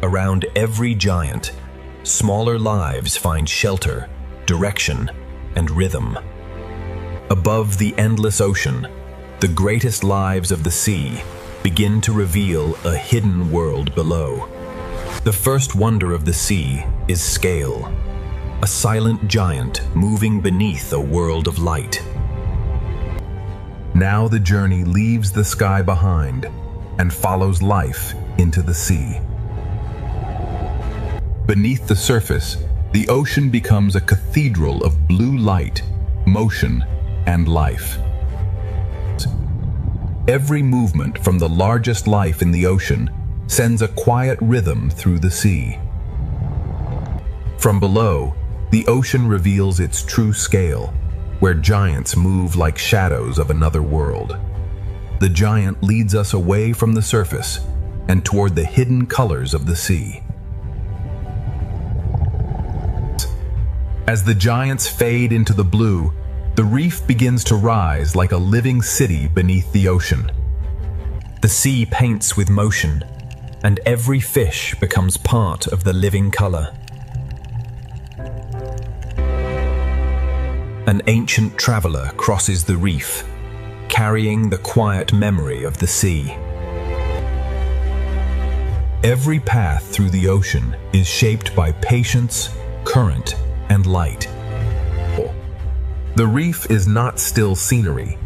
Around every giant, smaller lives find shelter, direction, and rhythm. Above the endless ocean, the greatest lives of the sea begin to reveal a hidden world below. The first wonder of the sea is scale, a silent giant moving beneath a world of light. Now the journey leaves the sky behind and follows life into the sea. Beneath the surface, the ocean becomes a cathedral of blue light, motion, and life. Every movement from the largest life in the ocean sends a quiet rhythm through the sea. From below, the ocean reveals its true scale, where giants move like shadows of another world. The giant leads us away from the surface and toward the hidden colors of the sea. As the giants fade into the blue, the reef begins to rise like a living city beneath the ocean. The sea paints with motion, and every fish becomes part of the living color. An ancient traveler crosses the reef, carrying the quiet memory of the sea. Every path through the ocean is shaped by patience, current, and light. The reef is not still scenery.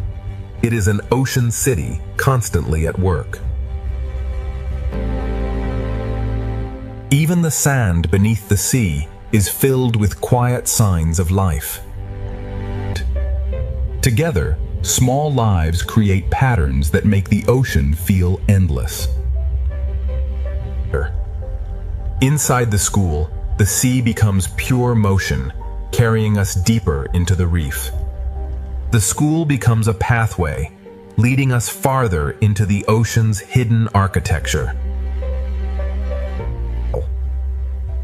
It is an ocean city constantly at work. Even the sand beneath the sea is filled with quiet signs of life. Together, small lives create patterns that make the ocean feel endless. Inside the school, the sea becomes pure motion, carrying us deeper into the reef. The school becomes a pathway, leading us farther into the ocean's hidden architecture.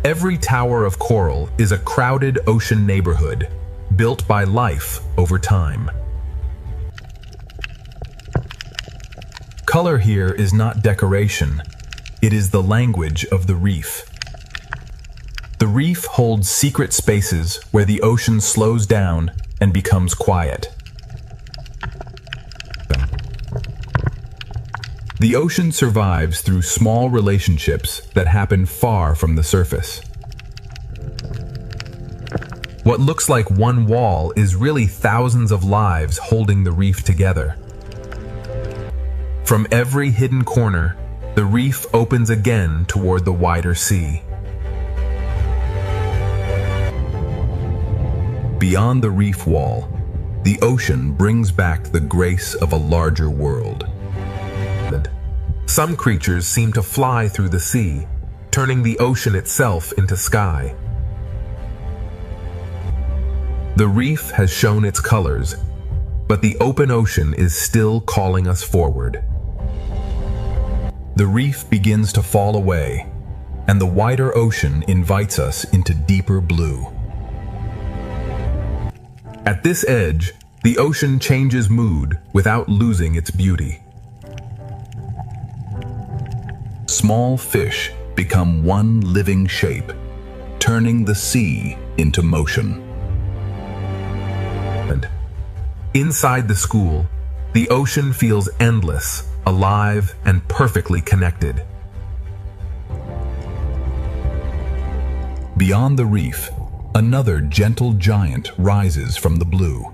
Every tower of coral is a crowded ocean neighborhood, built by life over time. Color here is not decoration, it is the language of the reef. The reef holds secret spaces where the ocean slows down and becomes quiet. The ocean survives through small relationships that happen far from the surface. What looks like one wall is really thousands of lives holding the reef together. From every hidden corner, the reef opens again toward the wider sea. Beyond the reef wall, the ocean brings back the grace of a larger world. Some creatures seem to fly through the sea, turning the ocean itself into sky. The reef has shown its colors, but the open ocean is still calling us forward. The reef begins to fall away, and the wider ocean invites us into deeper blue. At this edge, the ocean changes mood without losing its beauty. Small fish become one living shape, turning the sea into motion. And inside the school, the ocean feels endless, alive, and perfectly connected. Beyond the reef, another gentle giant rises from the blue.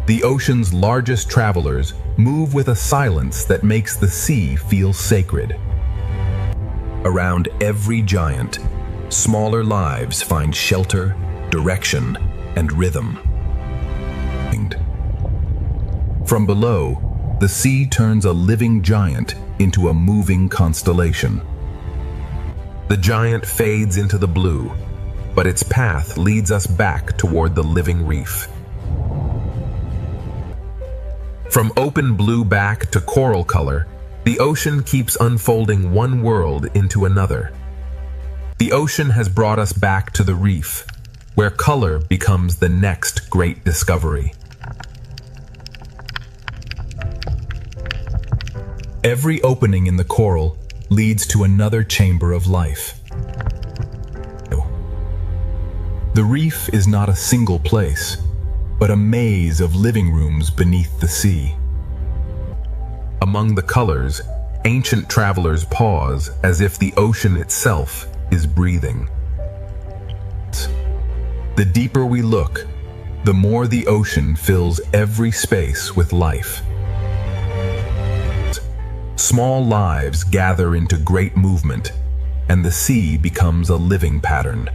The ocean's largest travelers move with a silence that makes the sea feel sacred. Around every giant, smaller lives find shelter, direction, and rhythm. From below, the sea turns a living giant into a moving constellation. The giant fades into the blue, but its path leads us back toward the living reef. From open blue back to coral color, the ocean keeps unfolding one world into another. The ocean has brought us back to the reef, where color becomes the next great discovery. Every opening in the coral leads to another chamber of life. The reef is not a single place, but a maze of living rooms beneath the sea. Among the colors, ancient travelers pause as if the ocean itself is breathing. The deeper we look, the more the ocean fills every space with life. Small lives gather into great movement, and the sea becomes a living pattern.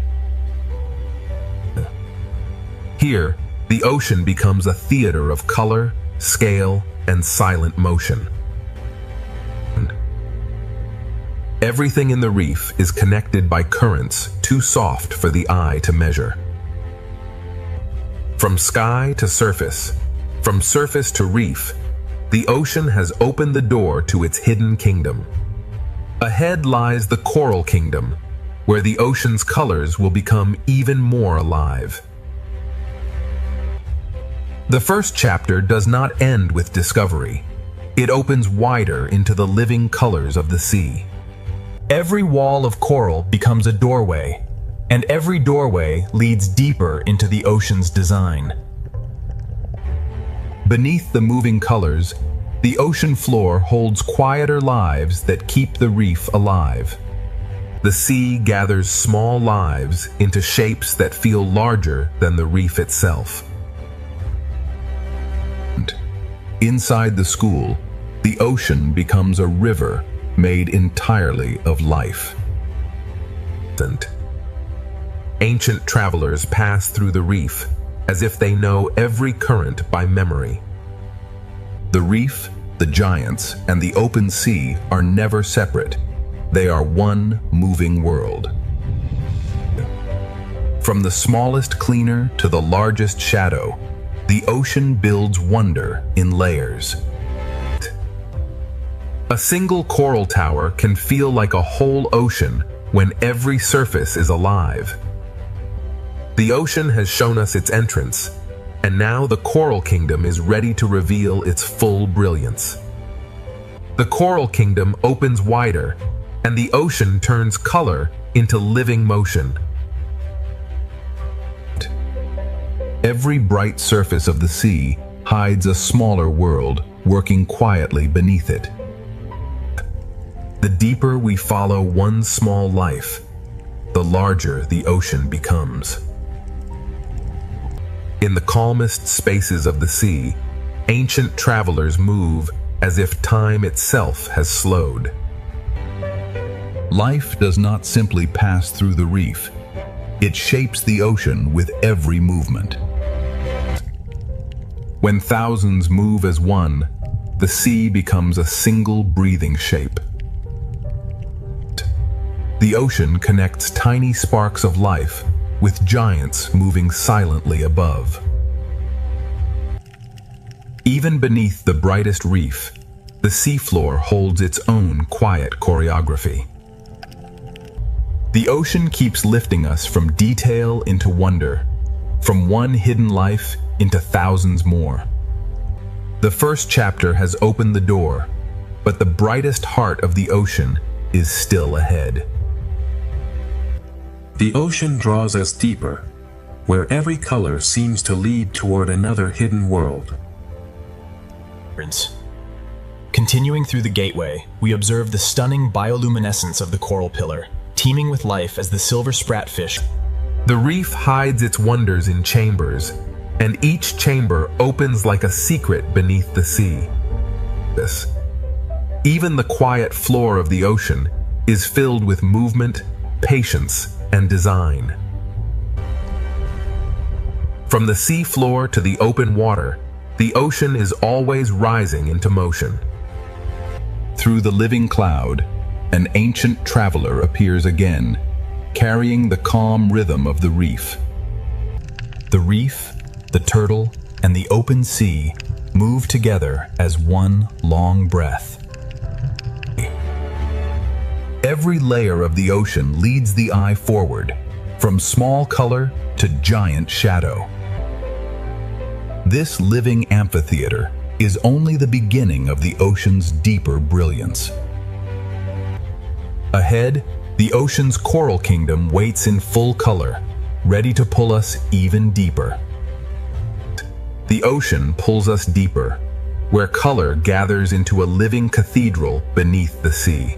Here, the ocean becomes a theater of color, scale, and silent motion. Everything in the reef is connected by currents too soft for the eye to measure. From sky to surface, from surface to reef, the ocean has opened the door to its hidden kingdom. Ahead lies the coral kingdom, where the ocean's colors will become even more alive. The first chapter does not end with discovery. It opens wider into the living colors of the sea. Every wall of coral becomes a doorway, and every doorway leads deeper into the ocean's design. Beneath the moving colors, the ocean floor holds quieter lives that keep the reef alive. The sea gathers small lives into shapes that feel larger than the reef itself. Inside the school, the ocean becomes a river made entirely of life. Ancient travelers pass through the reef as if they know every current by memory. The reef, the giants, and the open sea are never separate. They are one moving world. From the smallest cleaner to the largest shadow, the ocean builds wonder in layers. A single coral tower can feel like a whole ocean when every surface is alive. The ocean has shown us its entrance, and now the coral kingdom is ready to reveal its full brilliance. The coral kingdom opens wider, and the ocean turns color into living motion. Every bright surface of the sea hides a smaller world working quietly beneath it. The deeper we follow one small life, the larger the ocean becomes. In the calmest spaces of the sea, ancient travelers move as if time itself has slowed. Life does not simply pass through the reef. It shapes the ocean with every movement. When thousands move as one, the sea becomes a single breathing shape. The ocean connects tiny sparks of life with giants moving silently above. Even beneath the brightest reef, the seafloor holds its own quiet choreography. The ocean keeps lifting us from detail into wonder, from one hidden life into thousands more. The first chapter has opened the door, but the brightest heart of the ocean is still ahead. The ocean draws us deeper, where every color seems to lead toward another hidden world. Continuing through the gateway, we observe the stunning bioluminescence of the coral pillar, teeming with life as the silver spratfish. The reef hides its wonders in chambers, and each chamber opens like a secret beneath the sea. Even the quiet floor of the ocean is filled with movement, patience, and design. From the sea floor to the open water, the ocean is always rising into motion. Through the living cloud, an ancient traveler appears again, carrying the calm rhythm of the reef. The reef, the turtle, and the open sea move together as one long breath. Every layer of the ocean leads the eye forward, from small color to giant shadow. This living amphitheater is only the beginning of the ocean's deeper brilliance. Ahead, the ocean's coral kingdom waits in full color, ready to pull us even deeper. The ocean pulls us deeper, where color gathers into a living cathedral beneath the sea.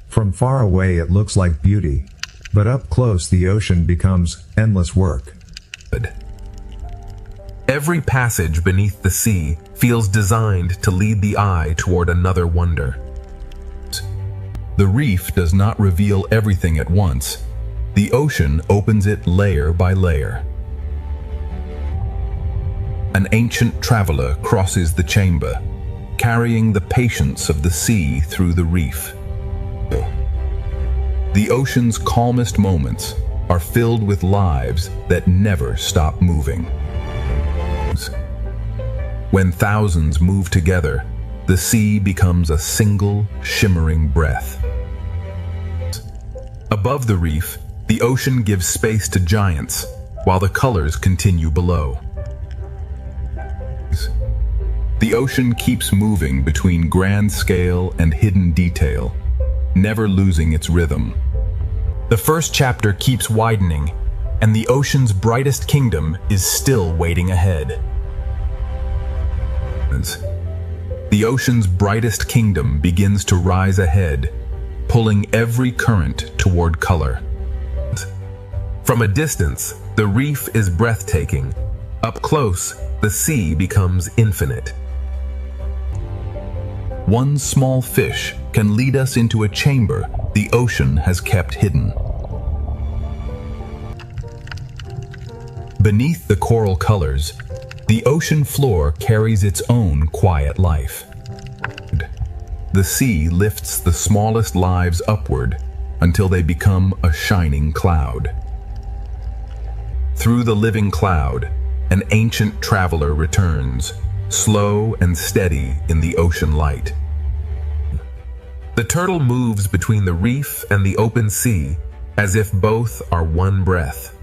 From far away it looks like beauty, but up close the ocean becomes endless work. Every passage beneath the sea feels designed to lead the eye toward another wonder. The reef does not reveal everything at once. The ocean opens it layer by layer. An ancient traveler crosses the chamber, carrying the patience of the sea through the reef. The ocean's calmest moments are filled with lives that never stop moving. When thousands move together, the sea becomes a single, shimmering breath. Above the reef, the ocean gives space to giants, while the colors continue below. The ocean keeps moving between grand scale and hidden detail, never losing its rhythm. The first chapter keeps widening, and the ocean's brightest kingdom is still waiting ahead. The ocean's brightest kingdom begins to rise ahead, pulling every current toward color. From a distance, the reef is breathtaking. Up close, the sea becomes infinite. One small fish can lead us into a chamber the ocean has kept hidden. Beneath the coral colors, the ocean floor carries its own quiet life. The sea lifts the smallest lives upward until they become a shining cloud. Through the living cloud, an ancient traveler returns, slow and steady in the ocean light. The turtle moves between the reef and the open sea as if both are one breath.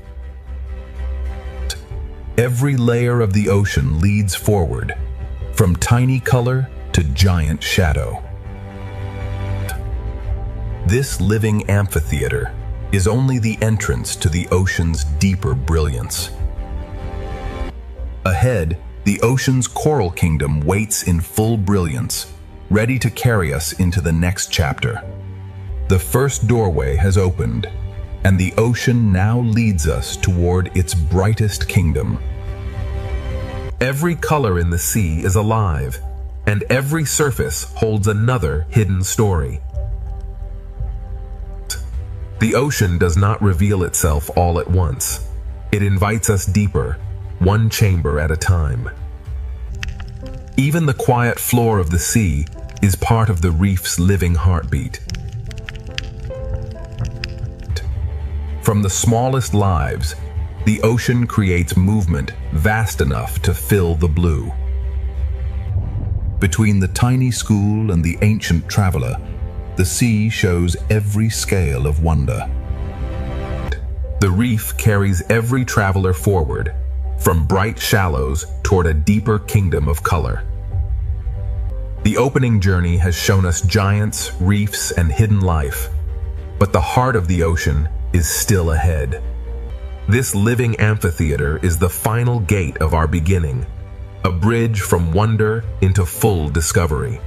Every layer of the ocean leads forward, from tiny color to giant shadow. This living amphitheater is only the entrance to the ocean's deeper brilliance. Ahead, the ocean's coral kingdom waits in full brilliance, ready to carry us into the next chapter. The first doorway has opened, and the ocean now leads us toward its brightest kingdom. Every color in the sea is alive, and every surface holds another hidden story. The ocean does not reveal itself all at once. It invites us deeper, one chamber at a time. Even the quiet floor of the sea is part of the reef's living heartbeat. From the smallest lives, the ocean creates movement vast enough to fill the blue. Between the tiny school and the ancient traveler, the sea shows every scale of wonder. The reef carries every traveler forward, from bright shallows toward a deeper kingdom of color. The opening journey has shown us giants, reefs, and hidden life, but the heart of the ocean is still ahead. This living amphitheater is the final gate of our beginning, a bridge from wonder into full discovery.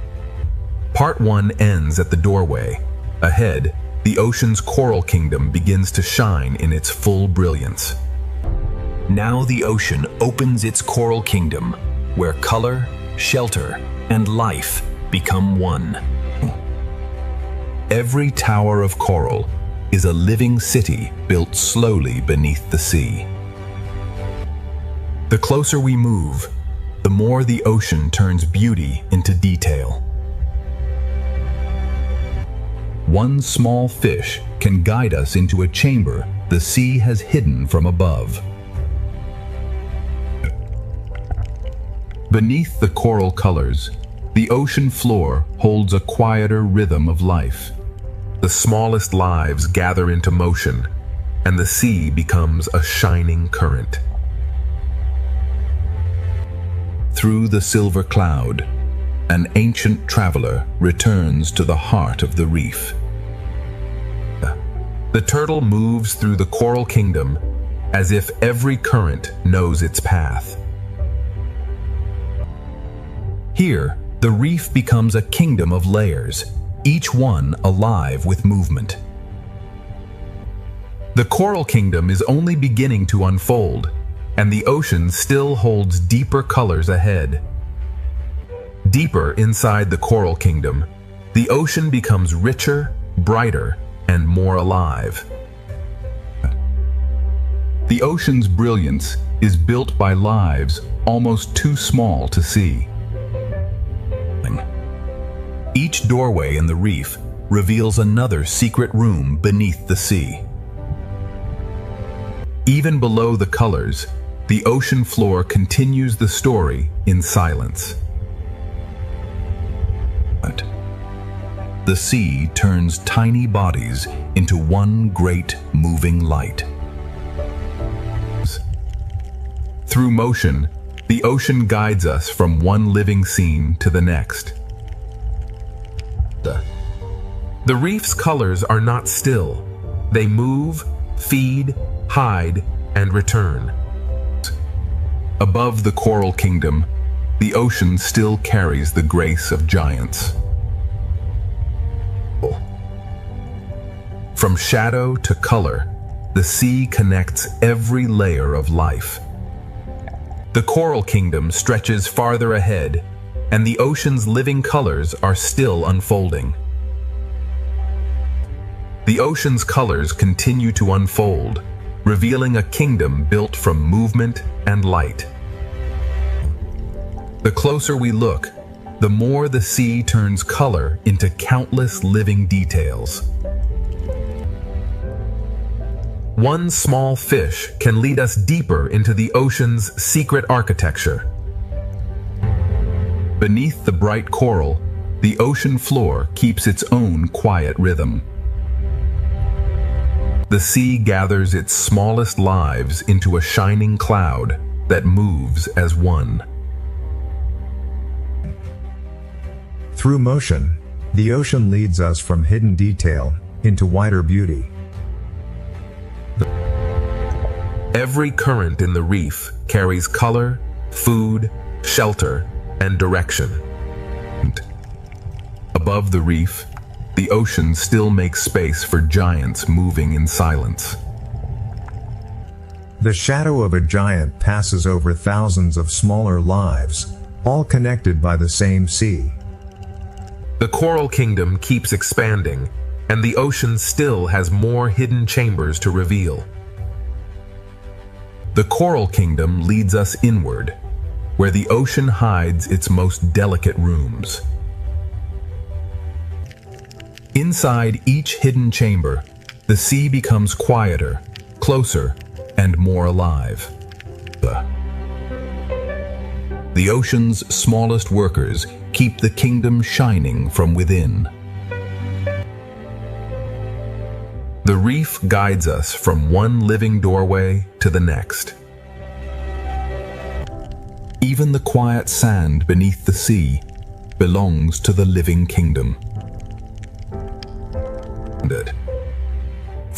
Part 1 ends at the doorway. Ahead, the ocean's coral kingdom begins to shine in its full brilliance. Now the ocean opens its coral kingdom, where color, shelter, and life become one. Every tower of coral is a living city built slowly beneath the sea. The closer we move, the more the ocean turns beauty into detail. One small fish can guide us into a chamber the sea has hidden from above. Beneath the coral colors, the ocean floor holds a quieter rhythm of life. The smallest lives gather into motion, and the sea becomes a shining current. Through the silver cloud, An ancient traveler returns to the heart of the reef. The turtle moves through the coral kingdom as if every current knows its path. Here, the reef becomes a kingdom of layers, each one alive with movement. The coral kingdom is only beginning to unfold, and the ocean still holds deeper colors ahead. Deeper inside the coral kingdom, the ocean becomes richer, brighter, and more alive. The ocean's brilliance is built by lives almost too small to see. Each doorway in the reef reveals another secret room beneath the sea. Even below the colors, the ocean floor continues the story in silence. The sea turns tiny bodies into one great moving light. Through motion, the ocean guides us from one living scene to the next. The reef's colors are not still. They move, feed, hide, and return. Above the coral kingdom, the ocean still carries the grace of giants. From shadow to color, the sea connects every layer of life. The coral kingdom stretches farther ahead, and the ocean's living colors are still unfolding. The ocean's colors continue to unfold, revealing a kingdom built from movement and light. The closer we look, the more the sea turns color into countless living details. One small fish can lead us deeper into the ocean's secret architecture. Beneath the bright coral, the ocean floor keeps its own quiet rhythm. The sea gathers its smallest lives into a shining cloud that moves as one. Through motion, the ocean leads us from hidden detail into wider beauty. Every current in the reef carries color, food, shelter, and direction. Above the reef, the ocean still makes space for giants moving in silence. The shadow of a giant passes over thousands of smaller lives, all connected by the same sea. The coral kingdom keeps expanding, and the ocean still has more hidden chambers to reveal. The coral kingdom leads us inward, where the ocean hides its most delicate rooms. Inside each hidden chamber, the sea becomes quieter, closer, and more alive. The ocean's smallest workers keep the kingdom shining from within. The reef guides us from one living doorway to the next. Even the quiet sand beneath the sea belongs to the living kingdom.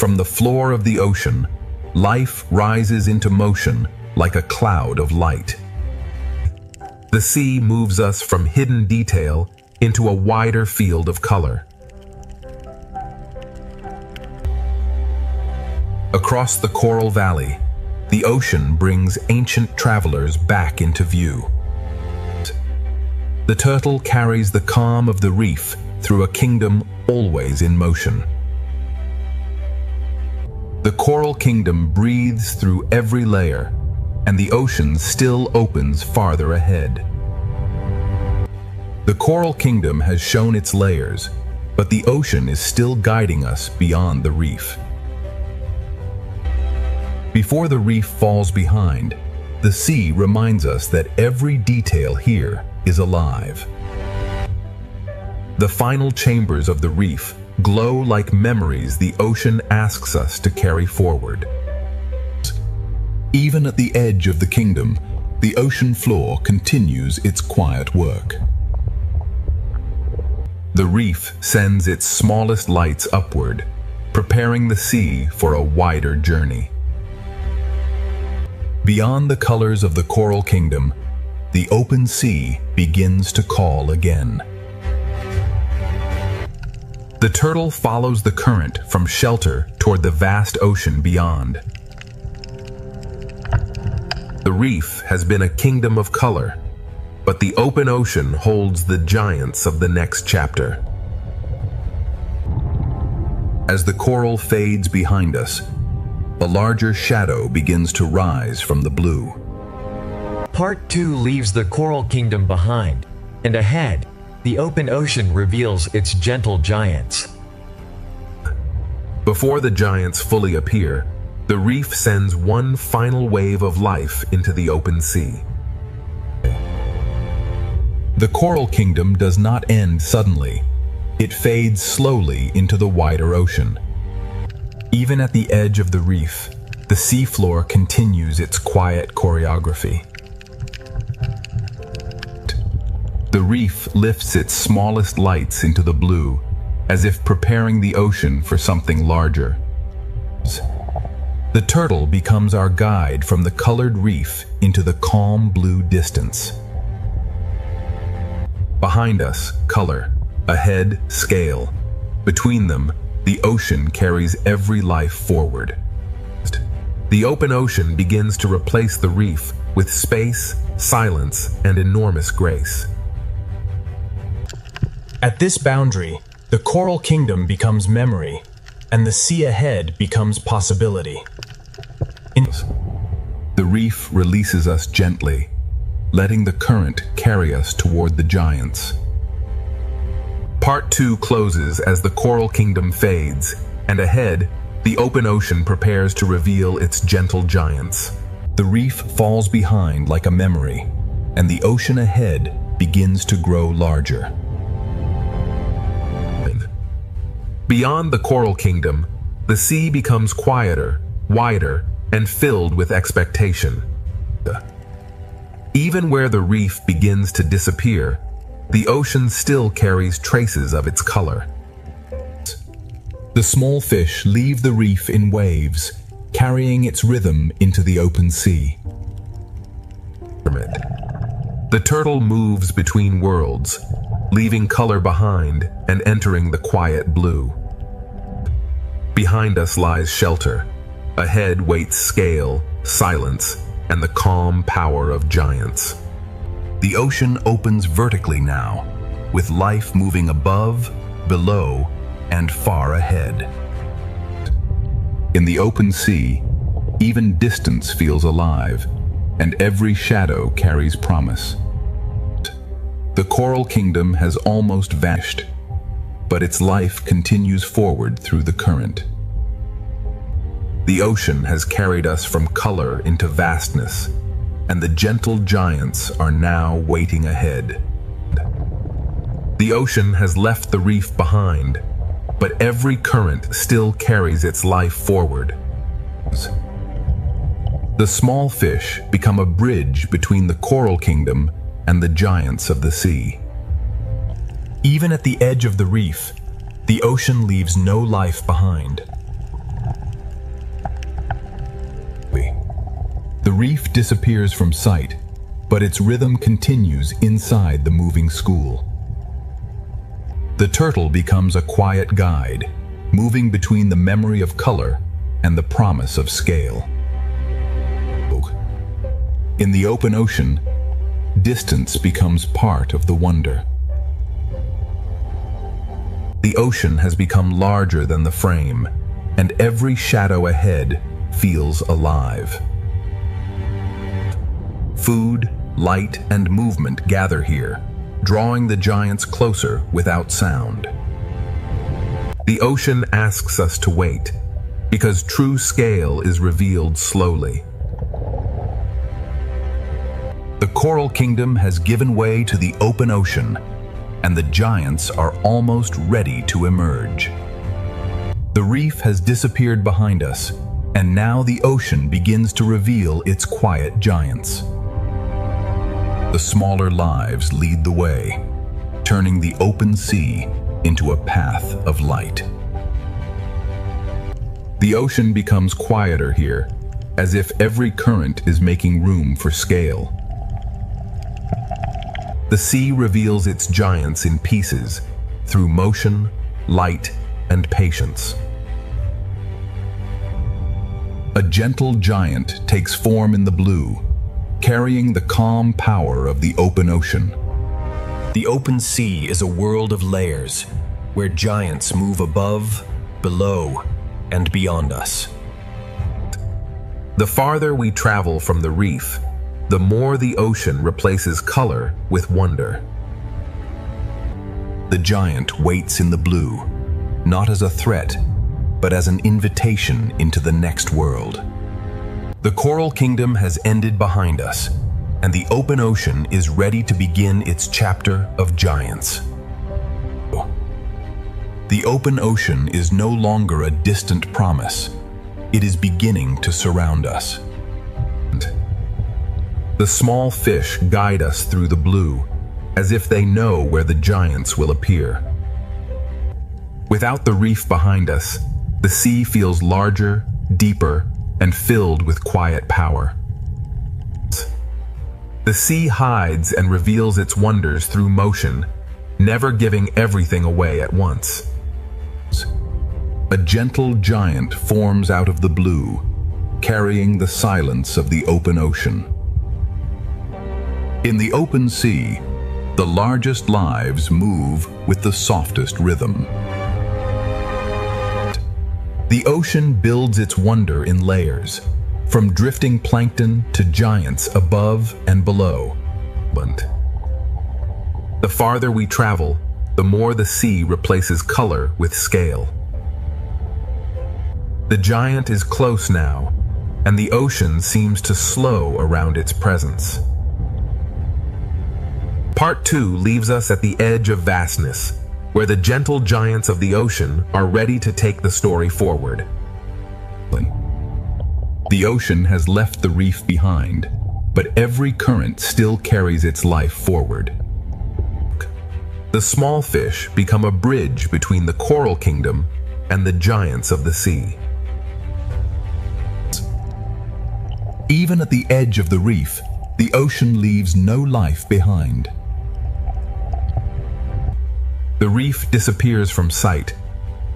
From the floor of the ocean, life rises into motion like a cloud of light. The sea moves us from hidden detail into a wider field of color. Across the coral valley, the ocean brings ancient travelers back into view. The turtle carries the calm of the reef through a kingdom always in motion. The coral kingdom breathes through every layer, and the ocean still opens farther ahead. The coral kingdom has shown its layers, but the ocean is still guiding us beyond the reef. Before the reef falls behind, the sea reminds us that every detail here is alive. The final chambers of the reef glow like memories the ocean asks us to carry forward. Even at the edge of the kingdom, the ocean floor continues its quiet work. The reef sends its smallest lights upward, preparing the sea for a wider journey. Beyond the colors of the coral kingdom, the open sea begins to call again. The turtle follows the current from shelter toward the vast ocean beyond. The reef has been a kingdom of color, but the open ocean holds the giants of the next chapter. As the coral fades behind us, a larger shadow begins to rise from the blue. Part 2 leaves the coral kingdom behind, and ahead, the open ocean reveals its gentle giants. Before the giants fully appear, the reef sends one final wave of life into the open sea. The coral kingdom does not end suddenly. It fades slowly into the wider ocean. Even at the edge of the reef, the seafloor continues its quiet choreography. The reef lifts its smallest lights into the blue, as if preparing the ocean for something larger. The turtle becomes our guide from the colored reef into the calm blue distance. Behind us, color. Ahead, scale. Between them, the ocean carries every life forward. The open ocean begins to replace the reef with space, silence, and enormous grace. At this boundary, the coral kingdom becomes memory, and the sea ahead becomes possibility. The reef releases us gently, letting the current carry us toward the giants. Part 2 closes as the coral kingdom fades, and ahead, the open ocean prepares to reveal its gentle giants. The reef falls behind like a memory, and the ocean ahead begins to grow larger. Beyond the coral kingdom, the sea becomes quieter, wider, and filled with expectation. Even where the reef begins to disappear, the ocean still carries traces of its color. The small fish leave the reef in waves, carrying its rhythm into the open sea. The turtle moves between worlds, leaving color behind and entering the quiet blue. Behind us lies shelter. Ahead waits scale, silence, and the calm power of giants. The ocean opens vertically now, with life moving above, below, and far ahead. In the open sea, even distance feels alive, and every shadow carries promise. The coral kingdom has almost vanished, but its life continues forward through the current. The ocean has carried us from color into vastness, and the gentle giants are now waiting ahead. The ocean has left the reef behind, but every current still carries its life forward. The small fish become a bridge between the coral kingdom and the giants of the sea. Even at the edge of the reef, the ocean leaves no life behind. The reef disappears from sight, but its rhythm continues inside the moving school. The turtle becomes a quiet guide, moving between the memory of color and the promise of scale. In the open ocean, distance becomes part of the wonder. The ocean has become larger than the frame, and every shadow ahead feels alive. Food, light, and movement gather here, drawing the giants closer without sound. The ocean asks us to wait, because true scale is revealed slowly. The coral kingdom has given way to the open ocean, and the giants are almost ready to emerge. The reef has disappeared behind us, and now the ocean begins to reveal its quiet giants. The smaller lives lead the way, turning the open sea into a path of light. The ocean becomes quieter here, as if every current is making room for scale. The sea reveals its giants in pieces through motion, light, and patience. A gentle giant takes form in the blue, carrying the calm power of the open ocean. The open sea is a world of layers, where giants move above, below, and beyond us. The farther we travel from the reef, the more the ocean replaces color with wonder. The giant waits in the blue, not as a threat, but as an invitation into the next world. The coral kingdom has ended behind us, and the open ocean is ready to begin its chapter of giants. The open ocean is no longer a distant promise. It is beginning to surround us. The small fish guide us through the blue, as if they know where the giants will appear. Without the reef behind us, the sea feels larger, deeper, and filled with quiet power. The sea hides and reveals its wonders through motion, never giving everything away at once. A gentle giant forms out of the blue, carrying the silence of the open ocean. In the open sea, the largest lives move with the softest rhythm. The ocean builds its wonder in layers, from drifting plankton to giants above and below. The farther we travel, the more the sea replaces color with scale. The giant is close now, and the ocean seems to slow around its presence. Part 2 leaves us at the edge of vastness, where the gentle giants of the ocean are ready to take the story forward. The ocean has left the reef behind, but every current still carries its life forward. The small fish become a bridge between the coral kingdom and the giants of the sea. Even at the edge of the reef, the ocean leaves no life behind. The reef disappears from sight,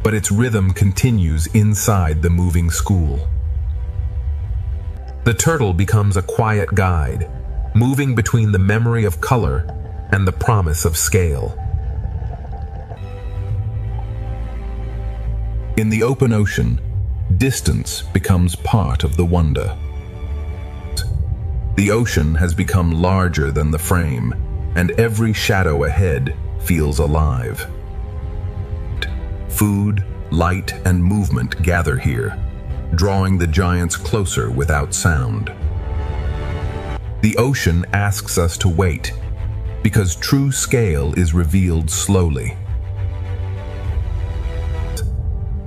but its rhythm continues inside the moving school. The turtle becomes a quiet guide, moving between the memory of color and the promise of scale. In the open ocean, distance becomes part of the wonder. The ocean has become larger than the frame, and every shadow ahead feels alive. Food, light, and movement gather here, drawing the giants closer without sound. The ocean asks us to wait, because true scale is revealed slowly.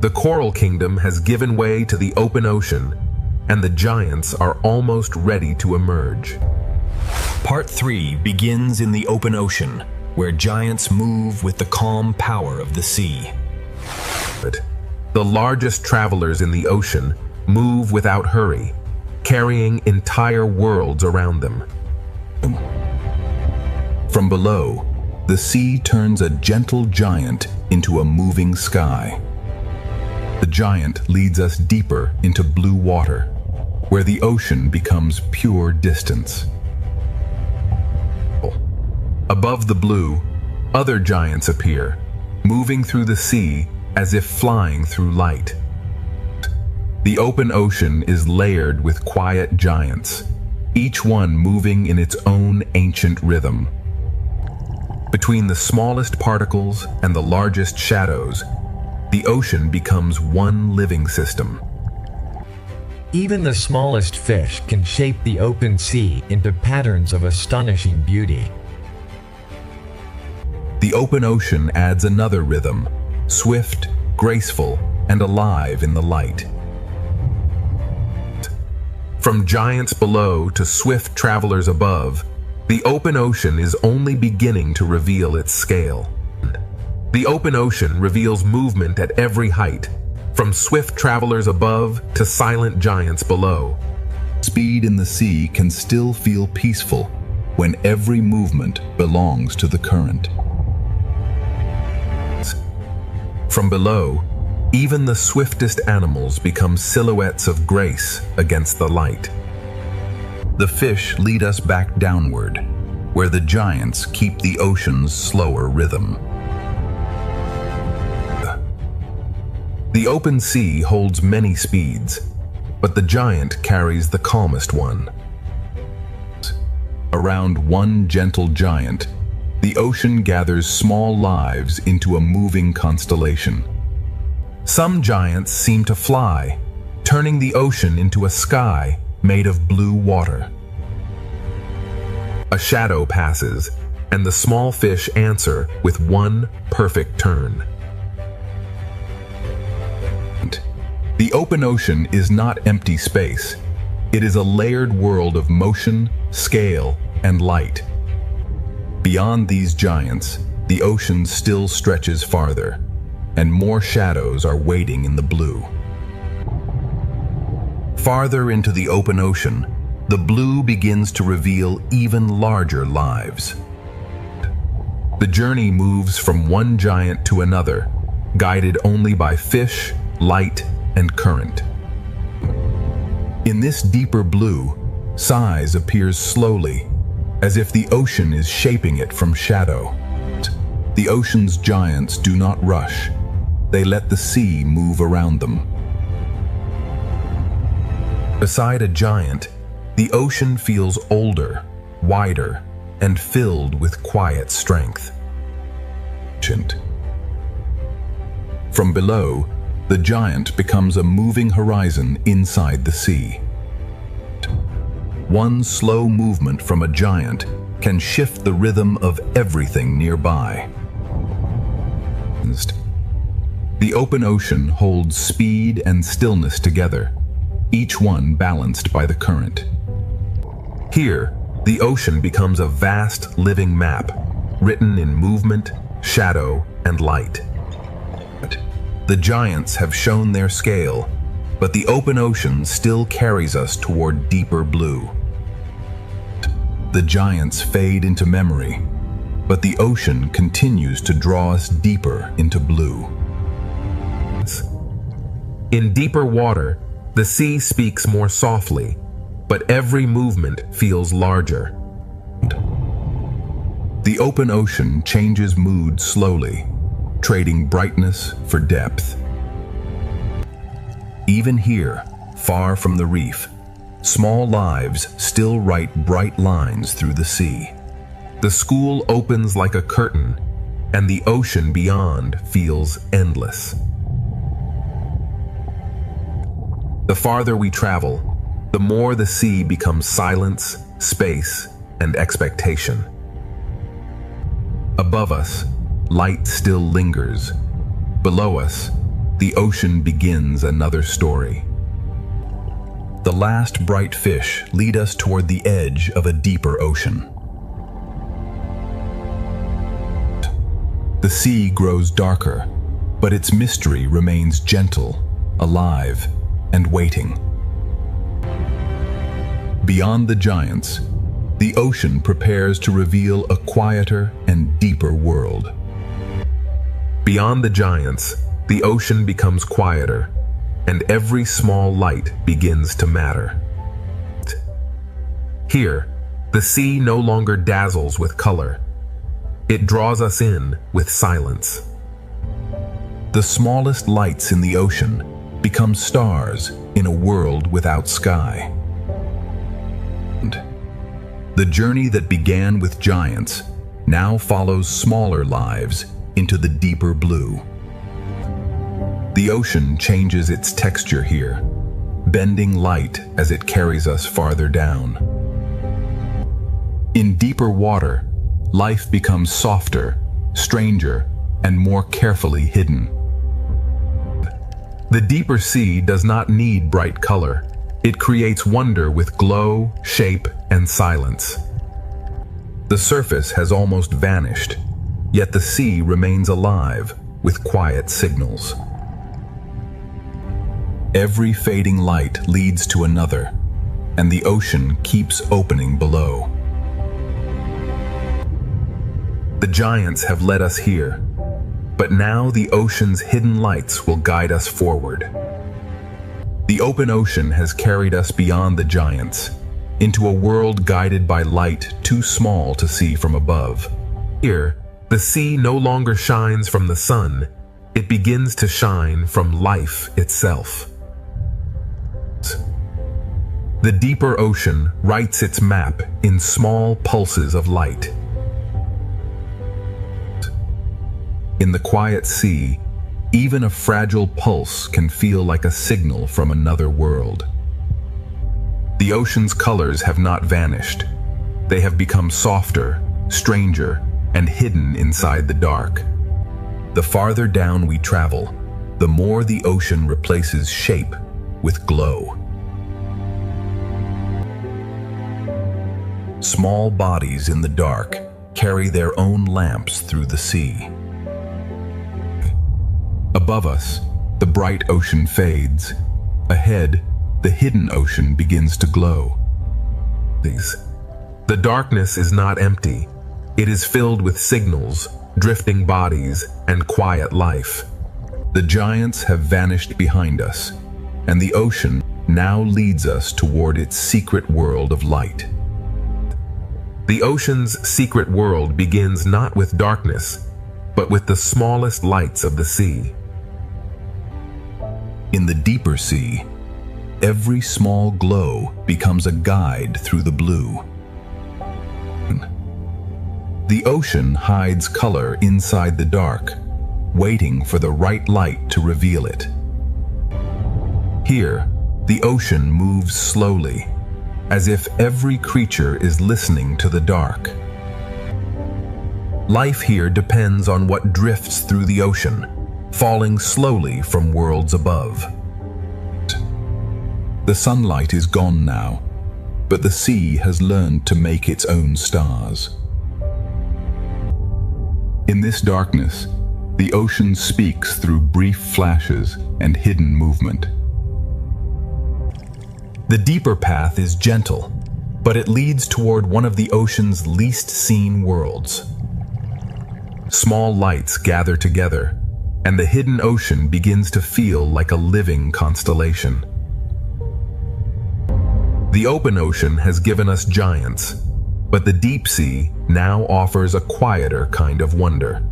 The coral kingdom has given way to the open ocean, and the giants are almost ready to emerge. Part 3 begins in the open ocean, where giants move with the calm power of the sea. The largest travelers in the ocean move without hurry, carrying entire worlds around them. From below, the sea turns a gentle giant into a moving sky. The giant leads us deeper into blue water, where the ocean becomes pure distance. Above the blue, other giants appear, moving through the sea as if flying through light. The open ocean is layered with quiet giants, each one moving in its own ancient rhythm. Between the smallest particles and the largest shadows, the ocean becomes one living system. Even the smallest fish can shape the open sea into patterns of astonishing beauty. The open ocean adds another rhythm, swift, graceful, and alive in the light. From giants below to swift travelers above, the open ocean is only beginning to reveal its scale. The open ocean reveals movement at every height, from swift travelers above to silent giants below. Speed in the sea can still feel peaceful when every movement belongs to the current. From below, even the swiftest animals become silhouettes of grace against the light. The fish lead us back downward, where the giants keep the ocean's slower rhythm. The open sea holds many speeds, but the giant carries the calmest one. Around one gentle giant, the ocean gathers small lives into a moving constellation. Some giants seem to fly, turning the ocean into a sky made of blue water. A shadow passes, and the small fish answer with one perfect turn. The open ocean is not empty space. It is a layered world of motion, scale, and light. Beyond these giants, the ocean still stretches farther, and more shadows are waiting in the blue. Farther into the open ocean, the blue begins to reveal even larger lives. The journey moves from one giant to another, guided only by fish, light, and current. In this deeper blue, size appears slowly, as if the ocean is shaping it from shadow. The ocean's giants do not rush. They let the sea move around them. Beside a giant, the ocean feels older, wider, and filled with quiet strength. From below, the giant becomes a moving horizon inside the sea. One slow movement from a giant can shift the rhythm of everything nearby. The open ocean holds speed and stillness together, each one balanced by the current. Here, the ocean becomes a vast living map, written in movement, shadow, and light. The giants have shown their scale, but the open ocean still carries us toward deeper blue. The giants fade into memory, but the ocean continues to draw us deeper into blue. In deeper water, the sea speaks more softly, but every movement feels larger. The open ocean changes mood slowly, trading brightness for depth. Even here, far from the reef, small lives still write bright lines through the sea. The school opens like a curtain, and the ocean beyond feels endless. The farther we travel, the more the sea becomes silence, space, and expectation. Above us, light still lingers. Below us, the ocean begins another story. The last bright fish lead us toward the edge of a deeper ocean. The sea grows darker, but its mystery remains gentle, alive, and waiting. Beyond the giants, the ocean prepares to reveal a quieter and deeper world. Beyond the giants, the ocean becomes quieter, and every small light begins to matter. Here, the sea no longer dazzles with color. It draws us in with silence. The smallest lights in the ocean become stars in a world without sky. The journey that began with giants now follows smaller lives into the deeper blue. The ocean changes its texture here, bending light as it carries us farther down. In deeper water, life becomes softer, stranger, and more carefully hidden. The deeper sea does not need bright color. It creates wonder with glow, shape, and silence. The surface has almost vanished, yet the sea remains alive with quiet signals. Every fading light leads to another, and the ocean keeps opening below. The giants have led us here, but now the ocean's hidden lights will guide us forward. The open ocean has carried us beyond the giants, into a world guided by light too small to see from above. Here, the sea no longer shines from the sun, it begins to shine from life itself. The deeper ocean writes its map in small pulses of light. In the quiet sea, even a fragile pulse can feel like a signal from another world. The ocean's colors have not vanished. They have become softer, stranger, and hidden inside the dark. The farther down we travel, the more the ocean replaces shape with glow. Small bodies in the dark carry their own lamps through the sea. Above us, the bright ocean fades. Ahead, the hidden ocean begins to glow. The darkness is not empty. It is filled with signals, drifting bodies, and quiet life. The giants have vanished behind us, and the ocean now leads us toward its secret world of light. The ocean's secret world begins not with darkness, but with the smallest lights of the sea. In the deeper sea, every small glow becomes a guide through the blue. The ocean hides color inside the dark, waiting for the right light to reveal it. Here, the ocean moves slowly, as if every creature is listening to the dark. Life here depends on what drifts through the ocean, falling slowly from worlds above. The sunlight is gone now, but the sea has learned to make its own stars. In this darkness, the ocean speaks through brief flashes and hidden movement. The deeper path is gentle, but it leads toward one of the ocean's least seen worlds. Small lights gather together, and the hidden ocean begins to feel like a living constellation. The open ocean has given us giants, but the deep sea now offers a quieter kind of wonder.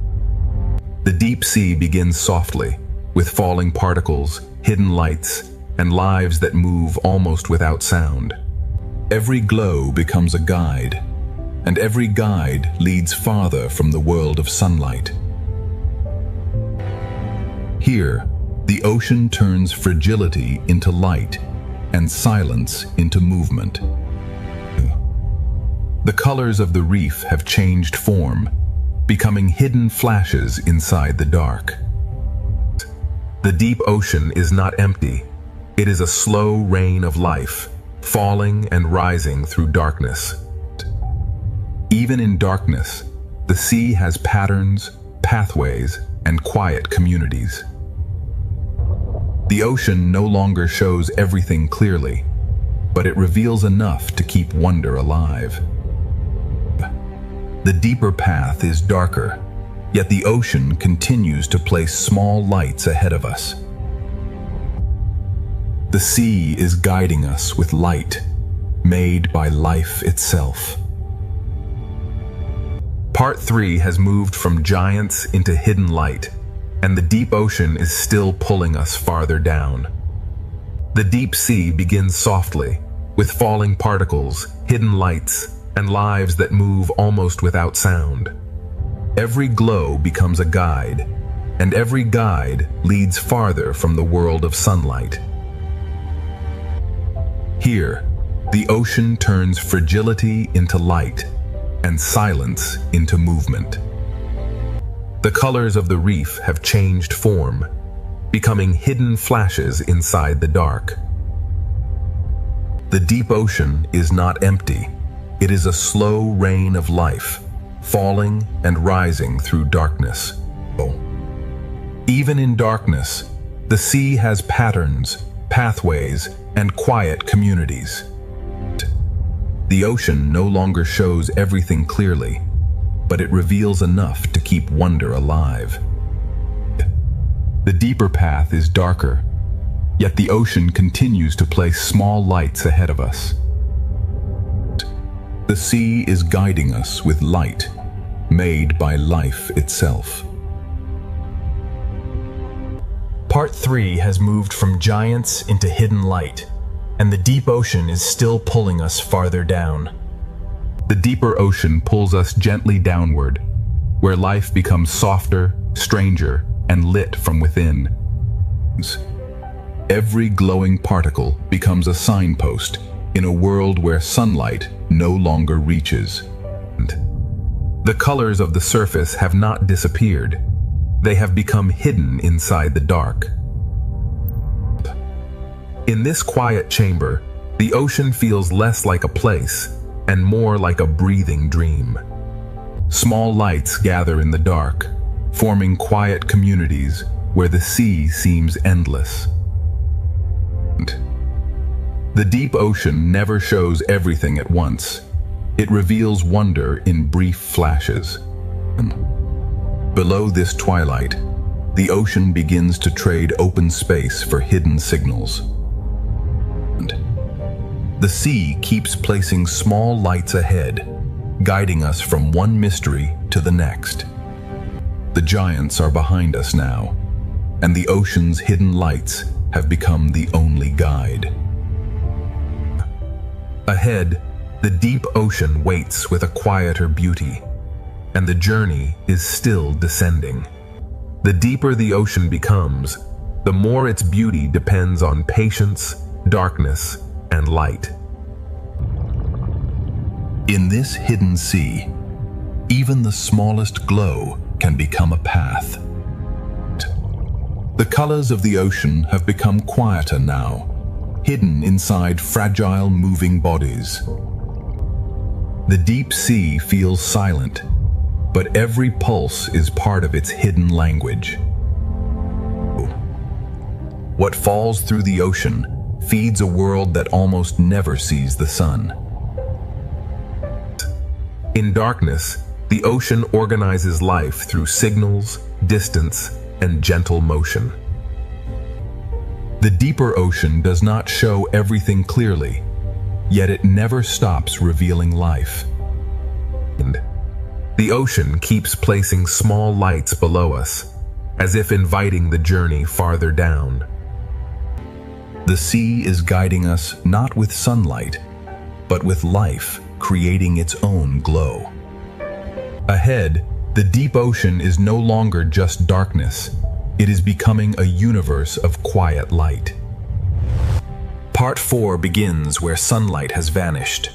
The deep sea begins softly, with falling particles, hidden lights, and lives that move almost without sound. Every glow becomes a guide, and every guide leads farther from the world of sunlight. Here, the ocean turns fragility into light, and silence into movement. The colors of the reef have changed form, becoming hidden flashes inside the dark. The deep ocean is not empty. It is a slow rain of life, falling and rising through darkness. Even in darkness, the sea has patterns, pathways, and quiet communities. The ocean no longer shows everything clearly, but it reveals enough to keep wonder alive. The deeper path is darker, yet the ocean continues to place small lights ahead of us. The sea is guiding us with light, made by life itself. Part 3 has moved from giants into hidden light, and the deep ocean is still pulling us farther down. The deep sea begins softly, with falling particles, hidden lights, and lives that move almost without sound. Every glow becomes a guide, and every guide leads farther from the world of sunlight. Here, the ocean turns fragility into light, and silence into movement. The colors of the reef have changed form, becoming hidden flashes inside the dark. The deep ocean is not empty. It is a slow rain of life, falling and rising through darkness. Even in darkness, the sea has patterns, pathways, and quiet communities. The ocean no longer shows everything clearly, but it reveals enough to keep wonder alive. The deeper path is darker, yet the ocean continues to place small lights ahead of us. The sea is guiding us with light, made by life itself. Part 3 has moved from giants into hidden light, and the deep ocean is still pulling us farther down. The deeper ocean pulls us gently downward, where life becomes softer, stranger, and lit from within. Every glowing particle becomes a signpost in a world where sunlight no longer reaches. The colors of the surface have not disappeared. They have become hidden inside the dark. In this quiet chamber, the ocean feels less like a place and more like a breathing dream. Small lights gather in the dark, forming quiet communities where the sea seems endless. The deep ocean never shows everything at once. It reveals wonder in brief flashes. Below this twilight, the ocean begins to trade open space for hidden signals. The sea keeps placing small lights ahead, guiding us from one mystery to the next. The giants are behind us now, and the ocean's hidden lights have become the only guide. Ahead, the deep ocean waits with a quieter beauty, and the journey is still descending. The deeper the ocean becomes, the more its beauty depends on patience, darkness, and light. In this hidden sea, even the smallest glow can become a path. The colors of the ocean have become quieter now, hidden inside fragile moving bodies. The deep sea feels silent, but every pulse is part of its hidden language. What falls through the ocean feeds a world that almost never sees the sun. In darkness, the ocean organizes life through signals, distance, and gentle motion. The deeper ocean does not show everything clearly, yet it never stops revealing life. And the ocean keeps placing small lights below us, as if inviting the journey farther down. The sea is guiding us not with sunlight, but with life creating its own glow. Ahead, the deep ocean is no longer just darkness. It is becoming a universe of quiet light. Part 4 begins where sunlight has vanished,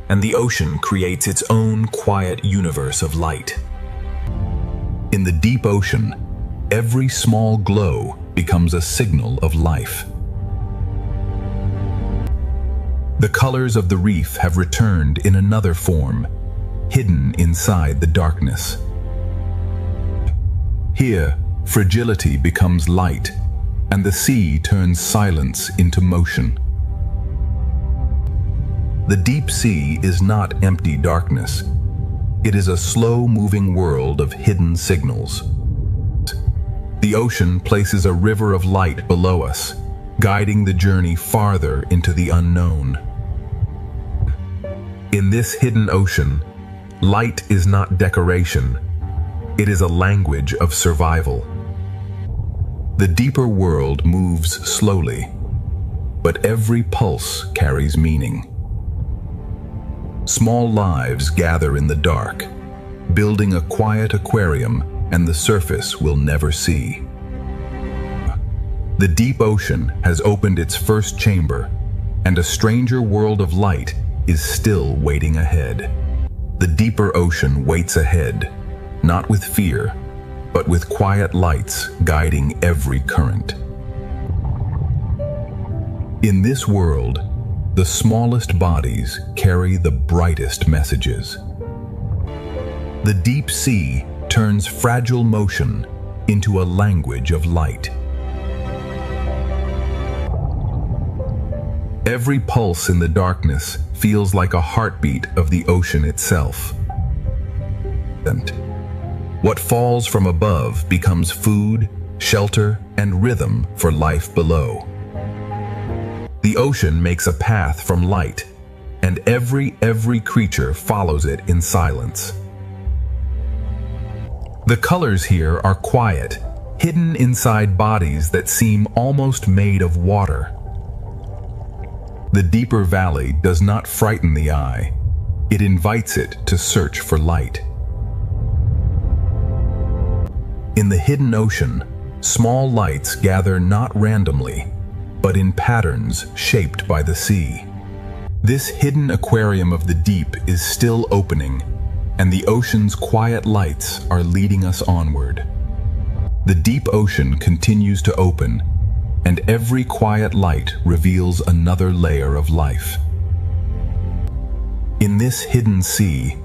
and the ocean creates its own quiet universe of light. In the deep ocean, every small glow becomes a signal of life. The colors of the reef have returned in another form, hidden inside the darkness. Here, fragility becomes light, and the sea turns silence into motion. The deep sea is not empty darkness. It is a slow-moving world of hidden signals. The ocean places a river of light below us, guiding the journey farther into the unknown. In this hidden ocean, light is not decoration. It is a language of survival. The deeper world moves slowly, but every pulse carries meaning. Small lives gather in the dark, building a quiet aquarium and the surface we'll never see. The deep ocean has opened its first chamber, and a stranger world of light is still waiting ahead. The deeper ocean waits ahead, not with fear, but with quiet lights guiding every current. In this world, the smallest bodies carry the brightest messages. The deep sea turns fragile motion into a language of light. Every pulse in the darkness feels like a heartbeat of the ocean itself. And what falls from above becomes food, shelter, and rhythm for life below. The ocean makes a path from light, and every creature follows it in silence. The colors here are quiet, hidden inside bodies that seem almost made of water. The deeper valley does not frighten the eye. It invites it to search for light. In the hidden ocean, small lights gather not randomly, but in patterns shaped by the sea. This hidden aquarium of the deep is still opening, and the ocean's quiet lights are leading us onward. The deep ocean continues to open, and every quiet light reveals another layer of life. In this hidden sea,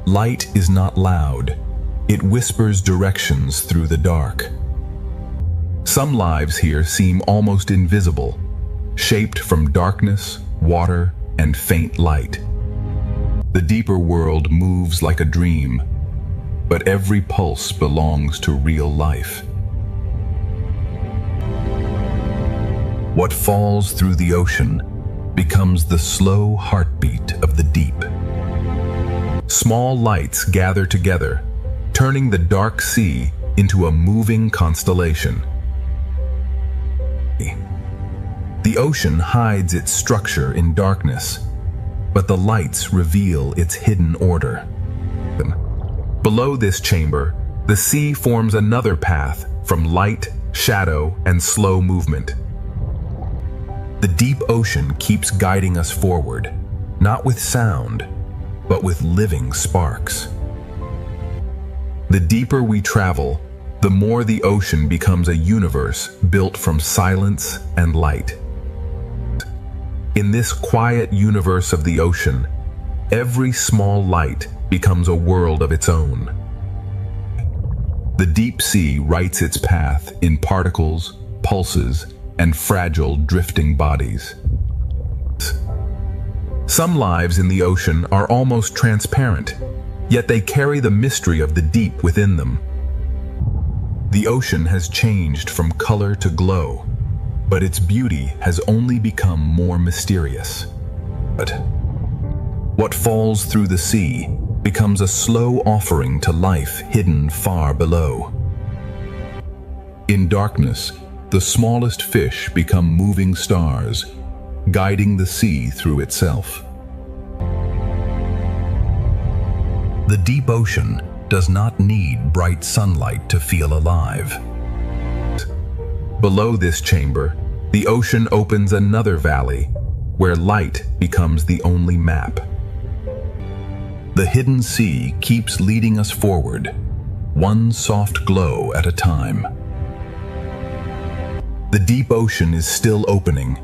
light is not loud. It whispers directions through the dark. Some lives here seem almost invisible, shaped from darkness, water, and faint light. The deeper world moves like a dream, but every pulse belongs to real life. What falls through the ocean becomes the slow heartbeat of the deep. Small lights gather together, turning the dark sea into a moving constellation. The ocean hides its structure in darkness, but the lights reveal its hidden order. Below this chamber, the sea forms another path from light, shadow, and slow movement. The deep ocean keeps guiding us forward, not with sound, but with living sparks. The deeper we travel, the more the ocean becomes a universe built from silence and light. In this quiet universe of the ocean, every small light becomes a world of its own. The deep sea writes its path in particles, pulses, and fragile drifting bodies. Some lives in the ocean are almost transparent, yet they carry the mystery of the deep within them. The ocean has changed from color to glow, but its beauty has only become more mysterious. But what falls through the sea becomes a slow offering to life hidden far below. In darkness, the smallest fish become moving stars, guiding the sea through itself. The deep ocean does not need bright sunlight to feel alive. Below this chamber, the ocean opens another valley, where light becomes the only map. The hidden sea keeps leading us forward, one soft glow at a time. The deep ocean is still opening,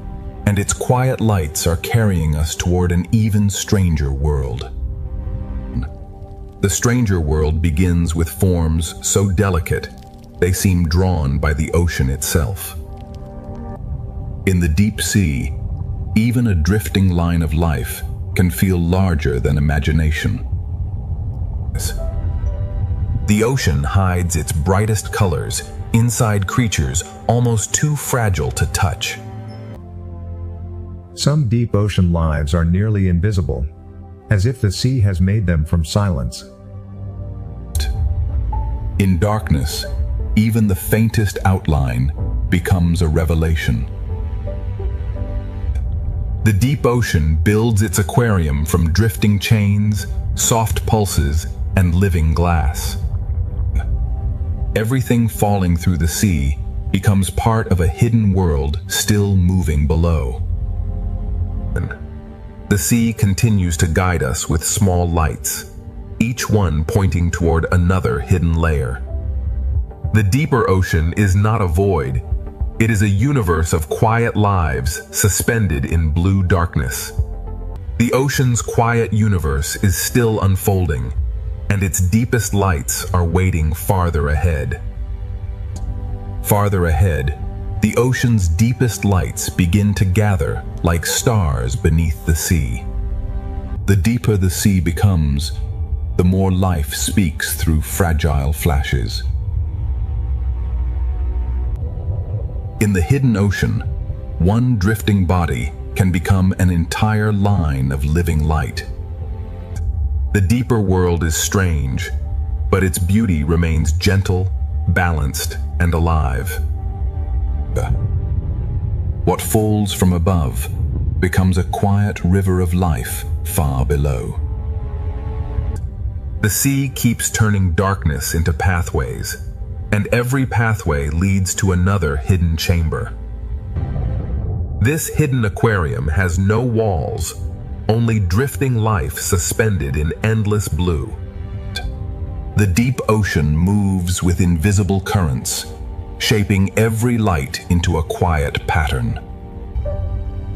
and its quiet lights are carrying us toward an even stranger world. The stranger world begins with forms so delicate, they seem drawn by the ocean itself. In the deep sea, even a drifting line of life can feel larger than imagination. The ocean hides its brightest colors inside creatures almost too fragile to touch. Some deep ocean lives are nearly invisible, as if the sea has made them from silence. In darkness, even the faintest outline becomes a revelation. The deep ocean builds its aquarium from drifting chains, soft pulses, and living glass. Everything falling through the sea becomes part of a hidden world still moving below. The sea continues to guide us with small lights, each one pointing toward another hidden layer. The deeper ocean is not a void. It is a universe of quiet lives suspended in blue darkness. The ocean's quiet universe is still unfolding, and its deepest lights are waiting farther ahead. Farther ahead, the ocean's deepest lights begin to gather like stars beneath the sea. The deeper the sea becomes, the more life speaks through fragile flashes. In the hidden ocean, one drifting body can become an entire line of living light. The deeper world is strange, but its beauty remains gentle, balanced, and alive. What falls from above becomes a quiet river of life far below. The sea keeps turning darkness into pathways, and every pathway leads to another hidden chamber. This hidden aquarium has no walls, only drifting life suspended in endless blue. The deep ocean moves with invisible currents, shaping every light into a quiet pattern.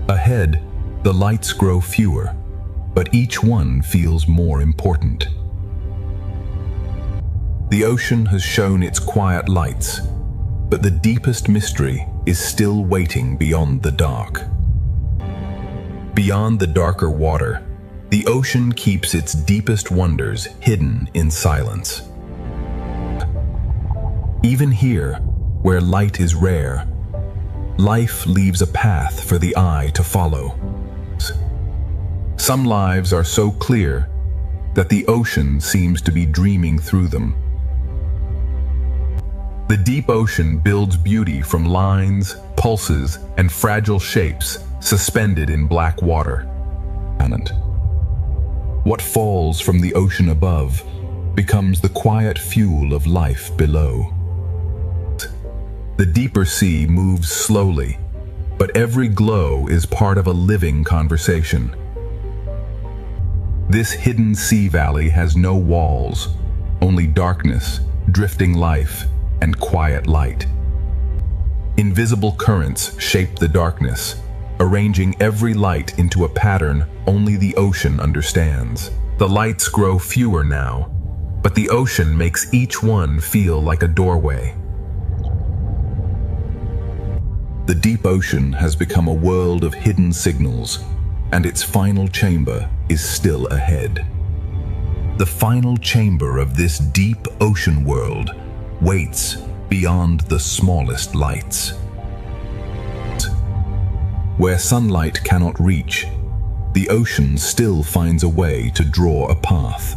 Ahead, the lights grow fewer, but each one feels more important. The ocean has shown its quiet lights, but the deepest mystery is still waiting beyond the dark. Beyond the darker water, the ocean keeps its deepest wonders hidden in silence. Even here, where light is rare, life leaves a path for the eye to follow. Some lives are so clear that the ocean seems to be dreaming through them. The deep ocean builds beauty from lines, pulses, and fragile shapes suspended in black water. What falls from the ocean above becomes the quiet fuel of life below. The deeper sea moves slowly, but every glow is part of a living conversation. This hidden sea valley has no walls, only darkness, drifting life, and quiet light. Invisible currents shape the darkness, arranging every light into a pattern only the ocean understands. The lights grow fewer now, but the ocean makes each one feel like a doorway. The deep ocean has become a world of hidden signals, and its final chamber is still ahead. The final chamber of this deep ocean world waits beyond the smallest lights. Where sunlight cannot reach, the ocean still finds a way to draw a path.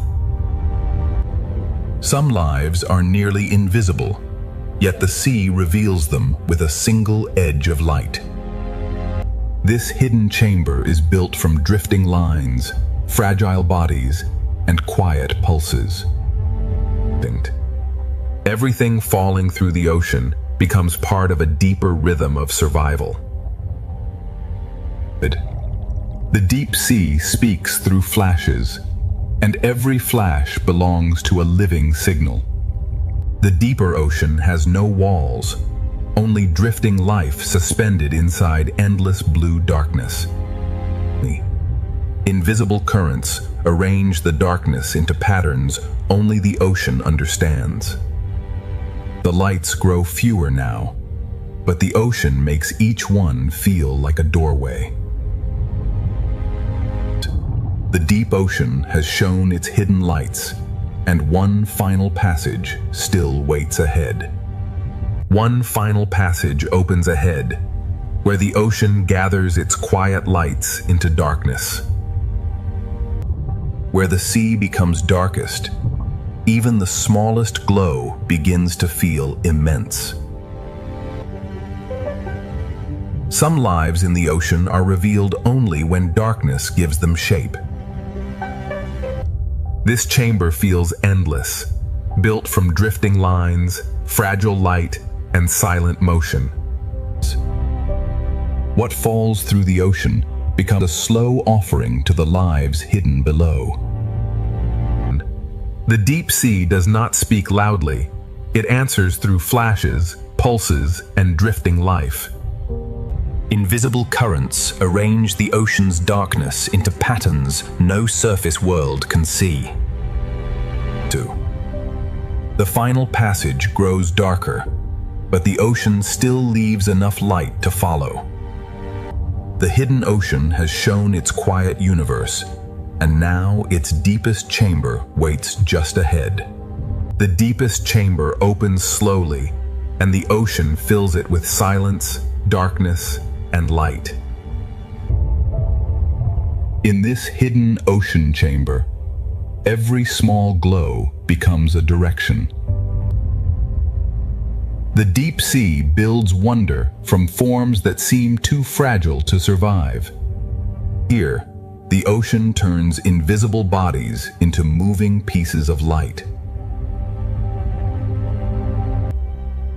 Some lives are nearly invisible, yet the sea reveals them with a single edge of light. This hidden chamber is built from drifting lines, fragile bodies, and quiet pulses. Everything falling through the ocean becomes part of a deeper rhythm of survival. The deep sea speaks through flashes, and every flash belongs to a living signal. The deeper ocean has no walls, only drifting life suspended inside endless blue darkness. Invisible currents arrange the darkness into patterns only the ocean understands. The lights grow fewer now, but the ocean makes each one feel like a doorway. The deep ocean has shown its hidden lights, and one final passage still waits ahead. One final passage opens ahead, where the ocean gathers its quiet lights into darkness. Where the sea becomes darkest, even the smallest glow begins to feel immense. Some lives in the ocean are revealed only when darkness gives them shape. This chamber feels endless, built from drifting lines, fragile light, and silent motion. What falls through the ocean becomes a slow offering to the lives hidden below. The deep sea does not speak loudly. It answers through flashes, pulses, and drifting life. Invisible currents arrange the ocean's darkness into patterns no surface world can see. The final passage grows darker, but the ocean still leaves enough light to follow. The hidden ocean has shown its quiet universe, and now its deepest chamber waits just ahead. The deepest chamber opens slowly, and the ocean fills it with silence, darkness, and light. In this hidden ocean chamber, every small glow becomes a direction. The deep sea builds wonder from forms that seem too fragile to survive. Here, the ocean turns invisible bodies into moving pieces of light.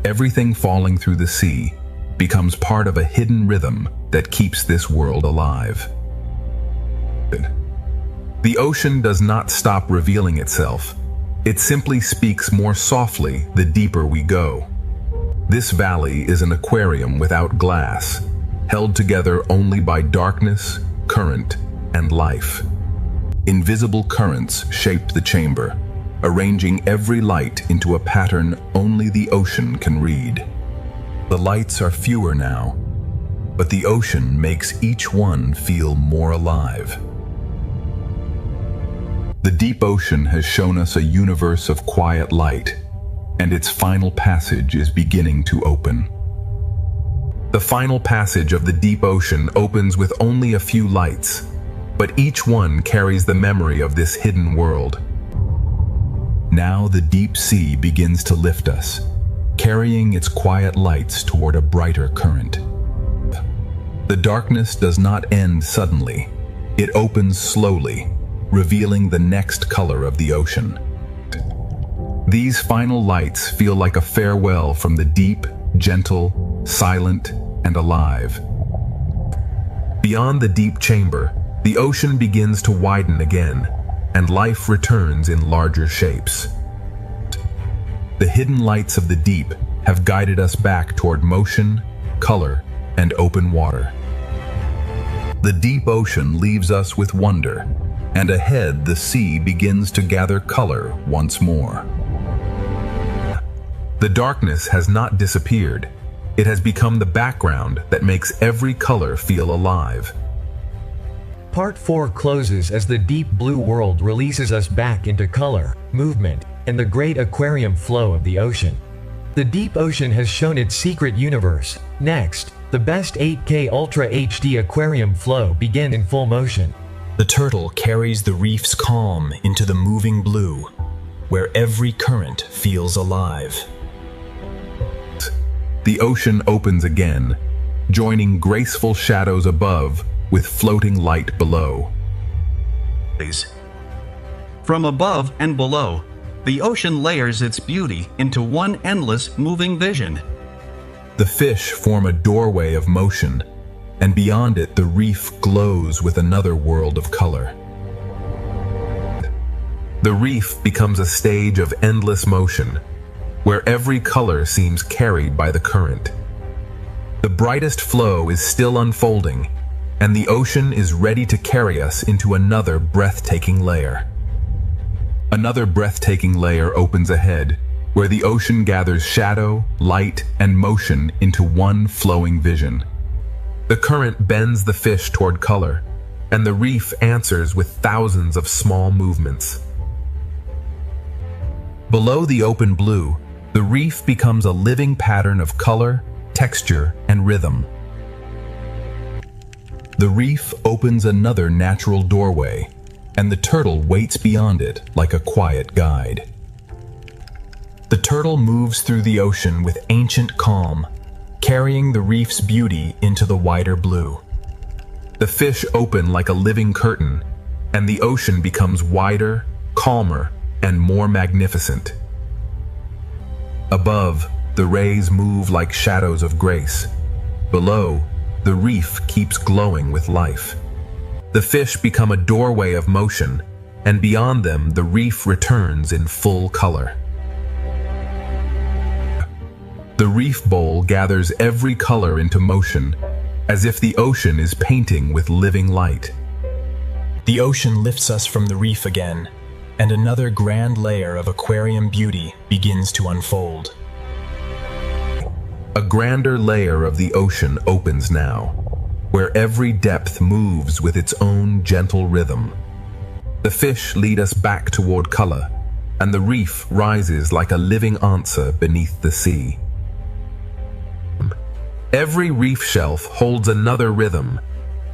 Everything falling through the sea becomes part of a hidden rhythm that keeps this world alive. The ocean does not stop revealing itself. It simply speaks more softly the deeper we go. This valley is an aquarium without glass, held together only by darkness, current, and life. Invisible currents shape the chamber, arranging every light into a pattern only the ocean can read. The lights are fewer now, but the ocean makes each one feel more alive. The deep ocean has shown us a universe of quiet light, and its final passage is beginning to open. The final passage of the deep ocean opens with only a few lights, but each one carries the memory of this hidden world. Now the deep sea begins to lift us, carrying its quiet lights toward a brighter current. The darkness does not end suddenly. It opens slowly, revealing the next color of the ocean. These final lights feel like a farewell from the deep, gentle, silent, and alive. Beyond the deep chamber, the ocean begins to widen again, and life returns in larger shapes. The hidden lights of the deep have guided us back toward motion, color, and open water. The deep ocean leaves us with wonder, and ahead the sea begins to gather color once more. The darkness has not disappeared. It has become the background that makes every color feel alive. Part 4 closes as the deep blue world releases us back into color, movement, and the great aquarium flow of the ocean. The deep ocean has shown its secret universe. Next, the best 8K Ultra HD aquarium flow begin in full motion. The turtle carries the reef's calm into the moving blue, where every current feels alive. The ocean opens again, joining graceful shadows above with floating light below. From above and below, the ocean layers its beauty into one endless moving vision. The fish form a doorway of motion, and beyond it the reef glows with another world of color. The reef becomes a stage of endless motion, where every color seems carried by the current. The brightest flow is still unfolding, and the ocean is ready to carry us into another breathtaking layer. Another breathtaking layer opens ahead, where the ocean gathers shadow, light, and motion into one flowing vision. The current bends the fish toward color, and the reef answers with thousands of small movements. Below the open blue, the reef becomes a living pattern of color, texture, and rhythm. The reef opens another natural doorway, and the turtle waits beyond it like a quiet guide. The turtle moves through the ocean with ancient calm, carrying the reef's beauty into the wider blue. The fish open like a living curtain, and the ocean becomes wider, calmer, and more magnificent. Above, the rays move like shadows of grace. Below, the reef keeps glowing with life. The fish become a doorway of motion, and beyond them the reef returns in full color. The reef bowl gathers every color into motion, as if the ocean is painting with living light. The ocean lifts us from the reef again, and another grand layer of aquarium beauty begins to unfold. A grander layer of the ocean opens now, where every depth moves with its own gentle rhythm. The fish lead us back toward color, and the reef rises like a living answer beneath the sea. Every reef shelf holds another rhythm,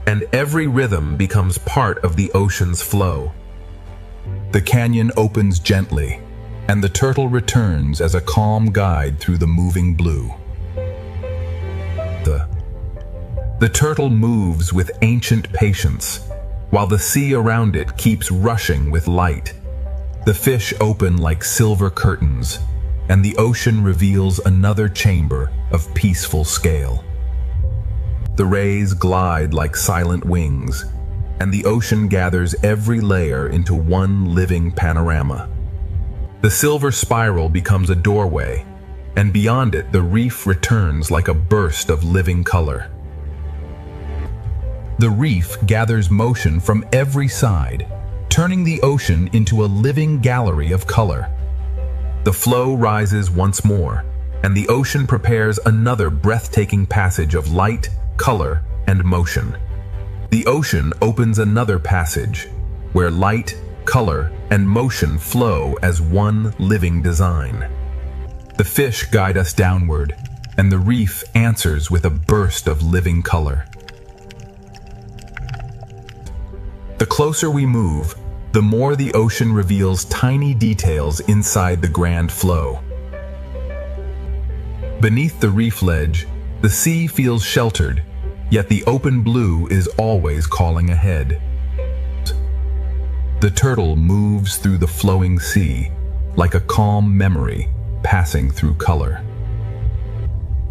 and every rhythm becomes part of the ocean's flow. The canyon opens gently, and the turtle returns as a calm guide through the moving blue. The turtle moves with ancient patience, while the sea around it keeps rushing with light. The fish open like silver curtains, and the ocean reveals another chamber of peaceful scale. The rays glide like silent wings, and the ocean gathers every layer into one living panorama. The silver spiral becomes a doorway, and beyond it the reef returns like a burst of living color. The reef gathers motion from every side, turning the ocean into a living gallery of color. The flow rises once more, and the ocean prepares another breathtaking passage of light, color, and motion. The ocean opens another passage, where light, color, and motion flow as one living design. The fish guide us downward, and the reef answers with a burst of living color. The closer we move, the more the ocean reveals tiny details inside the grand flow. Beneath the reef ledge, the sea feels sheltered, yet the open blue is always calling ahead. The turtle moves through the flowing sea, like a calm memory passing through color.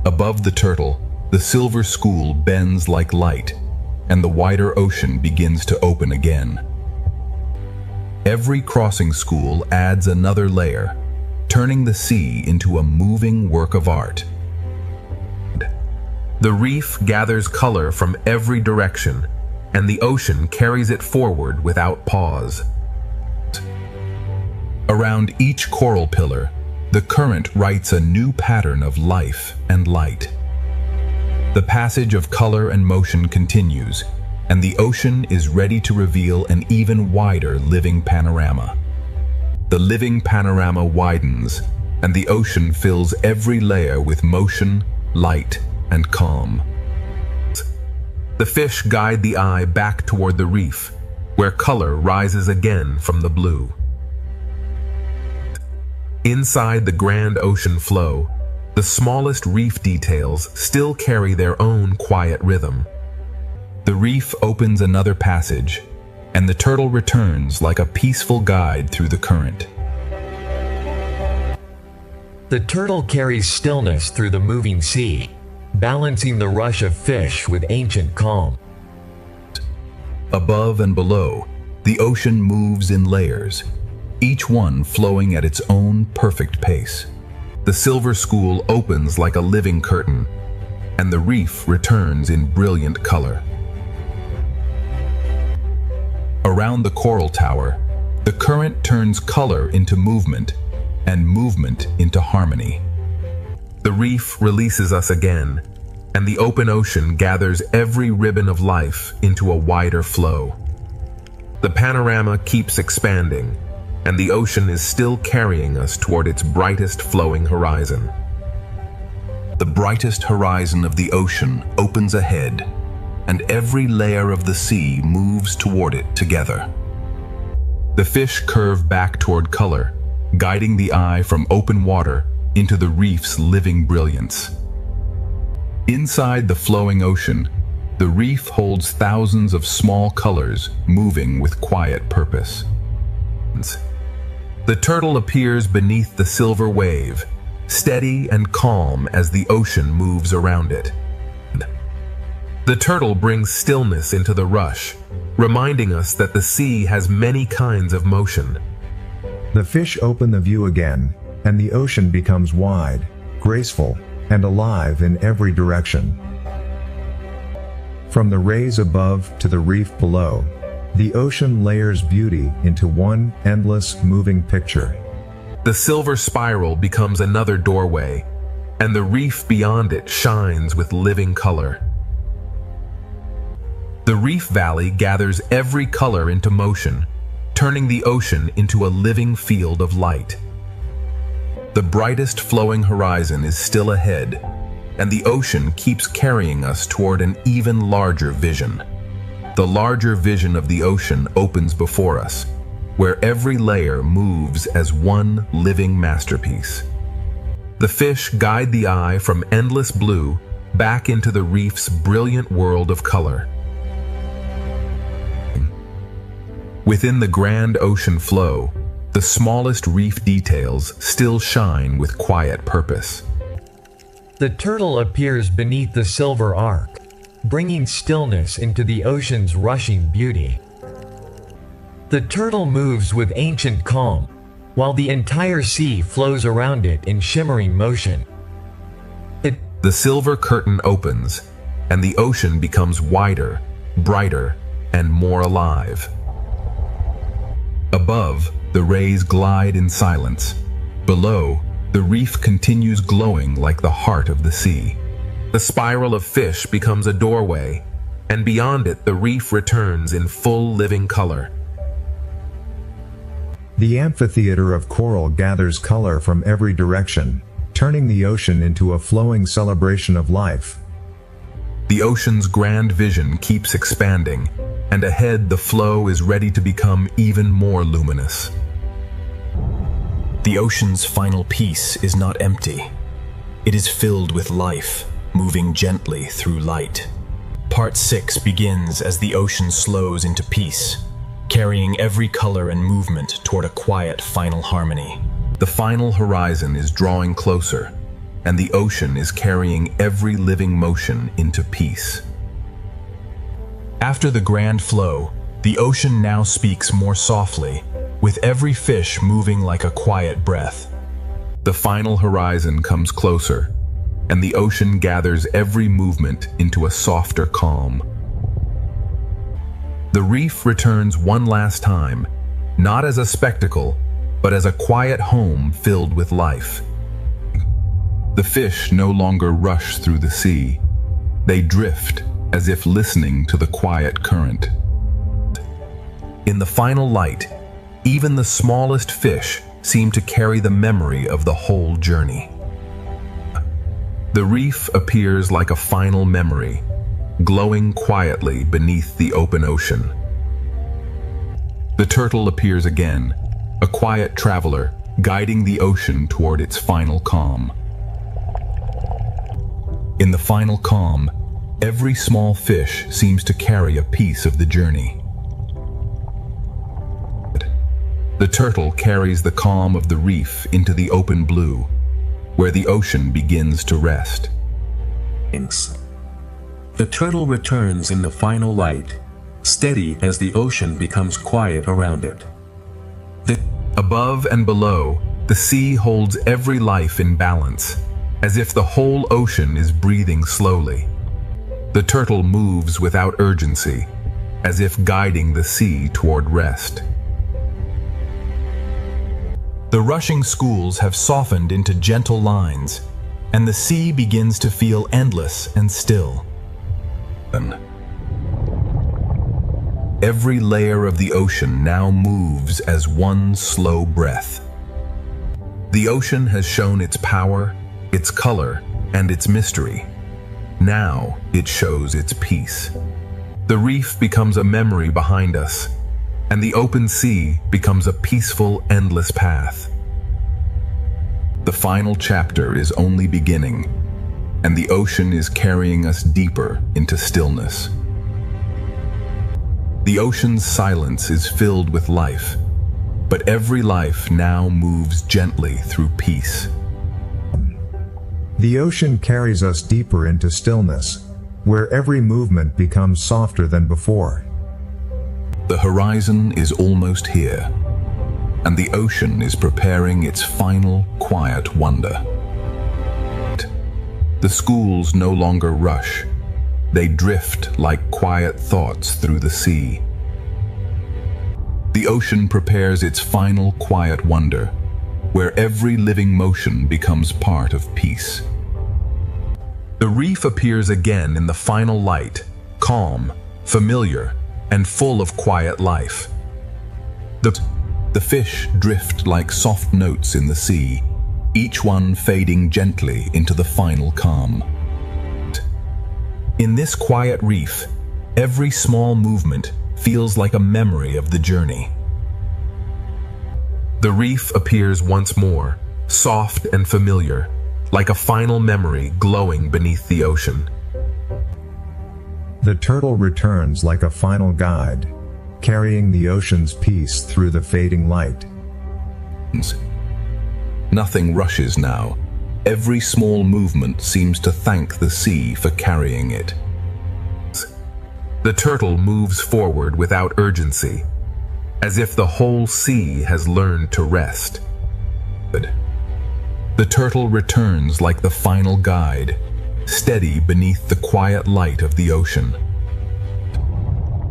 Above the turtle, the silver school bends like light, and the wider ocean begins to open again. Every crossing school adds another layer, turning the sea into a moving work of art. The reef gathers color from every direction, and the ocean carries it forward without pause. Around each coral pillar, the current writes a new pattern of life and light. The passage of color and motion continues, and the ocean is ready to reveal an even wider living panorama. The living panorama widens, and the ocean fills every layer with motion, light, and calm. The fish guide the eye back toward the reef, where color rises again from the blue. Inside the grand ocean flow, the smallest reef details still carry their own quiet rhythm. The reef opens another passage, and the turtle returns like a peaceful guide through the current. The turtle carries stillness through the moving sea, balancing the rush of fish with ancient calm. Above and below, the ocean moves in layers, each one flowing at its own perfect pace. The silver school opens like a living curtain, and the reef returns in brilliant color. Around the coral tower, the current turns color into movement, and movement into harmony. The reef releases us again, and the open ocean gathers every ribbon of life into a wider flow. The panorama keeps expanding, and the ocean is still carrying us toward its brightest flowing horizon. The brightest horizon of the ocean opens ahead, and every layer of the sea moves toward it together. The fish curve back toward color, guiding the eye from open water into the reef's living brilliance. Inside the flowing ocean, the reef holds thousands of small colors moving with quiet purpose. The turtle appears beneath the silver wave, steady and calm as the ocean moves around it. The turtle brings stillness into the rush, reminding us that the sea has many kinds of motion. The fish open the view again, and the ocean becomes wide, graceful, and alive in every direction. From the rays above to the reef below, The ocean layers beauty into one endless moving picture. The silver spiral becomes another doorway, and the reef beyond it shines with living color. The reef valley gathers every color into motion, turning the ocean into a living field of light. The brightest flowing horizon is still ahead, and the ocean keeps carrying us toward an even larger vision. The larger vision of the ocean opens before us, where every layer moves as one living masterpiece. The fish guide the eye from endless blue back into the reef's brilliant world of color. Within the grand ocean flow, the smallest reef details still shine with quiet purpose. The turtle appears beneath the silver arc, bringing stillness into the ocean's rushing beauty. The turtle moves with ancient calm, while the entire sea flows around it in shimmering motion. The silver curtain opens, and the ocean becomes wider, brighter, and more alive. Above, the rays glide in silence. Below, the reef continues glowing like the heart of the sea. The spiral of fish becomes a doorway, and beyond it the reef returns in full living color. The amphitheater of coral gathers color from every direction, turning the ocean into a flowing celebration of life. The ocean's grand vision keeps expanding, and ahead the flow is ready to become even more luminous. The ocean's final piece is not empty. It is filled with life, moving gently through light. Part 6 begins as the ocean slows into peace, carrying every color and movement toward a quiet final harmony. The final horizon is drawing closer, and the ocean is carrying every living motion into peace. After the grand flow, the ocean now speaks more softly, with every fish moving like a quiet breath. The final horizon comes closer, and the ocean gathers every movement into a softer calm. The reef returns one last time, not as a spectacle, but as a quiet home filled with life. The fish no longer rush through the sea. They drift as if listening to the quiet current. In the final light, even the smallest fish seem to carry the memory of the whole journey. The reef appears like a final memory, glowing quietly beneath the open ocean. The turtle appears again, a quiet traveler, guiding the ocean toward its final calm. In the final calm, every small fish seems to carry a piece of the journey. The turtle carries the calm of the reef into the open blue, where the ocean begins to rest. The turtle returns in the final light, steady as the ocean becomes quiet around it. Above and below, the sea holds every life in balance, as if the whole ocean is breathing slowly. The turtle moves without urgency, as if guiding the sea toward rest. The rushing schools have softened into gentle lines, and the sea begins to feel endless and still. Every layer of the ocean now moves as one slow breath. The ocean has shown its power, its color, and its mystery. Now it shows its peace. The reef becomes a memory behind us, and the open sea becomes a peaceful, endless path. The final chapter is only beginning, and the ocean is carrying us deeper into stillness. The ocean's silence is filled with life, but every life now moves gently through peace. The ocean carries us deeper into stillness, where every movement becomes softer than before. The horizon is almost here, and the ocean is preparing its final quiet wonder. The schools no longer rush. They drift like quiet thoughts through the sea. The ocean prepares its final quiet wonder, where every living motion becomes part of peace. The reef appears again in the final light, calm, familiar, and full of quiet life. The fish drift like soft notes in the sea, each one fading gently into the final calm. In this quiet reef, every small movement feels like a memory of the journey. The reef appears once more, soft and familiar, like a final memory glowing beneath the ocean. The turtle returns like a final guide, carrying the ocean's peace through the fading light. Nothing rushes now. Every small movement seems to thank the sea for carrying it. The turtle moves forward without urgency, as if the whole sea has learned to rest. The turtle returns like the final guide, steady beneath the quiet light of the ocean.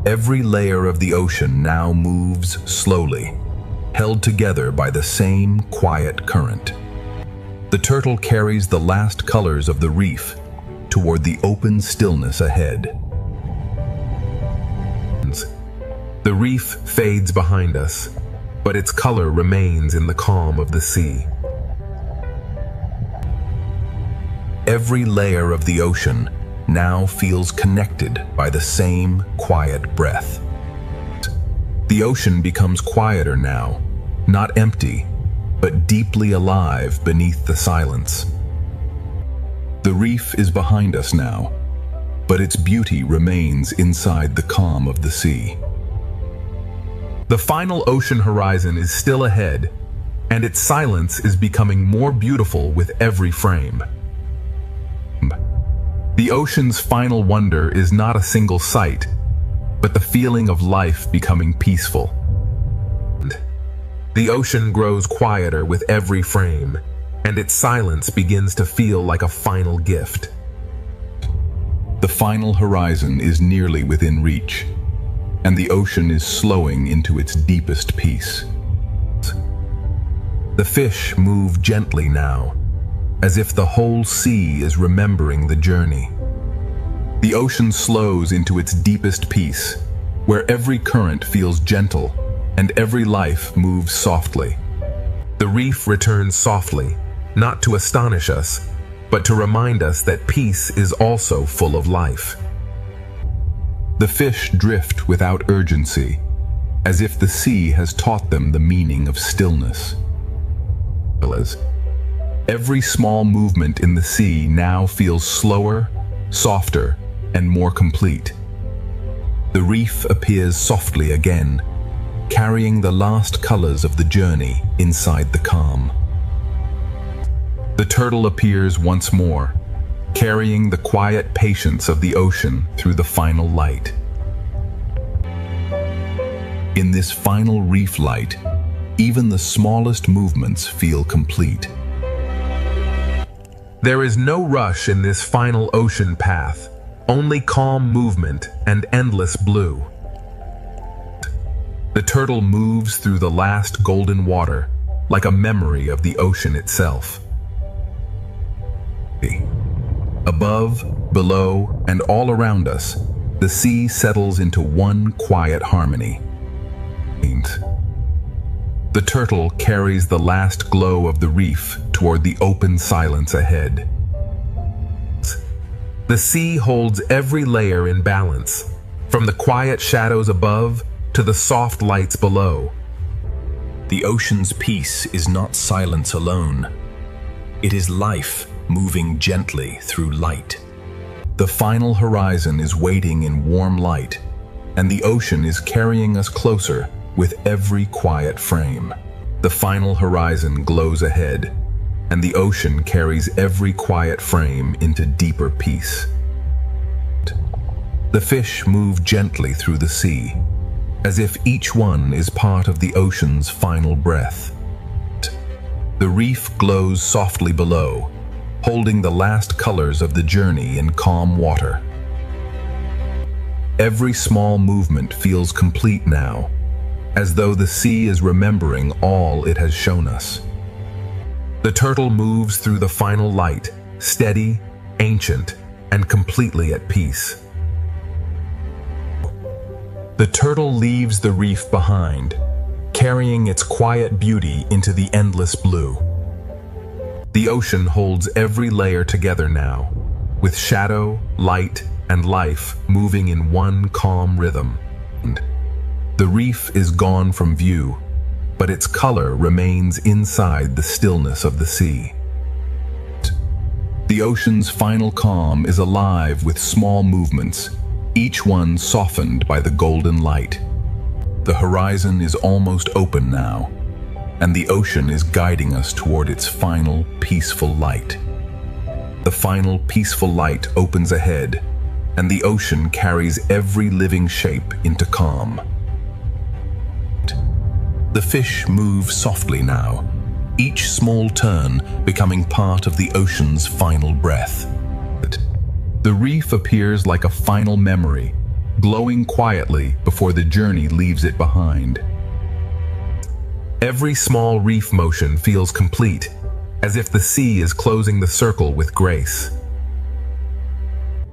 Every layer of the ocean now moves slowly, held together by the same quiet current. The turtle carries the last colors of the reef toward the open stillness ahead. The reef fades behind us, but its color remains in the calm of the sea. Every layer of the ocean now feels connected by the same quiet breath. The ocean becomes quieter now, not empty, but deeply alive beneath the silence. The reef is behind us now, but its beauty remains inside the calm of the sea. The final ocean horizon is still ahead, and its silence is becoming more beautiful with every frame. The ocean's final wonder is not a single sight, but the feeling of life becoming peaceful. The ocean grows quieter with every frame, and its silence begins to feel like a final gift. The final horizon is nearly within reach, and the ocean is slowing into its deepest peace. The fish move gently now, as if the whole sea is remembering the journey. The ocean slows into its deepest peace, where every current feels gentle and every life moves softly. The reef returns softly, not to astonish us, but to remind us that peace is also full of life. The fish drift without urgency, as if the sea has taught them the meaning of stillness. Every small movement in the sea now feels slower, softer, and more complete. The reef appears softly again, carrying the last colors of the journey inside the calm. The turtle appears once more, carrying the quiet patience of the ocean through the final light. In this final reef light, even the smallest movements feel complete. There is no rush in this final ocean path, only calm movement and endless blue. The turtle moves through the last golden water, like a memory of the ocean itself. Above, below, and all around us, the sea settles into one quiet harmony. The turtle carries the last glow of the reef toward the open silence ahead. The sea holds every layer in balance, from the quiet shadows above to the soft lights below. The ocean's peace is not silence alone. It is life moving gently through light. The final horizon is waiting in warm light, and the ocean is carrying us closer with every quiet frame. The final horizon glows ahead, and the ocean carries every quiet frame into deeper peace. The fish move gently through the sea, as if each one is part of the ocean's final breath. The reef glows softly below, holding the last colors of the journey in calm water. Every small movement feels complete now, as though the sea is remembering all it has shown us. The turtle moves through the final light, steady, ancient, and completely at peace. The turtle leaves the reef behind, carrying its quiet beauty into the endless blue. The ocean holds every layer together now, with shadow, light, and life moving in one calm rhythm. The reef is gone from view, but its color remains inside the stillness of the sea. The ocean's final calm is alive with small movements, each one softened by the golden light. The horizon is almost open now, and the ocean is guiding us toward its final peaceful light. The final peaceful light opens ahead, and the ocean carries every living shape into calm. The fish move softly now, each small turn becoming part of the ocean's final breath. The reef appears like a final memory, glowing quietly before the journey leaves it behind. Every small reef motion feels complete, as if the sea is closing the circle with grace.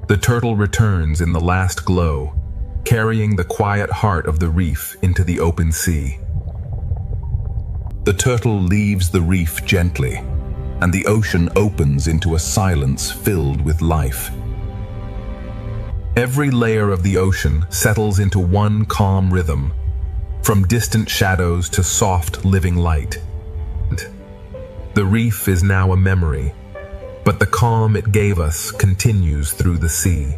The turtle returns in the last glow, carrying the quiet heart of the reef into the open sea. The turtle leaves the reef gently, and the ocean opens into a silence filled with life. Every layer of the ocean settles into one calm rhythm, from distant shadows to soft, living light. The reef is now a memory, but the calm it gave us continues through the sea.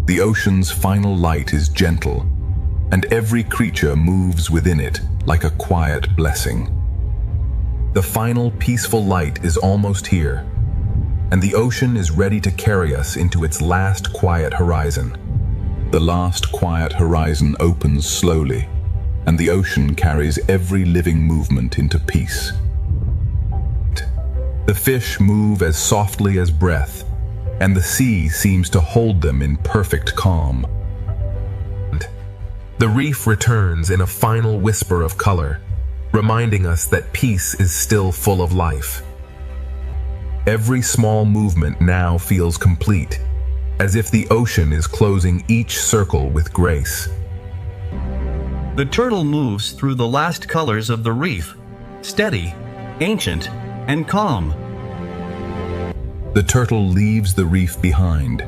The ocean's final light is gentle, and every creature moves within it like a quiet blessing. The final peaceful light is almost here, and the ocean is ready to carry us into its last quiet horizon. The last quiet horizon opens slowly, and the ocean carries every living movement into peace. The fish move as softly as breath, and the sea seems to hold them in perfect calm. The reef returns in a final whisper of color, reminding us that peace is still full of life. Every small movement now feels complete, as if the ocean is closing each circle with grace. The turtle moves through the last colors of the reef, steady, ancient, and calm. The turtle leaves the reef behind,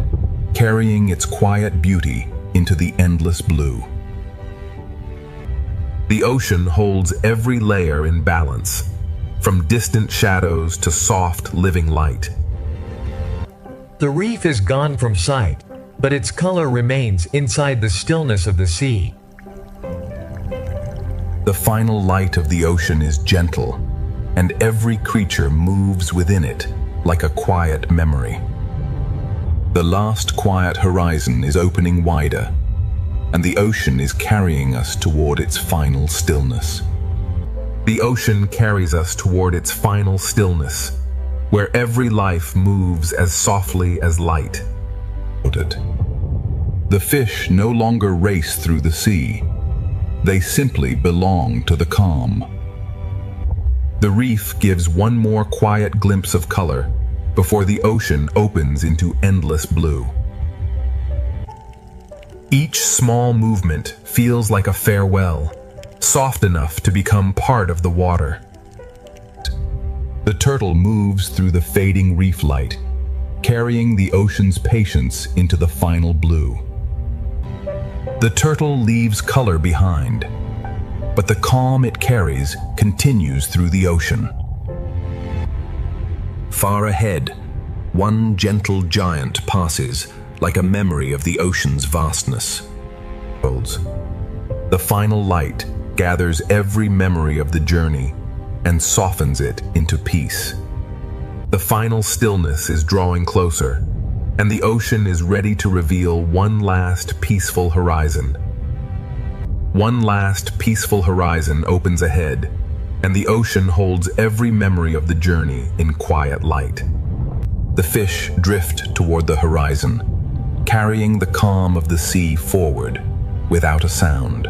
carrying its quiet beauty into the endless blue. The ocean holds every layer in balance, from distant shadows to soft, living light. The reef is gone from sight, but its color remains inside the stillness of the sea. The final light of the ocean is gentle, and every creature moves within it like a quiet memory. The last quiet horizon is opening wider, and the ocean is carrying us toward its final stillness. The ocean carries us toward its final stillness, where every life moves as softly as light. The fish no longer race through the sea. They simply belong to the calm. The reef gives one more quiet glimpse of color before the ocean opens into endless blue. Each small movement feels like a farewell, soft enough to become part of the water. The turtle moves through the fading reef light, carrying the ocean's patience into the final blue. The turtle leaves color behind, but the calm it carries continues through the ocean. Far ahead, one gentle giant passes, like a memory of the ocean's vastness. The final light gathers every memory of the journey and softens it into peace. The final stillness is drawing closer, and the ocean is ready to reveal one last peaceful horizon. One last peaceful horizon opens ahead, and the ocean holds every memory of the journey in quiet light. The fish drift toward the horizon, carrying the calm of the sea forward without a sound.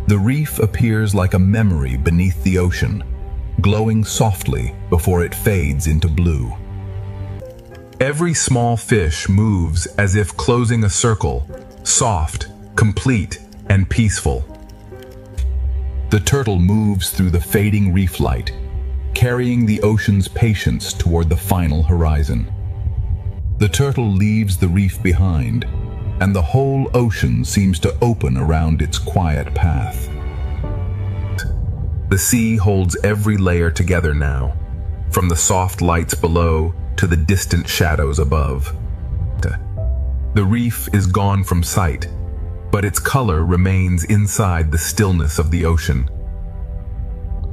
The reef appears like a memory beneath the ocean, glowing softly before it fades into blue. Every small fish moves as if closing a circle, soft, complete, and peaceful. The turtle moves through the fading reef light, carrying the ocean's patience toward the final horizon. The turtle leaves the reef behind, and the whole ocean seems to open around its quiet path. The sea holds every layer together now, from the soft lights below to the distant shadows above. The reef is gone from sight, but its color remains inside the stillness of the ocean.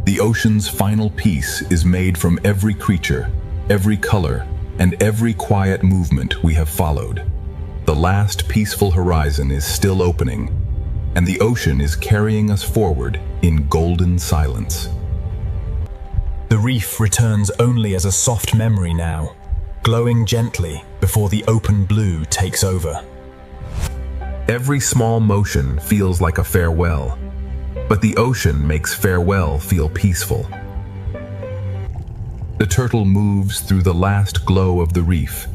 The ocean's final piece is made from every creature, every color, and every quiet movement we have followed. The last peaceful horizon is still opening, and the ocean is carrying us forward in golden silence. The reef returns only as a soft memory now, glowing gently before the open blue takes over. Every small motion feels like a farewell, but the ocean makes farewell feel peaceful. The turtle moves through the last glow of the reef,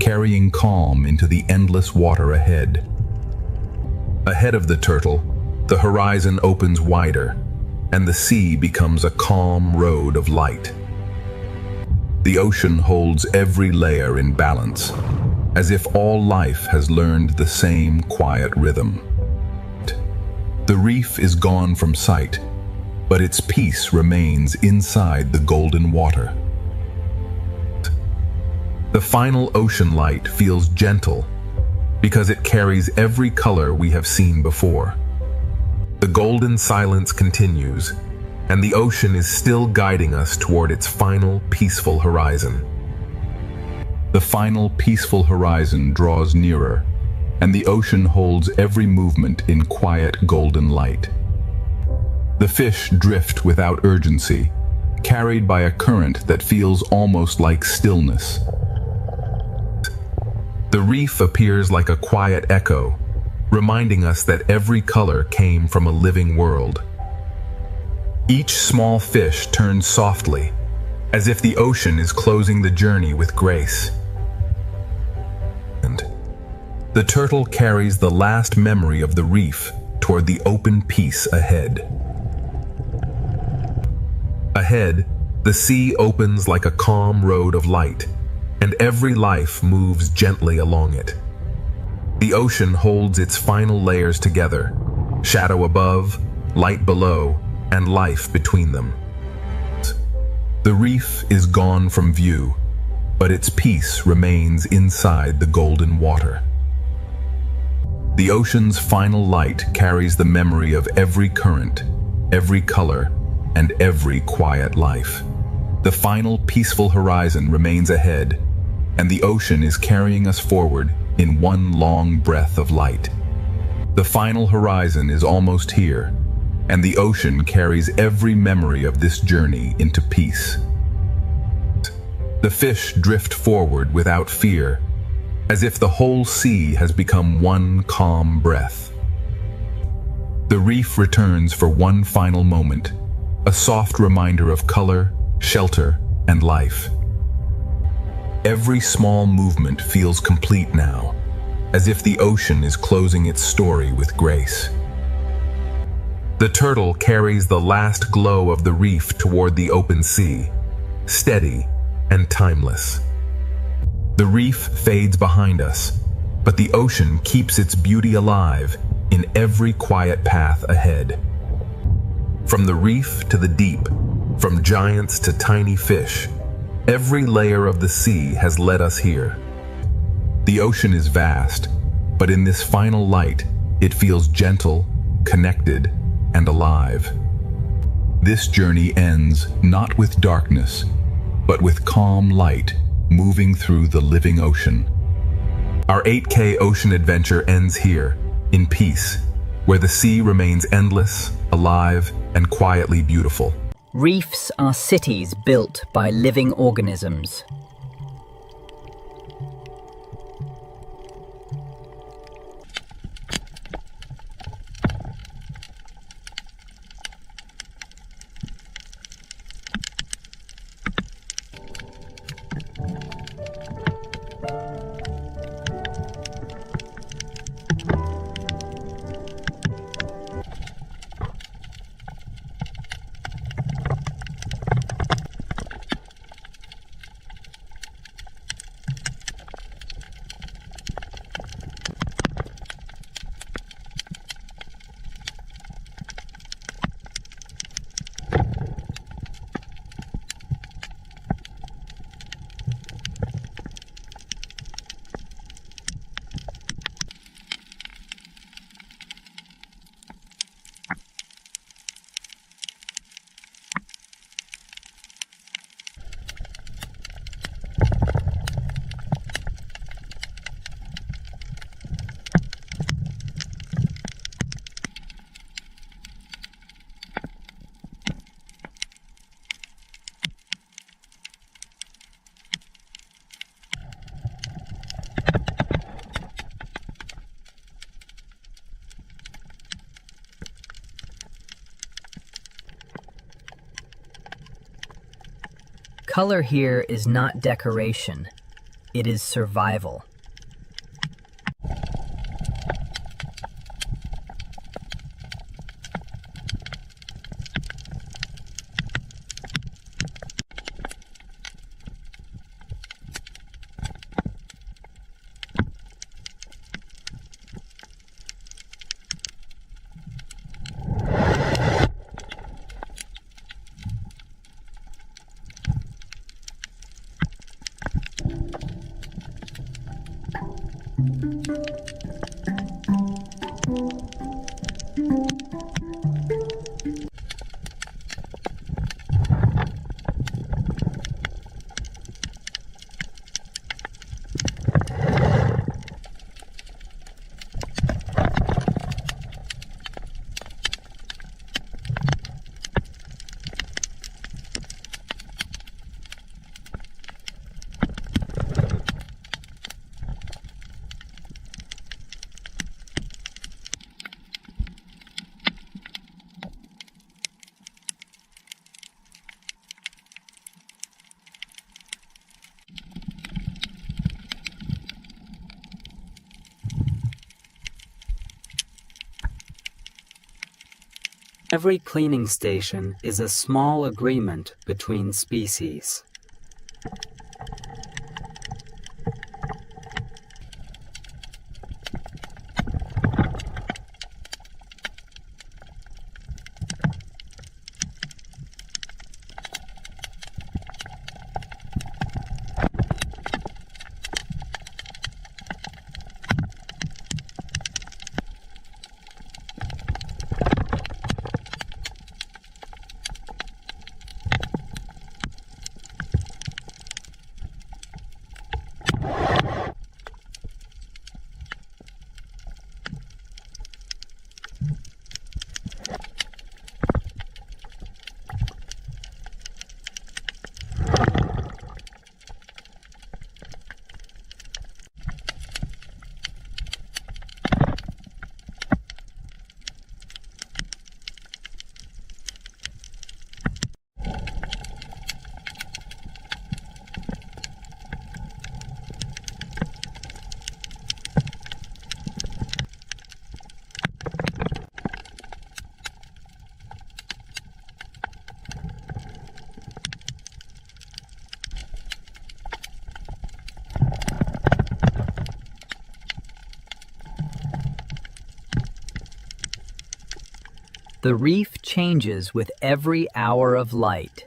carrying calm into the endless water ahead. Ahead of the turtle, the horizon opens wider, and the sea becomes a calm road of light. The ocean holds every layer in balance, as if all life has learned the same quiet rhythm. The reef is gone from sight, but its peace remains inside the golden water. The final ocean light feels gentle because it carries every color we have seen before. The golden silence continues, and the ocean is still guiding us toward its final peaceful horizon. The final peaceful horizon draws nearer, and the ocean holds every movement in quiet golden light. The fish drift without urgency, carried by a current that feels almost like stillness. The reef appears like a quiet echo, reminding us that every color came from a living world. Each small fish turns softly, as if the ocean is closing the journey with grace. And the turtle carries the last memory of the reef toward the open peace ahead. Ahead, the sea opens like a calm road of light, and every life moves gently along it. The ocean holds its final layers together, shadow above, light below, and life between them. The reef is gone from view, but its peace remains inside the golden water. The ocean's final light carries the memory of every current, every color, and every quiet life. The final peaceful horizon remains ahead, and the ocean is carrying us forward in one long breath of light. The final horizon is almost here, and the ocean carries every memory of this journey into peace. The fish drift forward without fear, as if the whole sea has become one calm breath. The reef returns for one final moment, a soft reminder of color, shelter, and life. Every small movement feels complete now, as if the ocean is closing its story with grace. The turtle carries the last glow of the reef toward the open sea, steady and timeless. The reef fades behind us, but the ocean keeps its beauty alive in every quiet path ahead. From the reef to the deep, from giants to tiny fish, every layer of the sea has led us here. The ocean is vast, but in this final light, it feels gentle, connected, and alive. This journey ends not with darkness, but with calm light moving through the living ocean. Our 8K ocean adventure ends here, in peace, where the sea remains endless, alive, and quietly beautiful. Reefs are cities built by living organisms. Color here is not decoration, it is survival. Every cleaning station is a small agreement between species. The reef changes with every hour of light.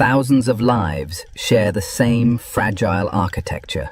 Thousands of lives share the same fragile architecture.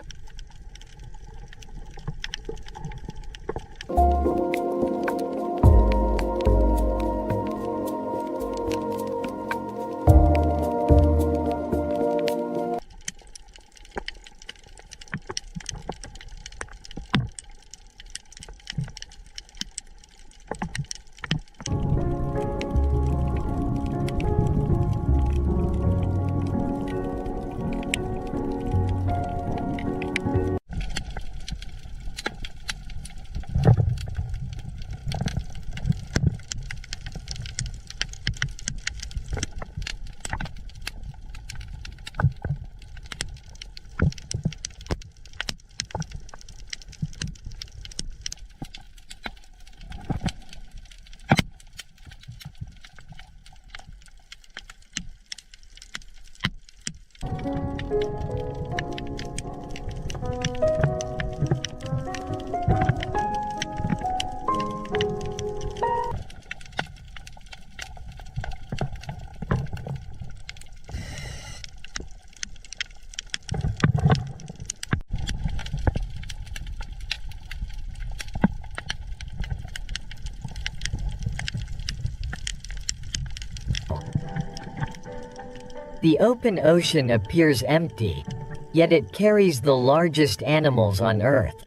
The open ocean appears empty, yet it carries the largest animals on Earth.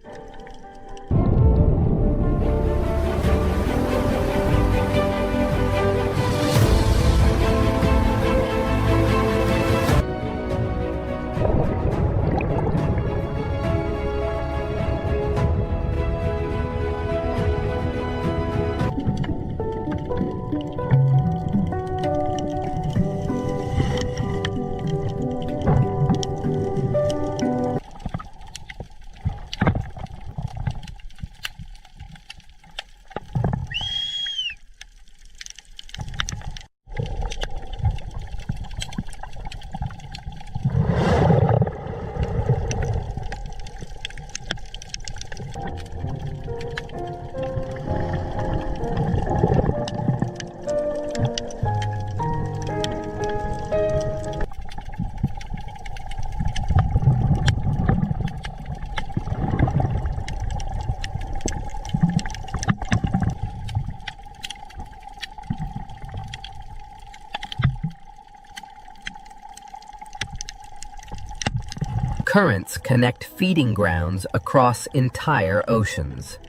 Currents connect feeding grounds across entire oceans.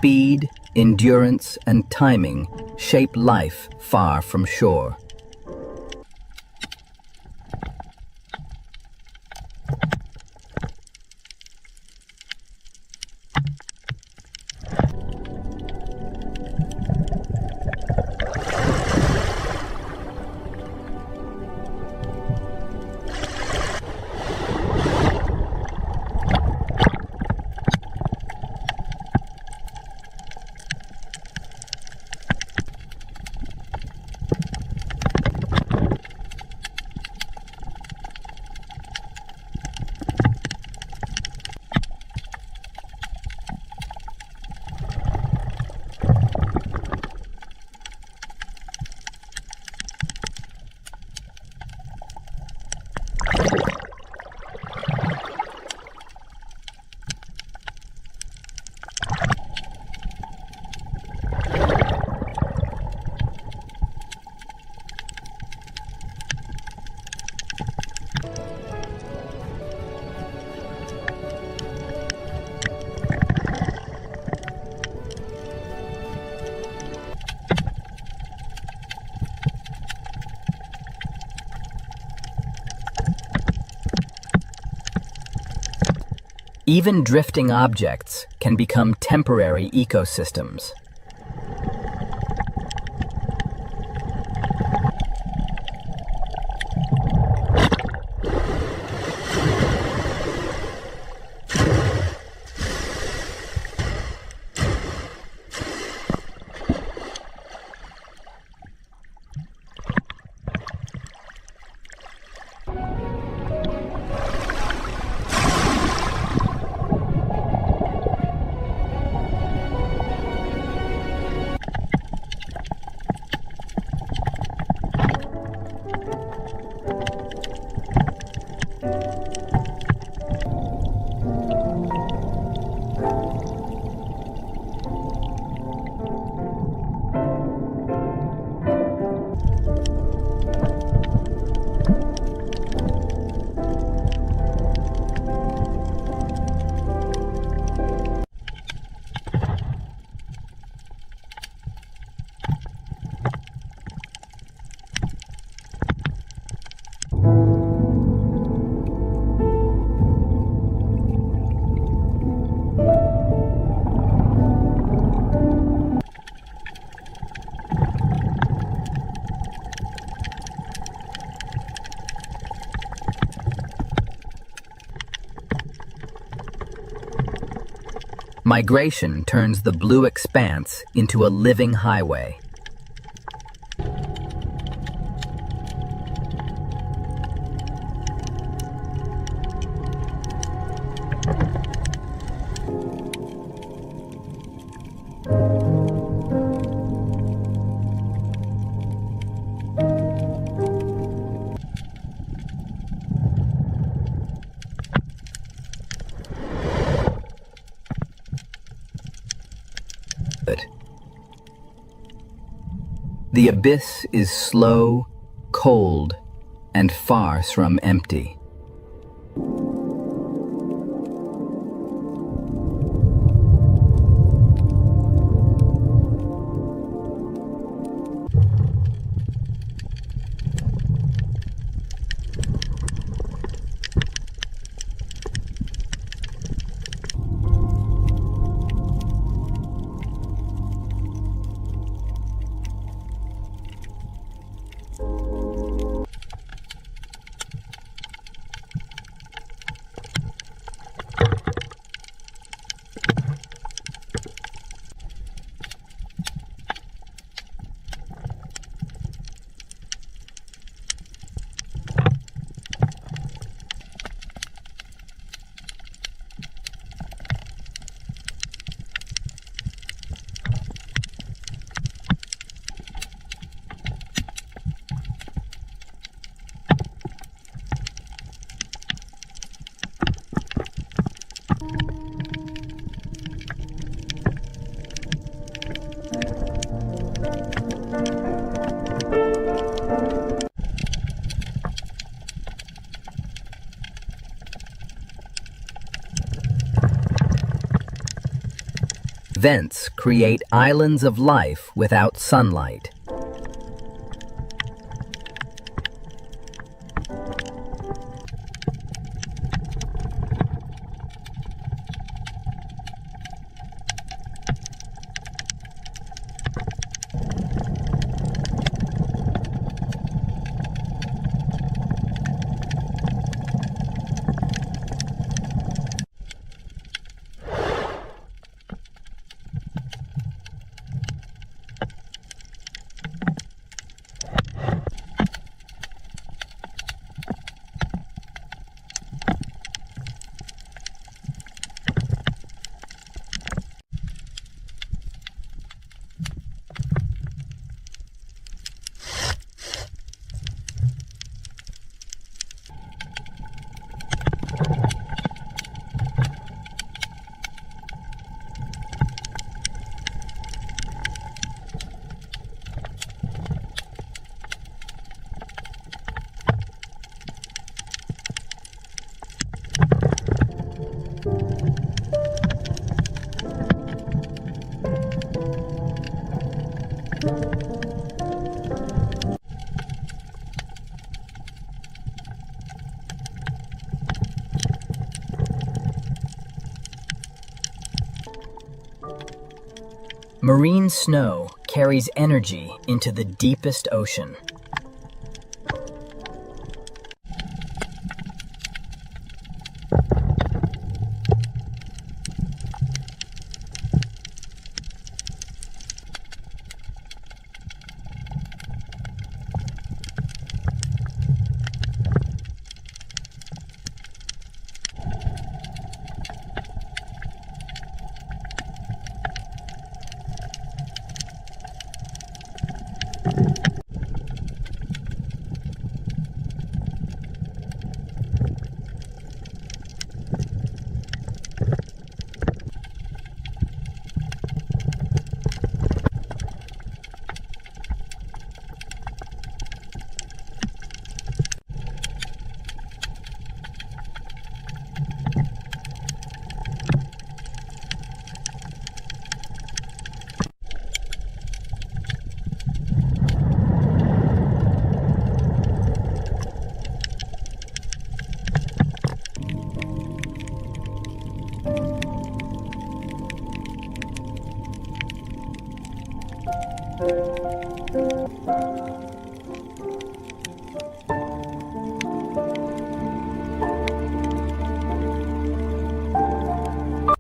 Speed, endurance, and timing shape life far from shore. Even drifting objects can become temporary ecosystems. Migration turns the blue expanse into a living highway. The abyss is slow, cold, and far from empty. Vents create islands of life without sunlight. Marine snow carries energy into the deepest ocean.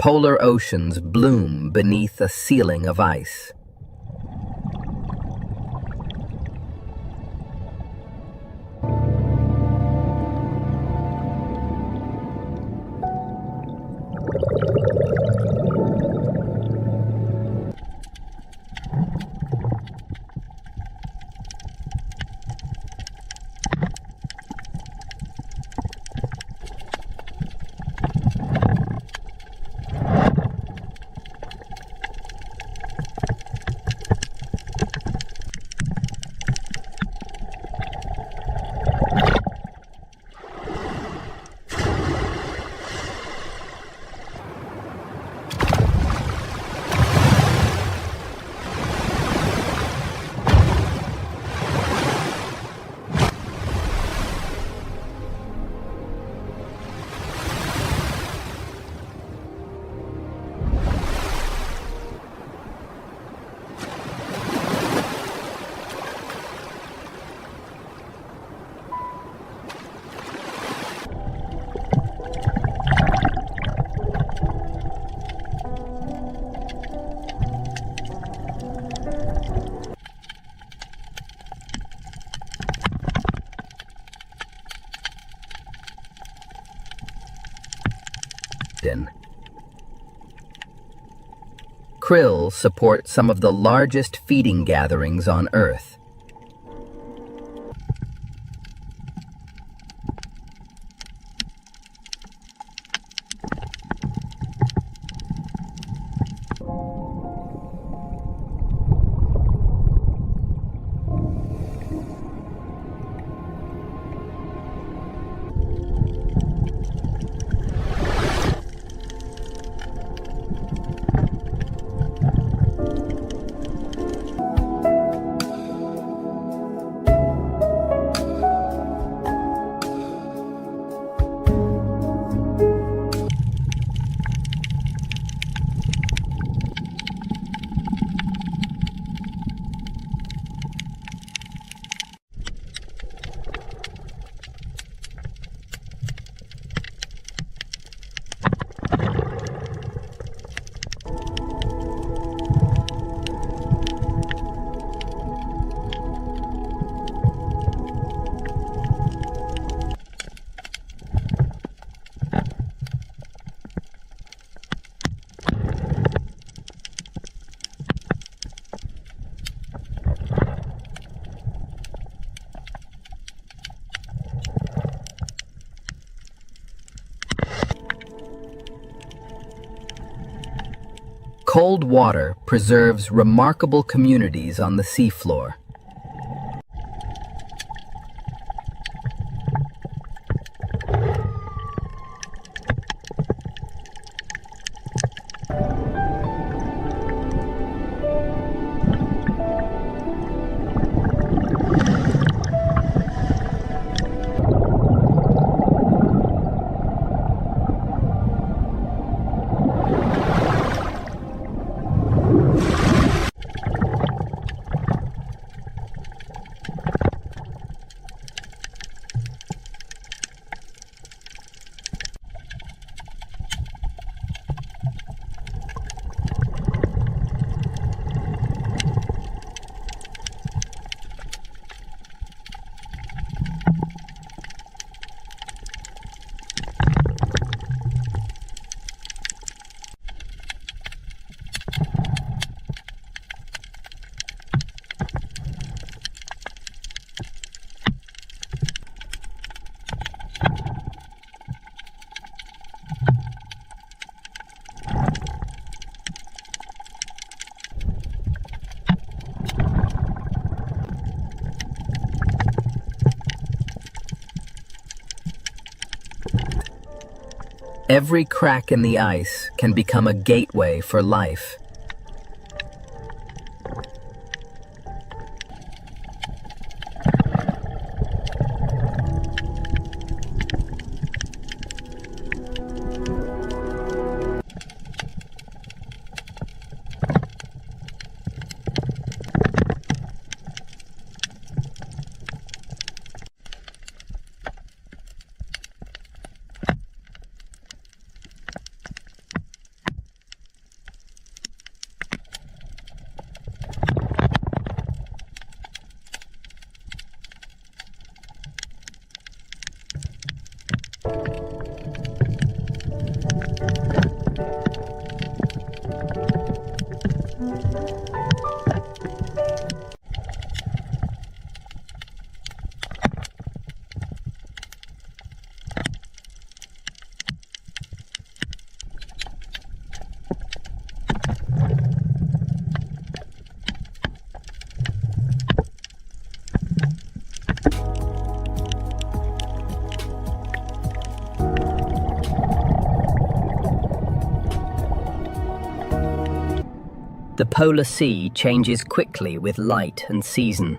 polar oceans bloom beneath a ceiling of ice. Krill support some of the largest feeding gatherings on Earth. Cold water preserves remarkable communities on the seafloor. Every crack in the ice can become a gateway for life. The polar sea changes quickly with light and season.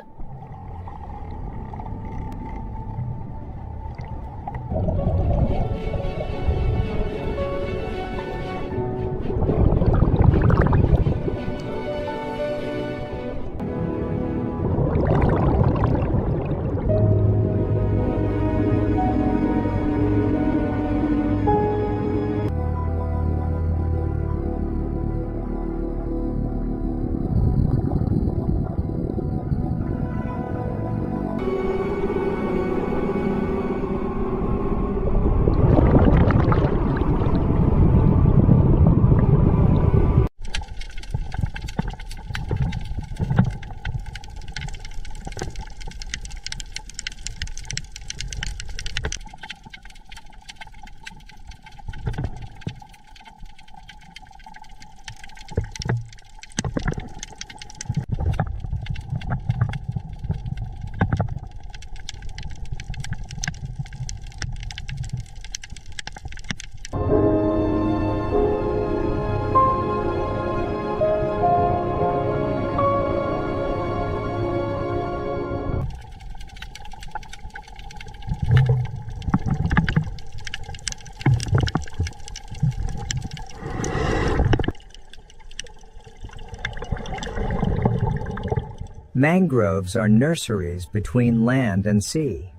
Mangroves are nurseries between land and sea.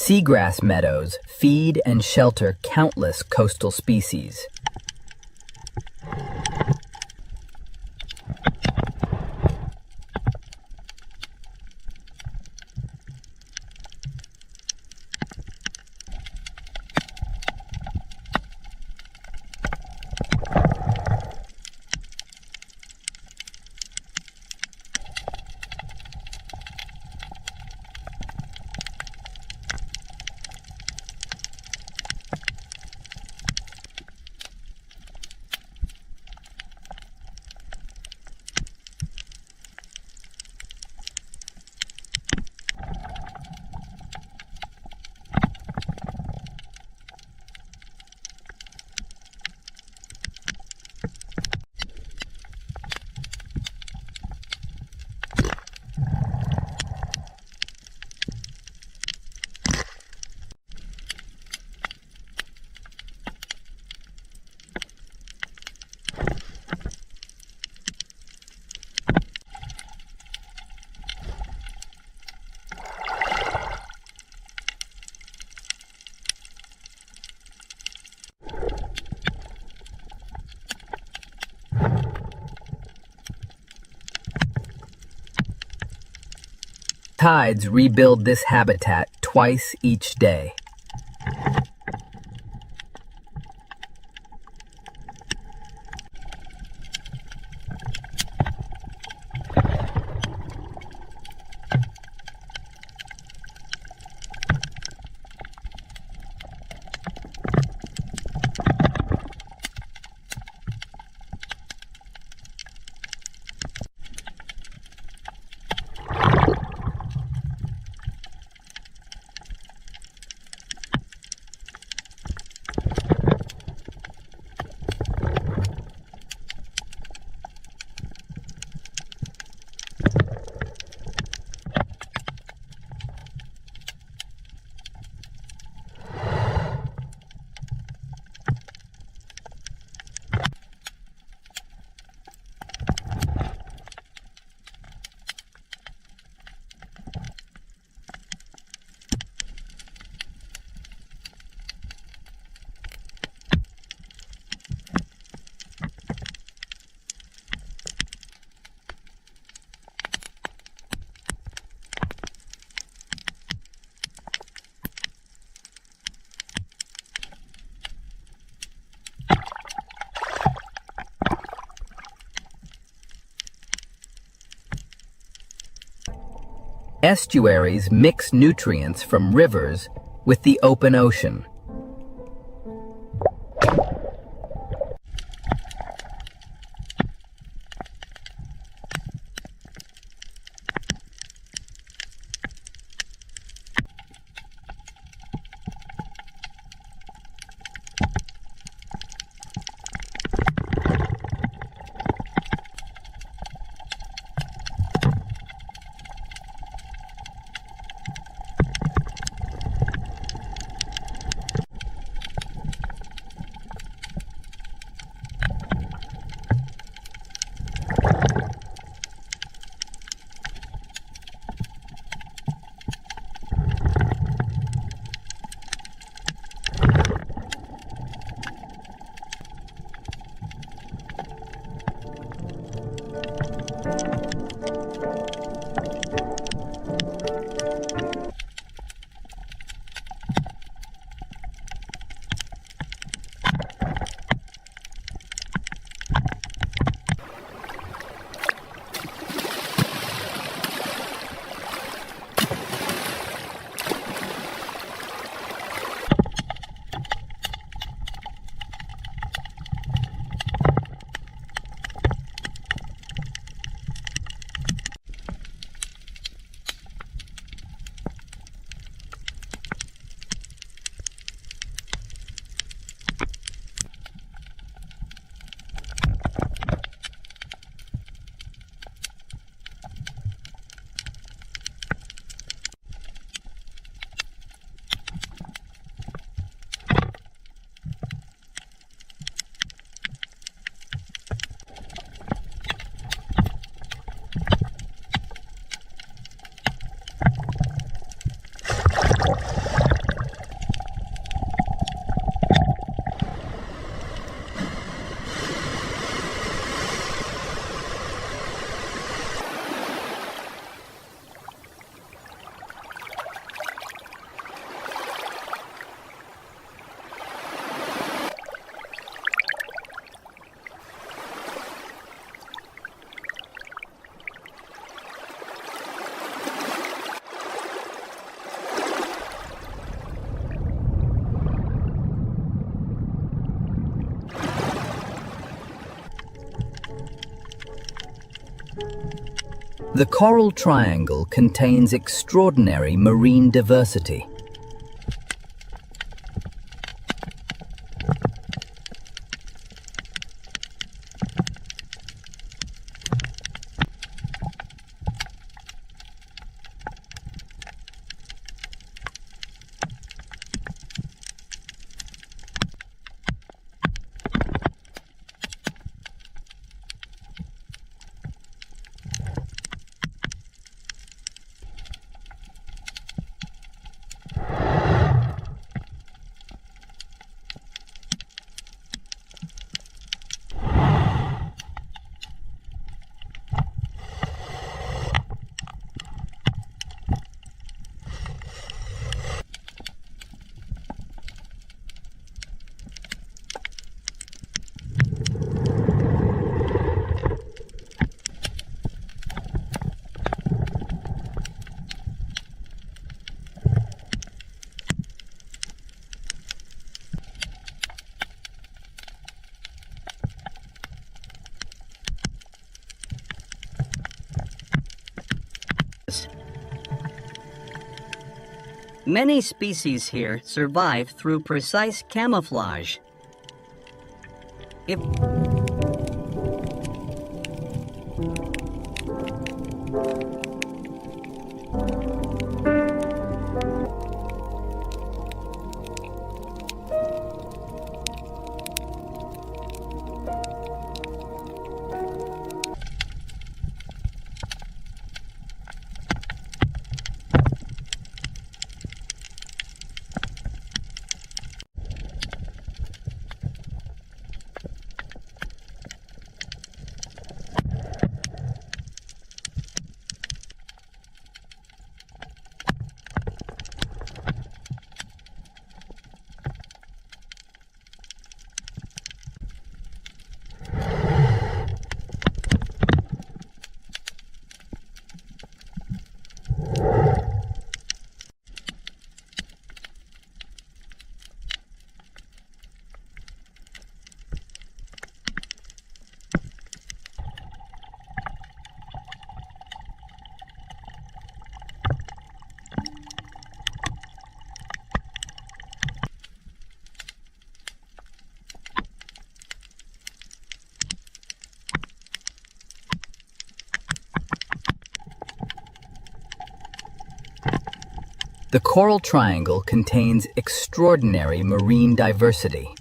Seagrass meadows feed and shelter countless coastal species. Tides rebuild this habitat twice each day. Estuaries mix nutrients from rivers with the open ocean. The Coral Triangle contains extraordinary marine diversity. Many species here survive through precise camouflage. If The coral triangle contains extraordinary marine diversity.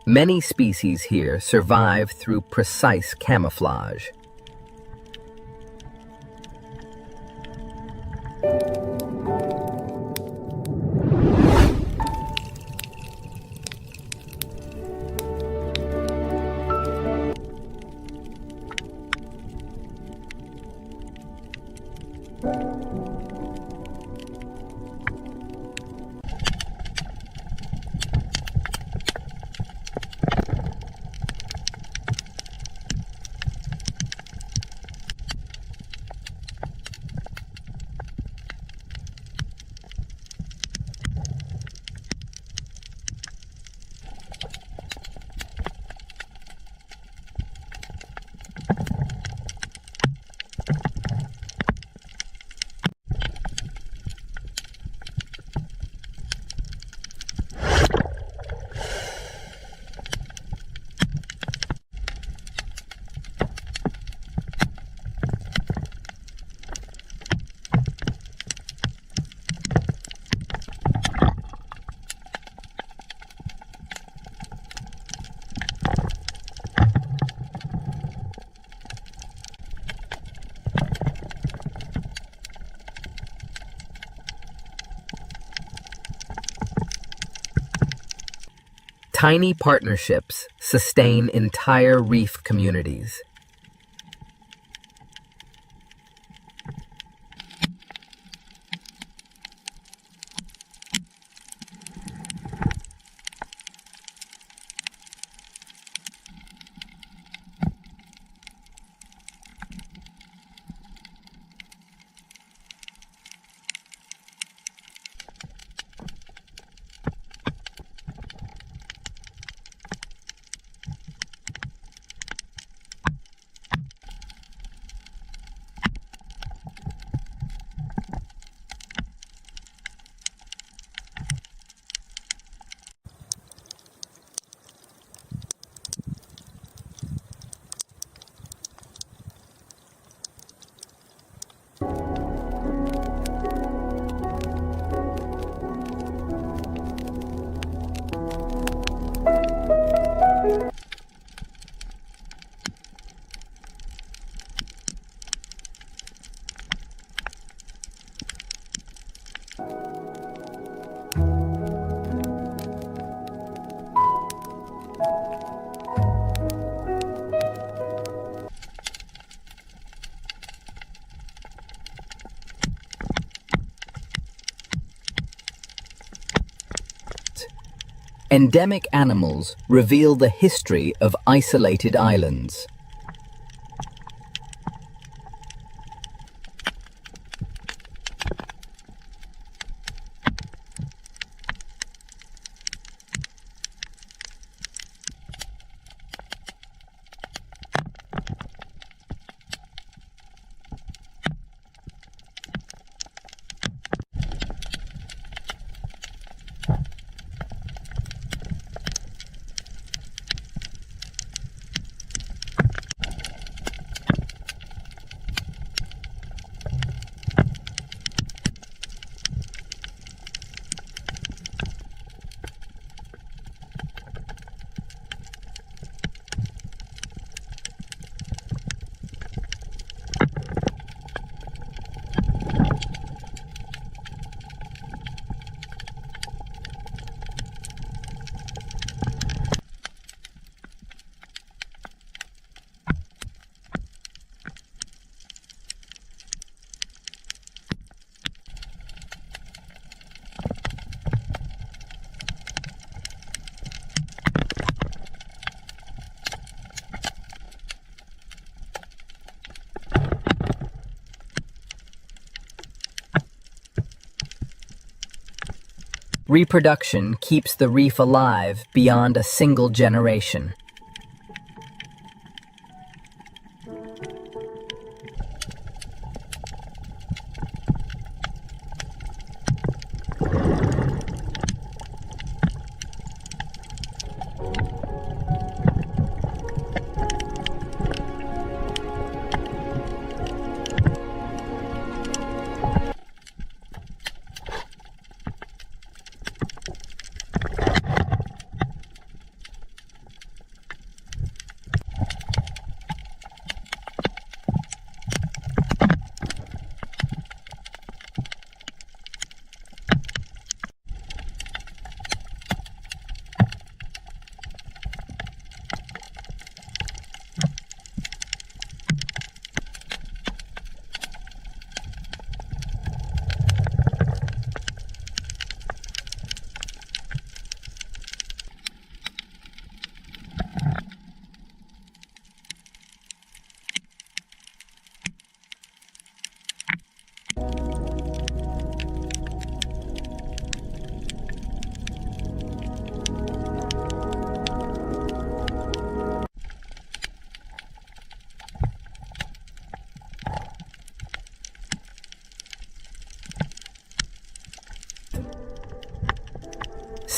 Many species here survive through precise camouflage. Tiny partnerships sustain entire reef communities. Endemic animals reveal the history of isolated islands. Reproduction keeps the reef alive beyond a single generation.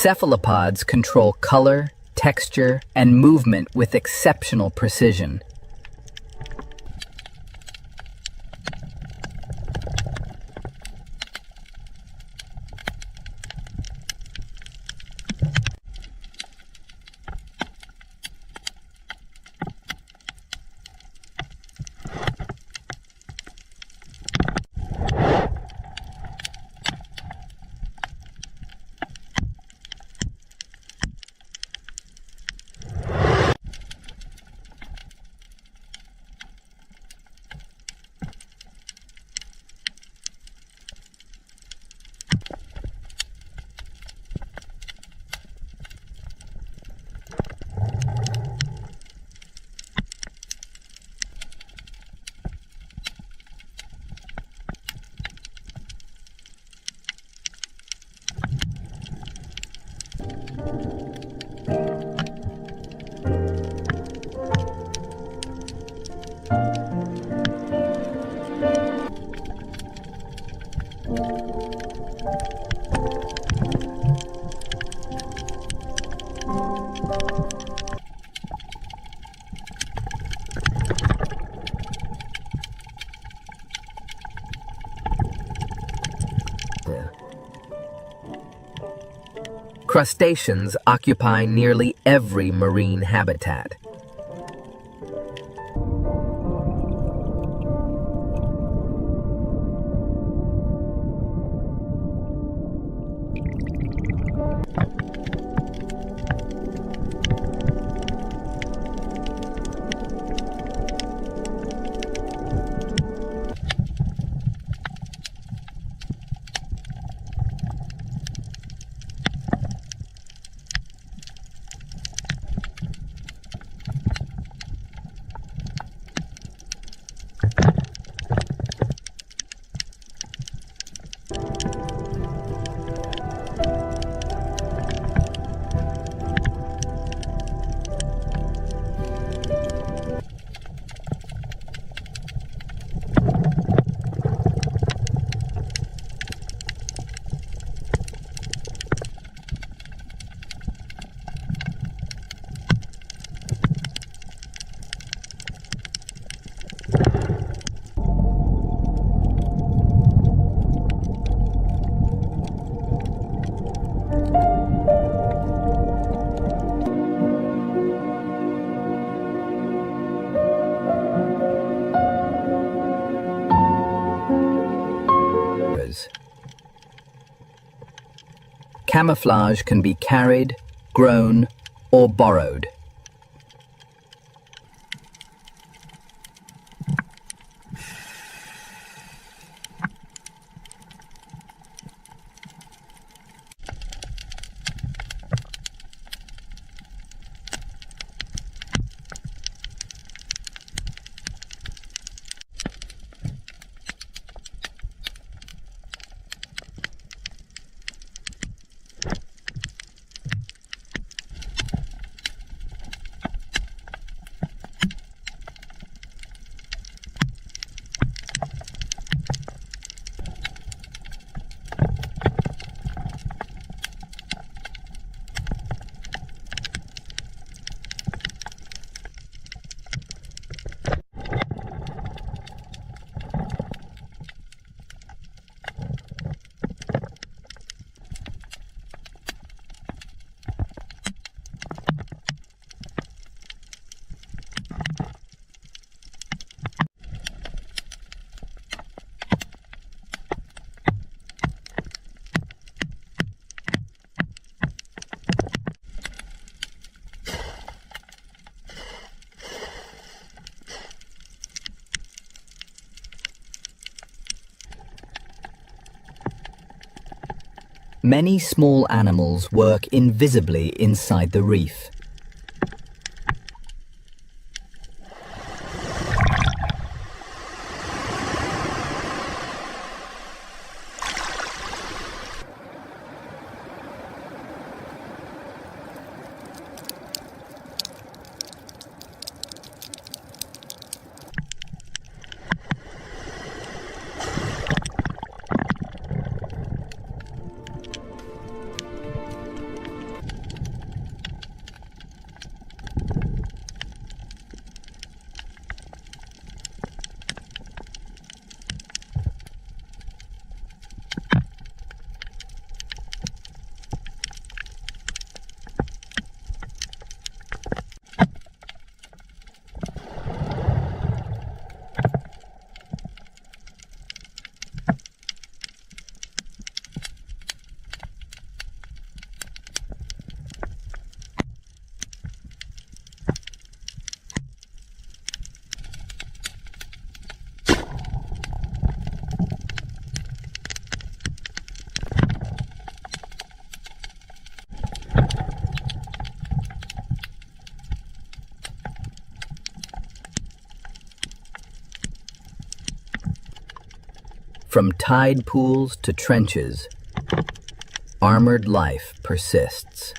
Cephalopods control color, texture, and movement with exceptional precision. Crustaceans occupy nearly every marine habitat. Camouflage can be carried, grown, or borrowed. Many small animals work invisibly inside the reef. From tide pools to trenches, armored life persists.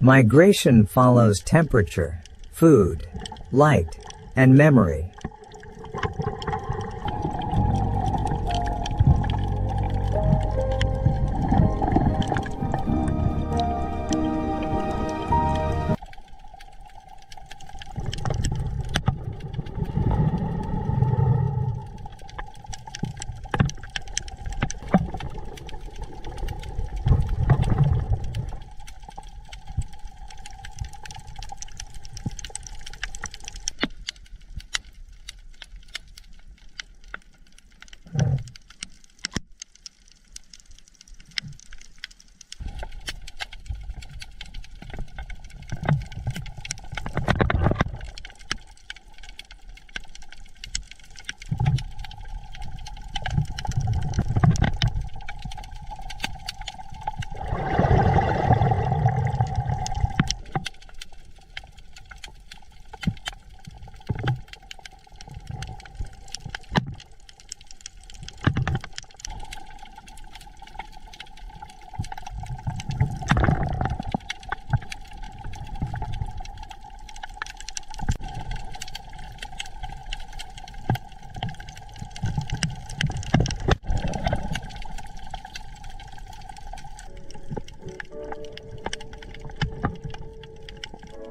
Migration follows temperature, food, light, and memory.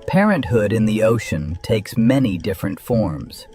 Parenthood in the ocean takes many different forms.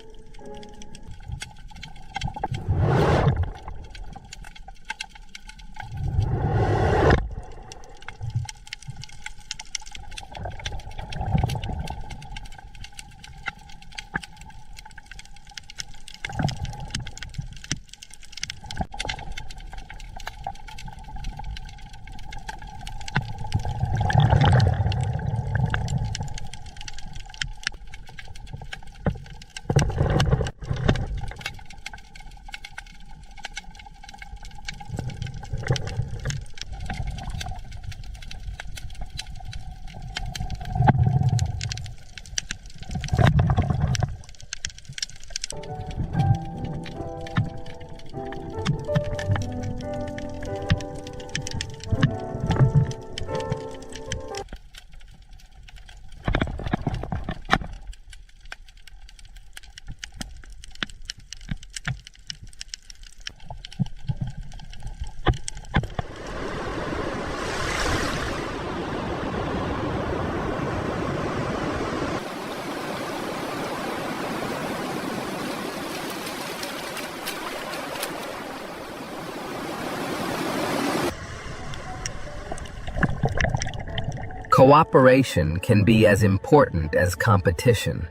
Cooperation can be as important as competition.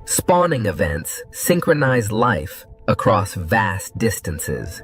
Spawning events synchronize life across vast distances.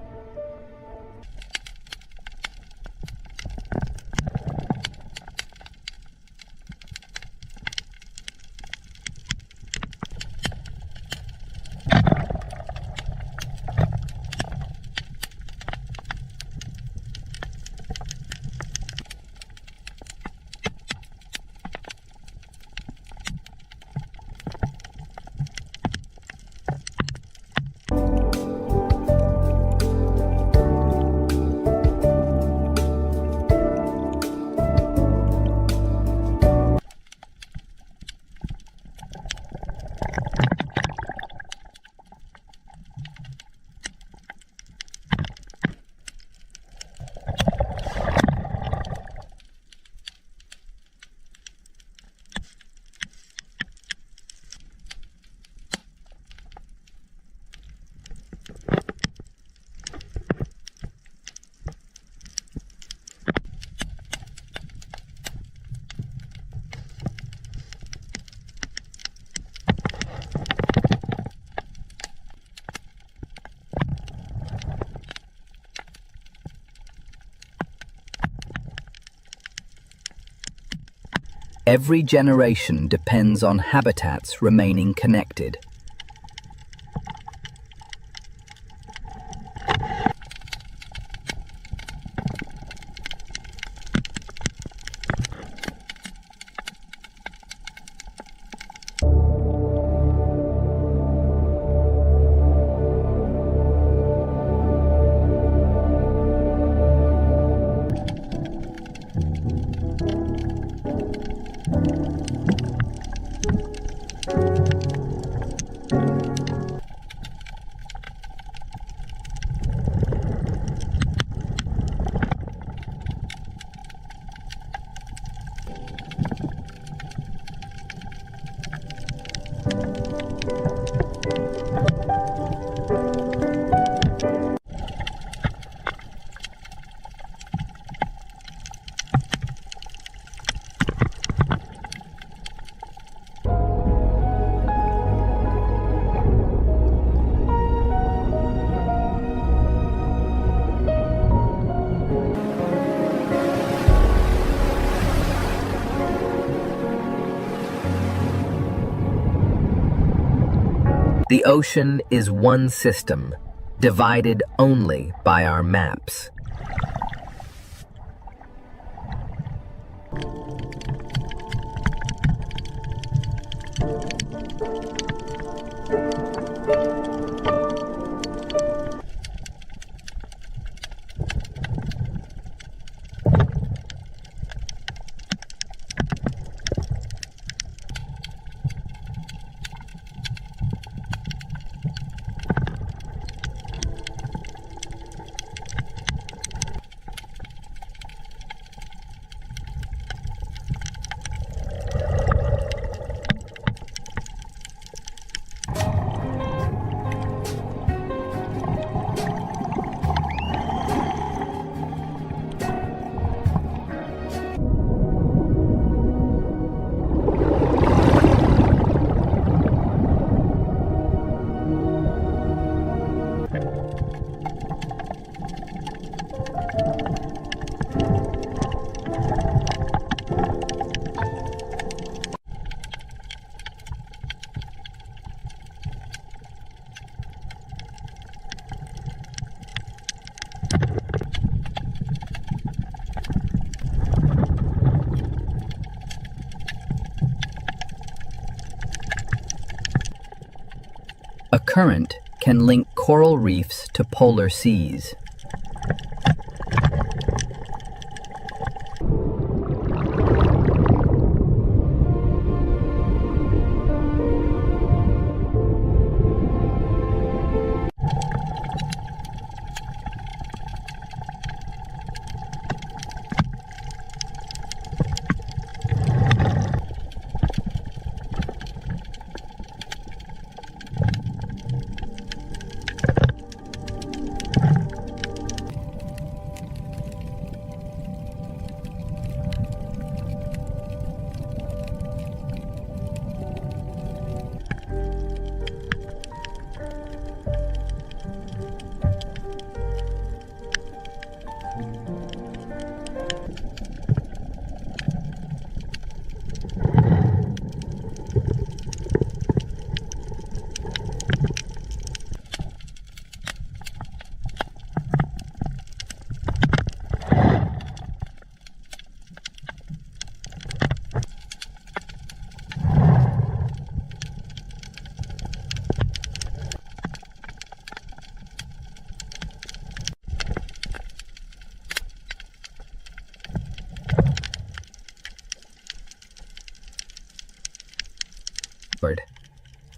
Every generation depends on habitats remaining connected. The ocean is one system, divided only by our maps. current can link coral reefs to polar seas.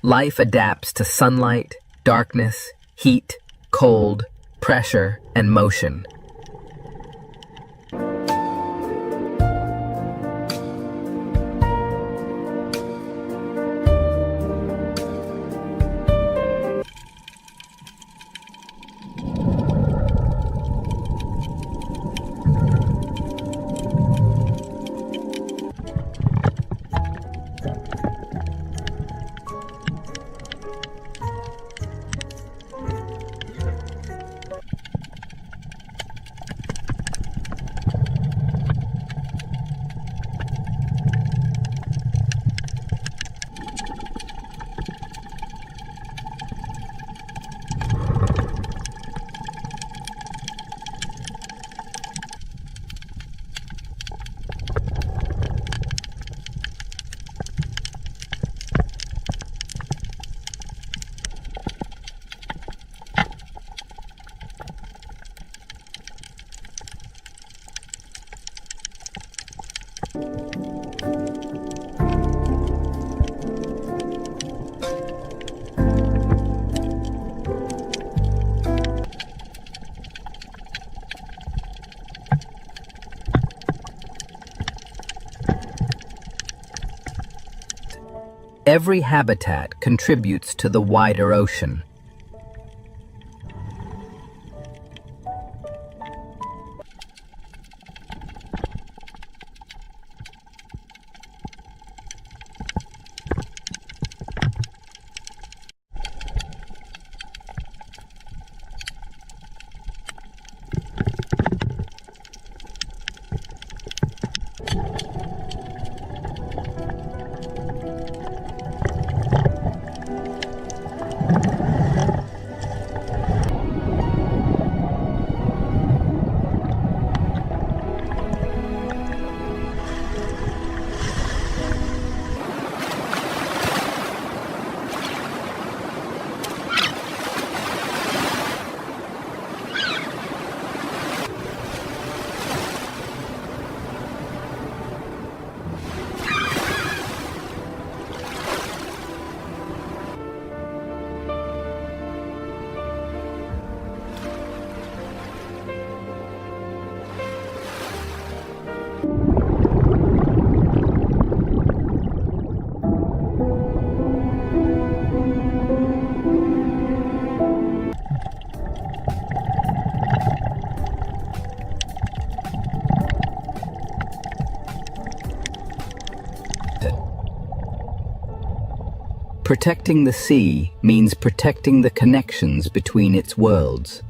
Life adapts to sunlight, darkness, heat, cold, pressure, and motion. Every habitat contributes to the wider ocean. Protecting the sea means protecting the connections between its worlds.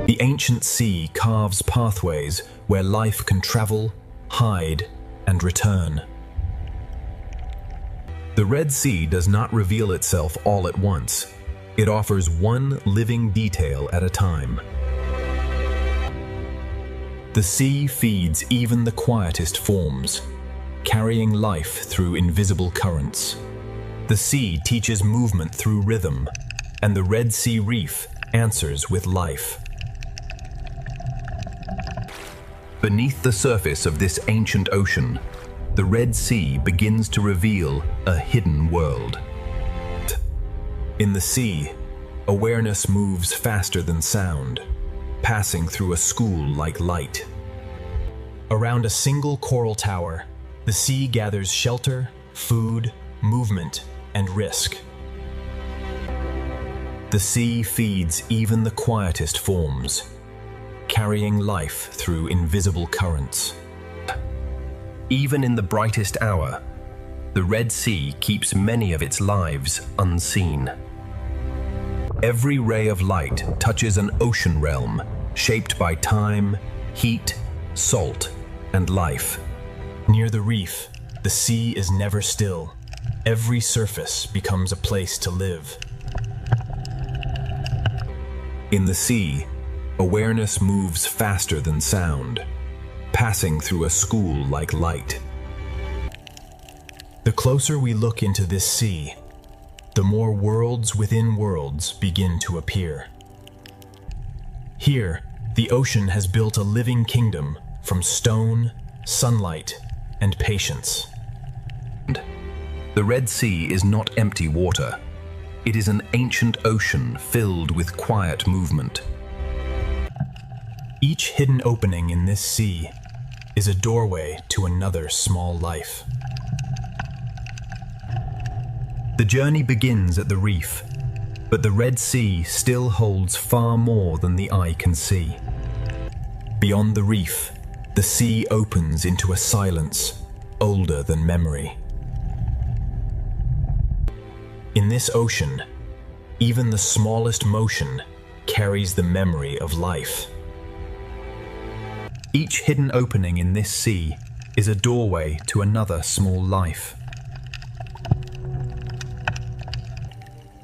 The ancient sea carves pathways where life can travel, hide, and return. The Red Sea does not reveal itself all at once. It offers one living detail at a time. The sea feeds even the quietest forms, carrying life through invisible currents. The sea teaches movement through rhythm, and the Red Sea Reef answers with life. Beneath the surface of this ancient ocean, the Red Sea begins to reveal a hidden world. In the sea, awareness moves faster than sound, passing through a school like light. Around a single coral tower, the sea gathers shelter, food, movement, and risk. The sea feeds even the quietest forms, carrying life through invisible currents. Even in the brightest hour, the Red Sea keeps many of its lives unseen. Every ray of light touches an ocean realm shaped by time, heat, salt, and life. Near the reef, the sea is never still. Every surface becomes a place to live. In the sea, awareness moves faster than sound, passing through a school like light. The closer we look into this sea, the more worlds within worlds begin to appear. Here, the ocean has built a living kingdom from stone, sunlight, and patience. The Red Sea is not empty water. It is an ancient ocean filled with quiet movement. Each hidden opening in this sea is a doorway to another small life. The journey begins at the reef, but the Red Sea still holds far more than the eye can see. Beyond the reef, the sea opens into a silence older than memory. In this ocean, even the smallest motion carries the memory of life. Each hidden opening in this sea is a doorway to another small life.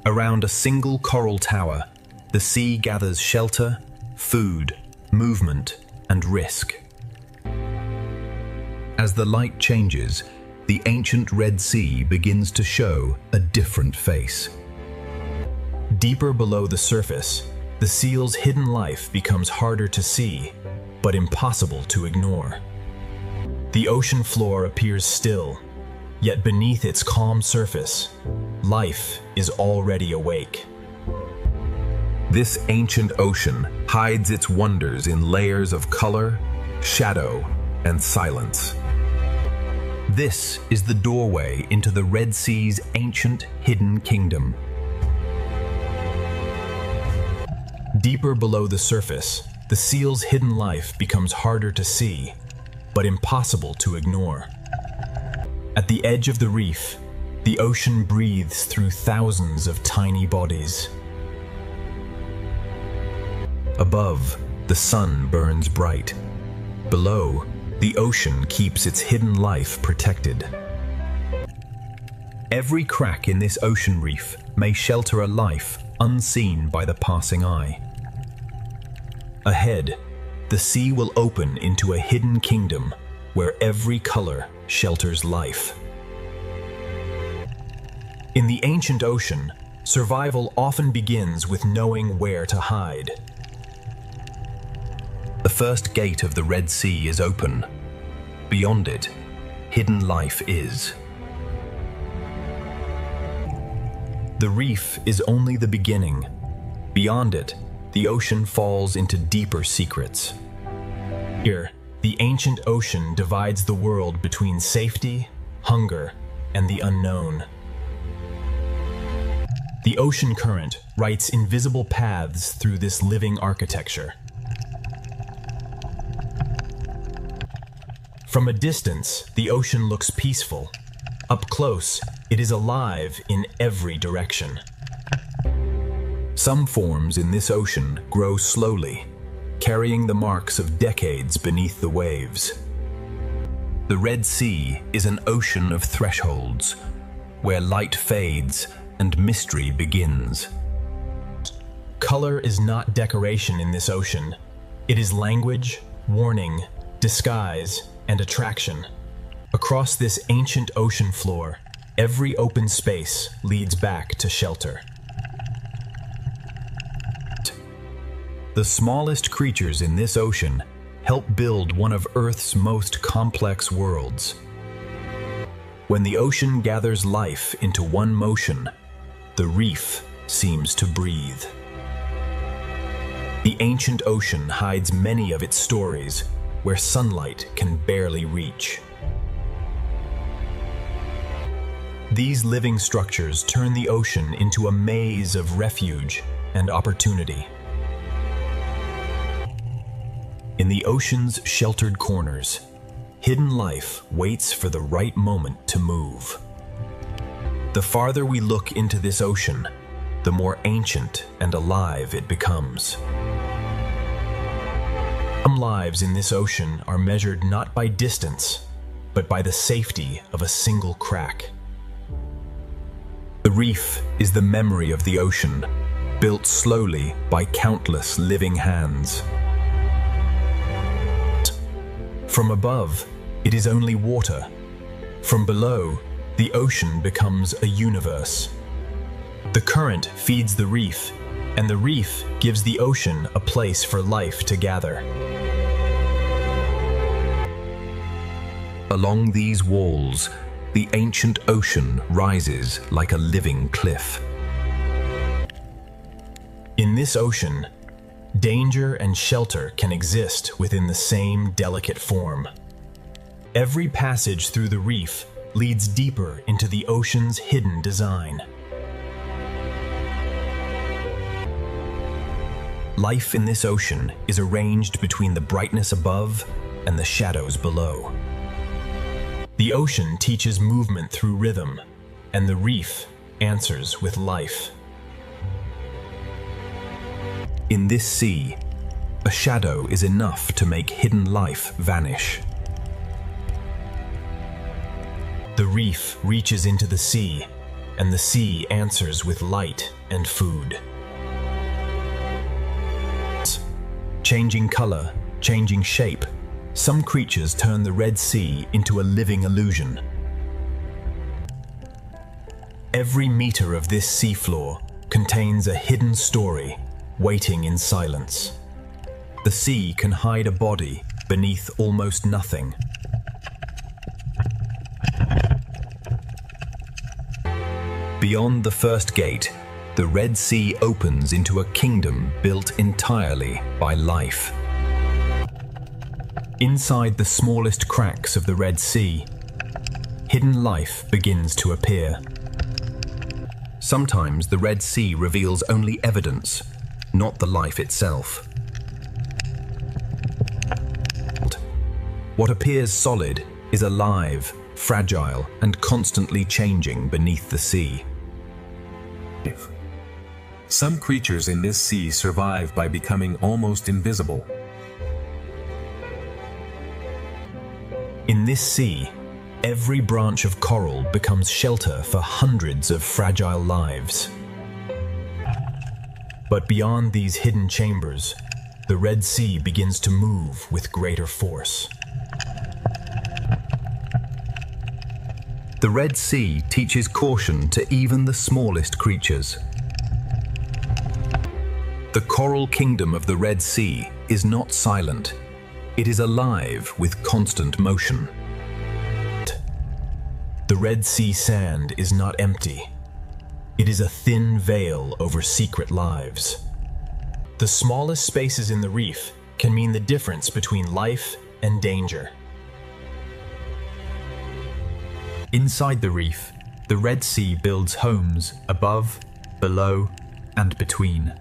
Around a single coral tower, the sea gathers shelter, food, movement, and risk. As the light changes, the ancient Red Sea begins to show a different face. Deeper below the surface, the seal's hidden life becomes harder to see, but impossible to ignore. The ocean floor appears still, yet beneath its calm surface, life is already awake. This ancient ocean hides its wonders in layers of color, shadow, and silence. This is the doorway into the Red Sea's ancient hidden kingdom. Deeper below the surface, the seal's hidden life becomes harder to see, but impossible to ignore. At the edge of the reef, the ocean breathes through thousands of tiny bodies. Above, the sun burns bright. Below, the ocean keeps its hidden life protected. Every crack in this ocean reef may shelter a life unseen by the passing eye. Ahead, the sea will open into a hidden kingdom where every color shelters life. In the ancient ocean, survival often begins with knowing where to hide. The first gate of the Red Sea is open. Beyond it, hidden life is. The reef is only the beginning. Beyond it, the ocean falls into deeper secrets. Here, the ancient ocean divides the world between safety, hunger, and the unknown. The ocean current writes invisible paths through this living architecture. From a distance, the ocean looks peaceful. Up close, it is alive in every direction. Some forms in this ocean grow slowly, carrying the marks of decades beneath the waves. The Red Sea is an ocean of thresholds, where light fades and mystery begins. Color is not decoration in this ocean. It is language, warning, disguise, and attraction. Across this ancient ocean floor, every open space leads back to shelter. The smallest creatures in this ocean help build one of Earth's most complex worlds. When the ocean gathers life into one motion, the reef seems to breathe. The ancient ocean hides many of its stories where sunlight can barely reach. These living structures turn the ocean into a maze of refuge and opportunity. In the ocean's sheltered corners, hidden life waits for the right moment to move. The farther we look into this ocean, the more ancient and alive it becomes. Some lives in this ocean are measured not by distance, but by the safety of a single crack. The reef is the memory of the ocean, built slowly by countless living hands. From above, it is only water. From below, the ocean becomes a universe. The current feeds the reef, and the reef gives the ocean a place for life to gather. Along these walls, the ancient ocean rises like a living cliff. In this ocean, danger and shelter can exist within the same delicate form. Every passage through the reef leads deeper into the ocean's hidden design. Life in this ocean is arranged between the brightness above and the shadows below. The ocean teaches movement through rhythm, and the reef answers with life. In this sea, a shadow is enough to make hidden life vanish. The reef reaches into the sea, and the sea answers with light and food. Changing color, changing shape, some creatures turn the Red Sea into a living illusion. Every meter of this seafloor contains a hidden story waiting in silence. The sea can hide a body beneath almost nothing. Beyond the first gate, the Red Sea opens into a kingdom built entirely by life. Inside the smallest cracks of the Red Sea, hidden life begins to appear. Sometimes the Red Sea reveals only evidence, not the life itself. What appears solid is alive, fragile, and constantly changing beneath the sea. Some creatures in this sea survive by becoming almost invisible. In this sea, every branch of coral becomes shelter for hundreds of fragile lives. But beyond these hidden chambers, the Red Sea begins to move with greater force. The Red Sea teaches caution to even the smallest creatures. The coral kingdom of the Red Sea is not silent. It is alive with constant motion. The Red Sea sand is not empty. It is a thin veil over secret lives. The smallest spaces in the reef can mean the difference between life and danger. Inside the reef, the Red Sea builds homes above, below, and between.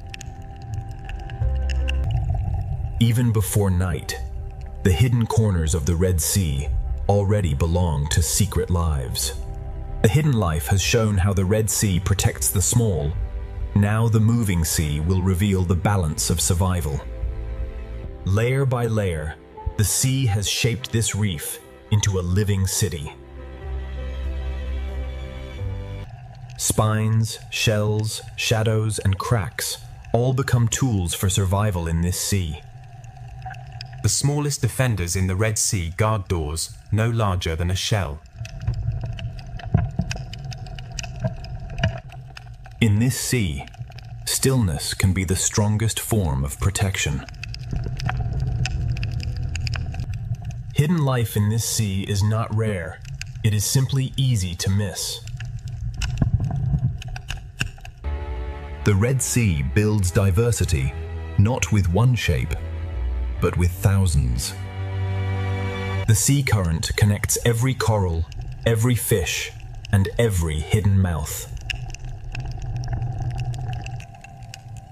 Even before night, the hidden corners of the Red Sea already belong to secret lives. The hidden life has shown how the Red Sea protects the small. Now the moving sea will reveal the balance of survival. Layer by layer, the sea has shaped this reef into a living city. Spines, shells, shadows, and cracks all become tools for survival in this sea. The smallest defenders in the Red Sea guard doors no larger than a shell. In this sea, stillness can be the strongest form of protection. Hidden life in this sea is not rare. It is simply easy to miss. The Red Sea builds diversity, not with one shape, but with thousands. The sea current connects every coral, every fish, and every hidden mouth.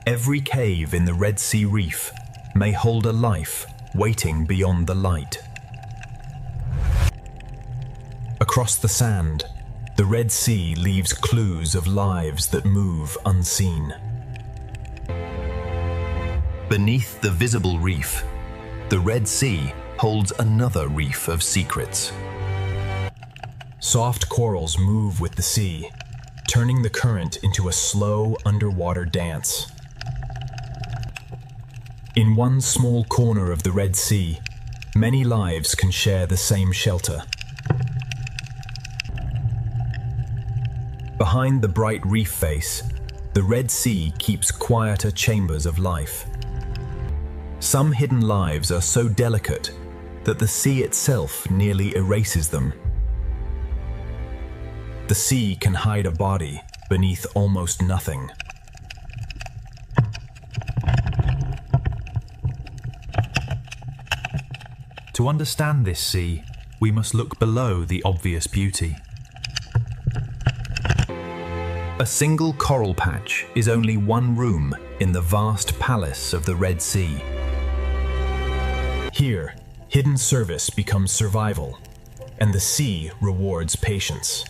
Every cave in the Red Sea reef may hold a life waiting beyond the light. Across the sand, the Red Sea leaves clues of lives that move unseen. Beneath the visible reef, the Red Sea holds another reef of secrets. Soft corals move with the sea, turning the current into a slow underwater dance. In one small corner of the Red Sea, many lives can share the same shelter. Behind the bright reef face, the Red Sea keeps quieter chambers of life. Some hidden lives are so delicate that the sea itself nearly erases them. The sea can hide a body beneath almost nothing. To understand this sea, we must look below the obvious beauty. A single coral patch is only one room in the vast palace of the Red Sea. Here, hidden service becomes survival, and the sea rewards patience.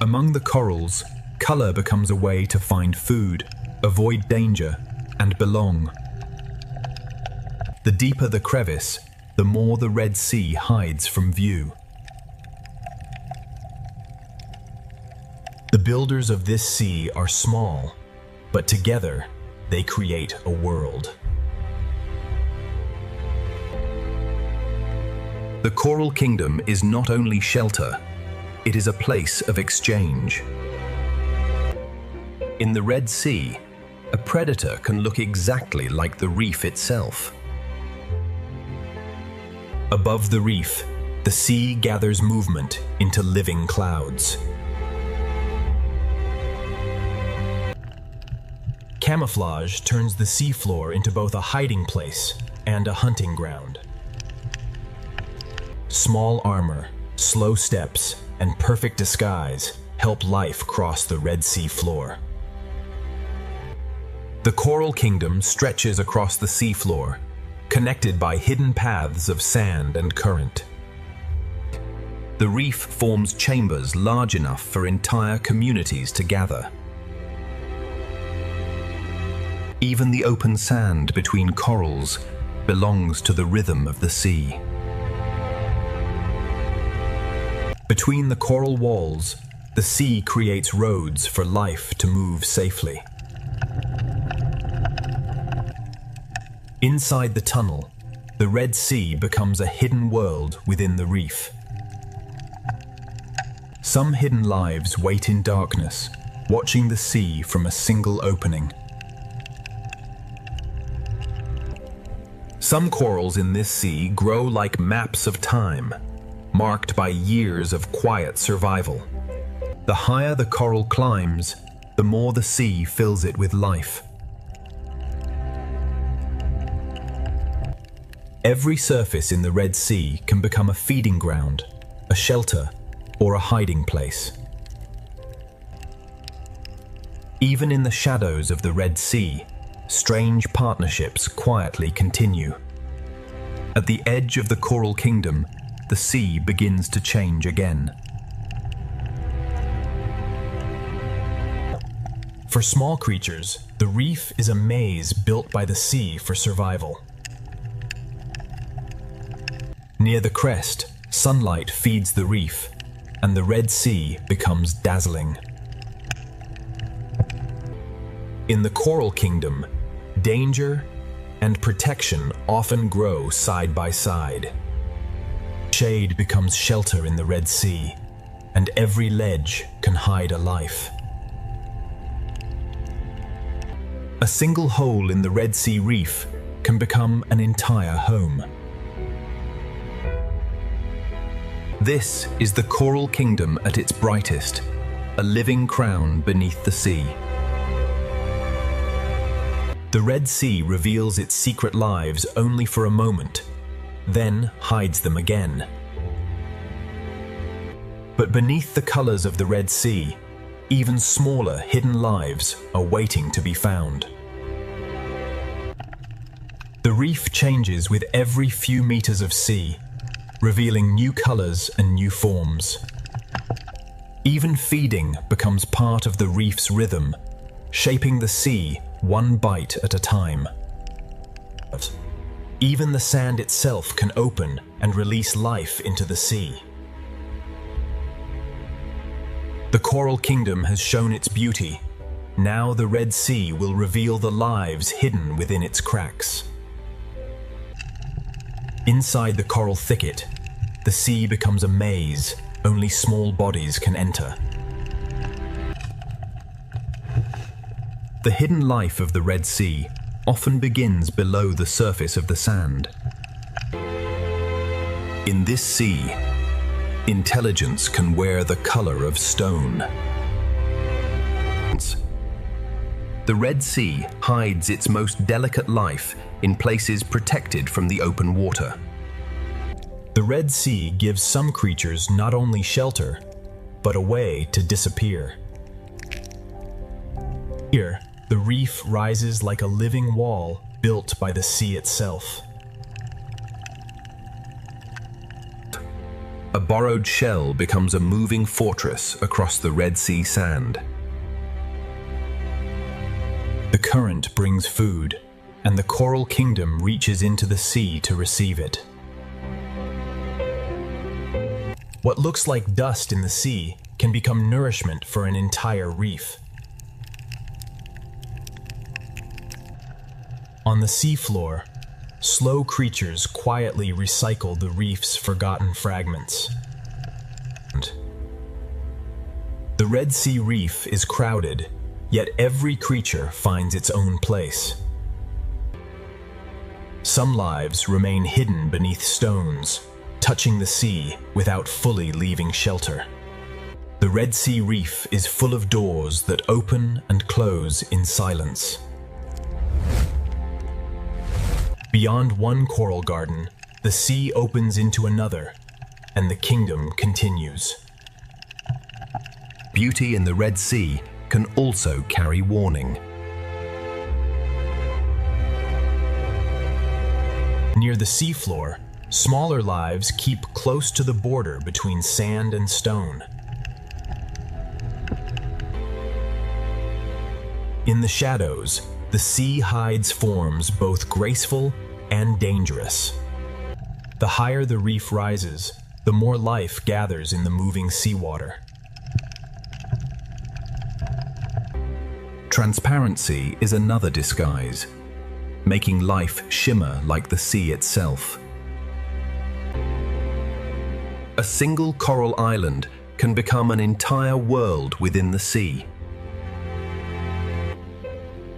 Among the corals, color becomes a way to find food, avoid danger, and belong. The deeper the crevice, the more the Red Sea hides from view. The builders of this sea are small, but together they create a world. The Coral Kingdom is not only shelter, it is a place of exchange. In the Red Sea, a predator can look exactly like the reef itself. Above the reef, the sea gathers movement into living clouds. Camouflage turns the seafloor into both a hiding place and a hunting ground. Small armor, slow steps, and perfect disguise help life cross the Red Sea floor. The Coral Kingdom stretches across the seafloor, connected by hidden paths of sand and current. The reef forms chambers large enough for entire communities to gather. Even the open sand between corals belongs to the rhythm of the sea. Between the coral walls, the sea creates roads for life to move safely. Inside the tunnel, the Red Sea becomes a hidden world within the reef. Some hidden lives wait in darkness, watching the sea from a single opening. Some corals in this sea grow like maps of time, marked by years of quiet survival. The higher the coral climbs, the more the sea fills it with life. Every surface in the Red Sea can become a feeding ground, a shelter, or a hiding place. Even in the shadows of the Red Sea, strange partnerships quietly continue. At the edge of the Coral Kingdom, the sea begins to change again. For small creatures, the reef is a maze built by the sea for survival. Near the crest, sunlight feeds the reef, and the Red Sea becomes dazzling. In the Coral Kingdom, danger and protection often grow side by side. Shade becomes shelter in the Red Sea, and every ledge can hide a life. A single hole in the Red Sea reef can become an entire home. This is the Coral Kingdom at its brightest, a living crown beneath the sea. The Red Sea reveals its secret lives only for a moment, then hides them again. But beneath the colors of the Red Sea, even smaller hidden lives are waiting to be found. The reef changes with every few meters of sea, revealing new colors and new forms. Even feeding becomes part of the reef's rhythm, shaping the sea one bite at a time. Even the sand itself can open and release life into the sea. The Coral Kingdom has shown its beauty. Now the Red Sea will reveal the lives hidden within its cracks. Inside the coral thicket, the sea becomes a maze only small bodies can enter. The hidden life of the Red Sea often begins below the surface of the sand. In this sea, intelligence can wear the color of stone. The Red Sea hides its most delicate life in places protected from the open water. The Red Sea gives some creatures not only shelter, but a way to disappear. Here, the reef rises like a living wall built by the sea itself. A borrowed shell becomes a moving fortress across the Red Sea sand. The current brings food, and the Coral Kingdom reaches into the sea to receive it. What looks like dust in the sea can become nourishment for an entire reef. On the seafloor, slow creatures quietly recycle the reef's forgotten fragments. The Red Sea reef is crowded, yet every creature finds its own place. Some lives remain hidden beneath stones, touching the sea without fully leaving shelter. The Red Sea reef is full of doors that open and close in silence. Beyond one coral garden, the sea opens into another, and the kingdom continues. Beauty in the Red Sea can also carry warning. Near the seafloor, smaller lives keep close to the border between sand and stone. In the shadows, the sea hides forms both graceful and dangerous. The higher the reef rises, the more life gathers in the moving seawater. Transparency is another disguise, making life shimmer like the sea itself. A single coral island can become an entire world within the sea.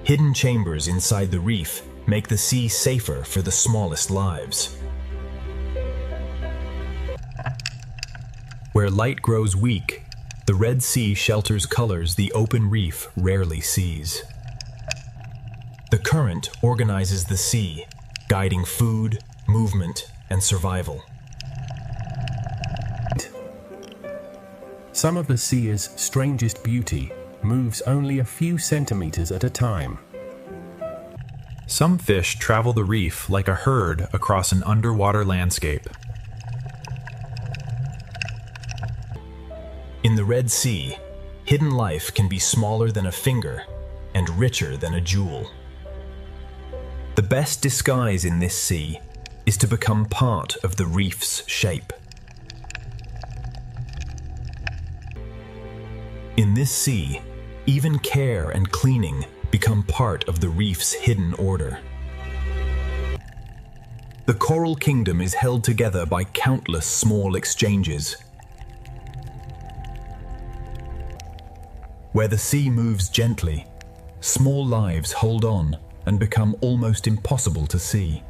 Hidden chambers inside the reef make the sea safer for the smallest lives. Where light grows weak, the Red Sea shelters colors the open reef rarely sees. The current organizes the sea, guiding food, movement, and survival. Some of the sea's strangest beauty moves only a few centimeters at a time. Some fish travel the reef like a herd across an underwater landscape. In the Red Sea, hidden life can be smaller than a finger, and richer than a jewel. The best disguise in this sea is to become part of the reef's shape. In this sea, even care and cleaning become part of the reef's hidden order. The coral kingdom is held together by countless small exchanges. Where the sea moves gently, small lives hold on and become almost impossible to see.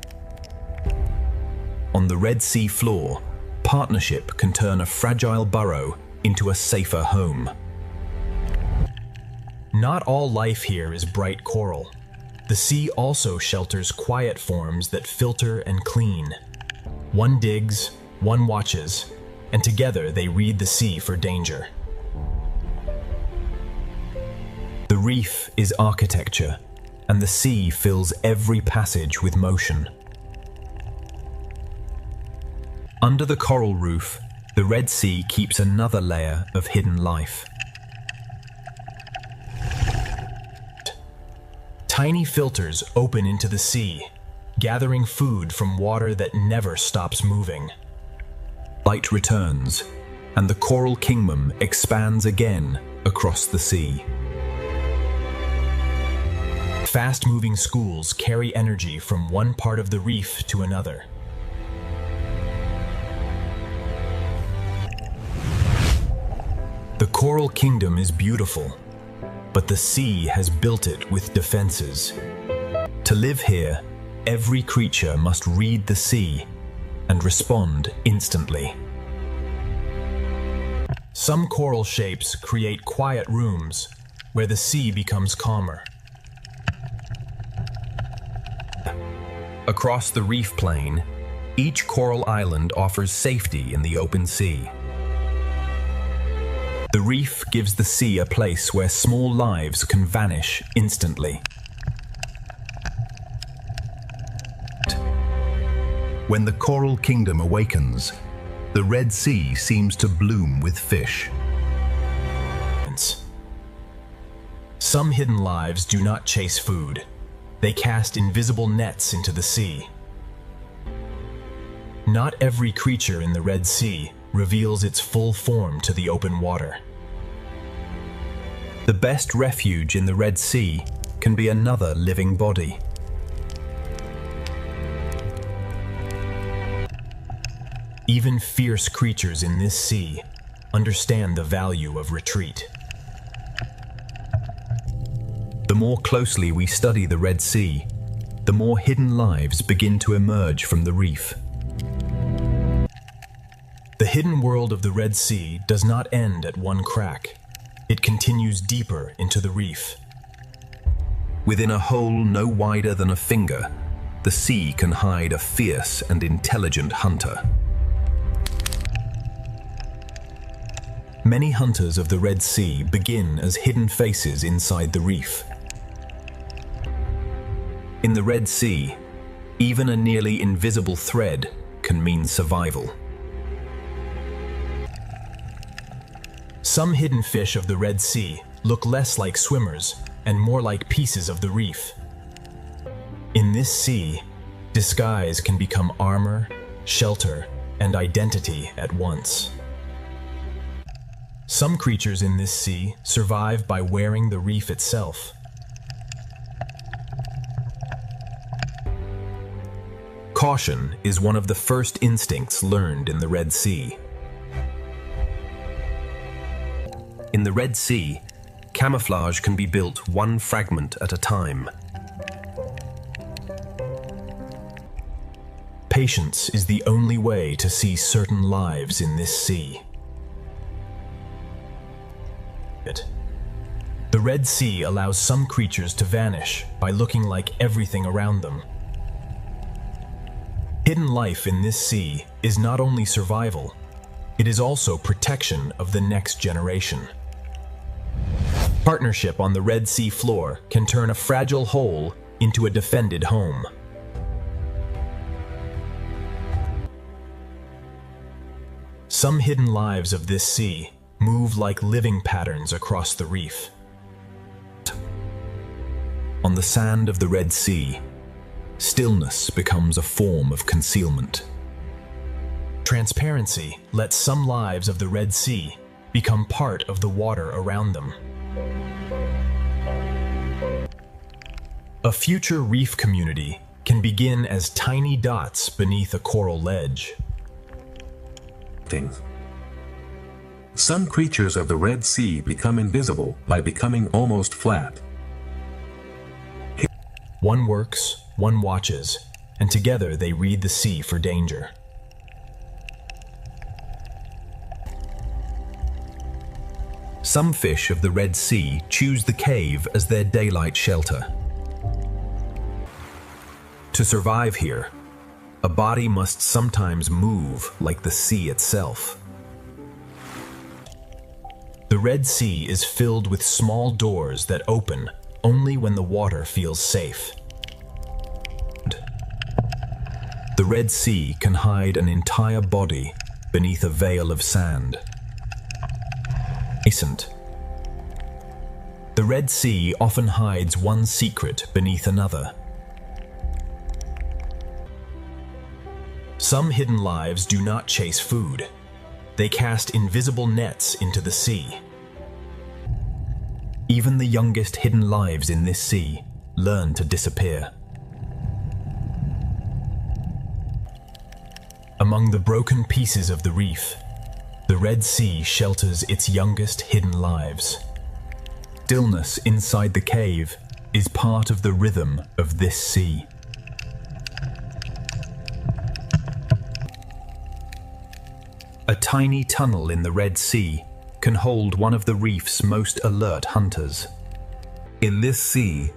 On the Red Sea floor, partnership can turn a fragile burrow into a safer home. Not all life here is bright coral. The sea also shelters quiet forms that filter and clean. One digs, one watches, and together they read the sea for danger. The reef is architecture, and the sea fills every passage with motion. Under the coral roof, the Red Sea keeps another layer of hidden life. Tiny filters open into the sea, gathering food from water that never stops moving. Light returns, and the coral kingdom expands again across the sea. Fast-moving schools carry energy from one part of the reef to another. The coral kingdom is beautiful, but the sea has built it with defenses. To live here, every creature must read the sea and respond instantly. Some coral shapes create quiet rooms where the sea becomes calmer. Across the reef plain, each coral island offers safety in the open sea. The reef gives the sea a place where small lives can vanish instantly. When the coral kingdom awakens, the Red Sea seems to bloom with fish. Some hidden lives do not chase food. They cast invisible nets into the sea. Not every creature in the Red Sea reveals its full form to the open water. The best refuge in the Red Sea can be another living body. Even fierce creatures in this sea understand the value of retreat. The more closely we study the Red Sea, the more hidden lives begin to emerge from the reef. The hidden world of the Red Sea does not end at one crack. It continues deeper into the reef. Within a hole no wider than a finger, the sea can hide a fierce and intelligent hunter. Many hunters of the Red Sea begin as hidden faces inside the reef. In the Red Sea, even a nearly invisible thread can mean survival. Some hidden fish of the Red Sea look less like swimmers and more like pieces of the reef. In this sea, disguise can become armor, shelter, and identity at once. Some creatures in this sea survive by wearing the reef itself. Caution is one of the first instincts learned in the Red Sea. In the Red Sea, camouflage can be built one fragment at a time. Patience is the only way to see certain lives in this sea. The Red Sea allows some creatures to vanish by looking like everything around them. Hidden life in this sea is not only survival, it is also protection of the next generation. Partnership on the Red Sea floor can turn a fragile hole into a defended home. Some hidden lives of this sea move like living patterns across the reef. On the sand of the Red Sea, stillness becomes a form of concealment. Transparency lets some lives of the Red Sea become part of the water around them. A future reef community can begin as tiny dots beneath a coral ledge. Some creatures of the Red Sea become invisible by becoming almost flat. One works, one watches, and together they read the sea for danger. Some fish of the Red Sea choose the cave as their daylight shelter. To survive here, a body must sometimes move like the sea itself. The Red Sea is filled with small doors that open only when the water feels safe. The Red Sea can hide an entire body beneath a veil of sand. The Red Sea often hides one secret beneath another. Some hidden lives do not chase food. They cast invisible nets into the sea. Even the youngest hidden lives in this sea learn to disappear. Among the broken pieces of the reef, the Red Sea shelters its youngest hidden lives. Stillness inside the cave is part of the rhythm of this sea. A tiny tunnel in the Red Sea can hold one of the reef's most alert hunters. In this sea,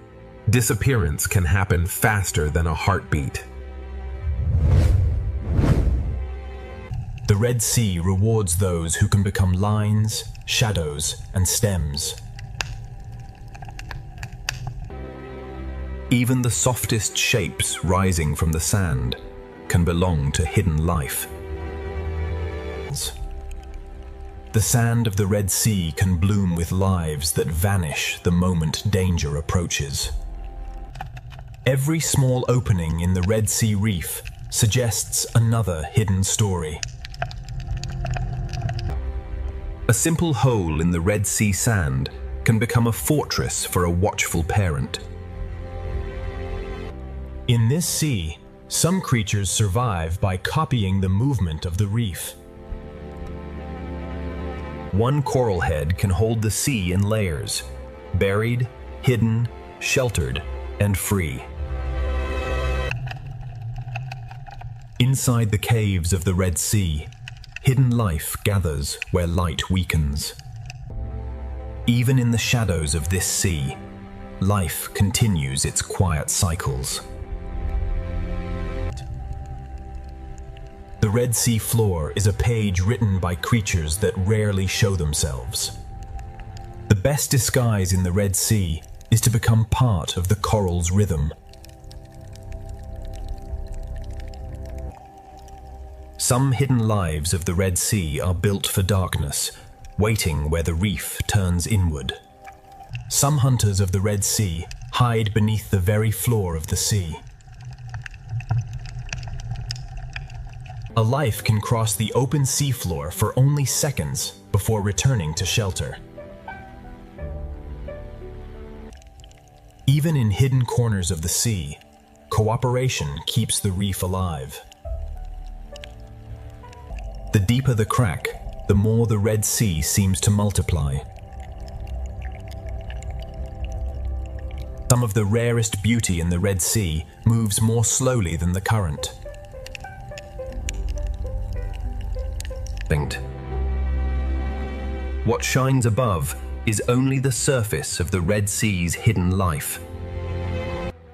disappearance can happen faster than a heartbeat. The Red Sea rewards those who can become lines, shadows, and stems. Even the softest shapes rising from the sand can belong to hidden life. The sand of the Red Sea can bloom with lives that vanish the moment danger approaches. Every small opening in the Red Sea reef suggests another hidden story. A simple hole in the Red Sea sand can become a fortress for a watchful parent. In this sea, some creatures survive by copying the movement of the reef. One coral head can hold the sea in layers, buried, hidden, sheltered, and free. Inside the caves of the Red Sea, hidden life gathers where light weakens. Even in the shadows of this sea, life continues its quiet cycles. The Red Sea floor is a page written by creatures that rarely show themselves. The best disguise in the Red Sea is to become part of the coral's rhythm. Some hidden lives of the Red Sea are built for darkness, waiting where the reef turns inward. Some hunters of the Red Sea hide beneath the very floor of the sea. A life can cross the open seafloor for only seconds before returning to shelter. Even in hidden corners of the sea, cooperation keeps the reef alive. The deeper the crack, the more the Red Sea seems to multiply. Some of the rarest beauty in the Red Sea moves more slowly than the current. What shines above is only the surface of the Red Sea's hidden life.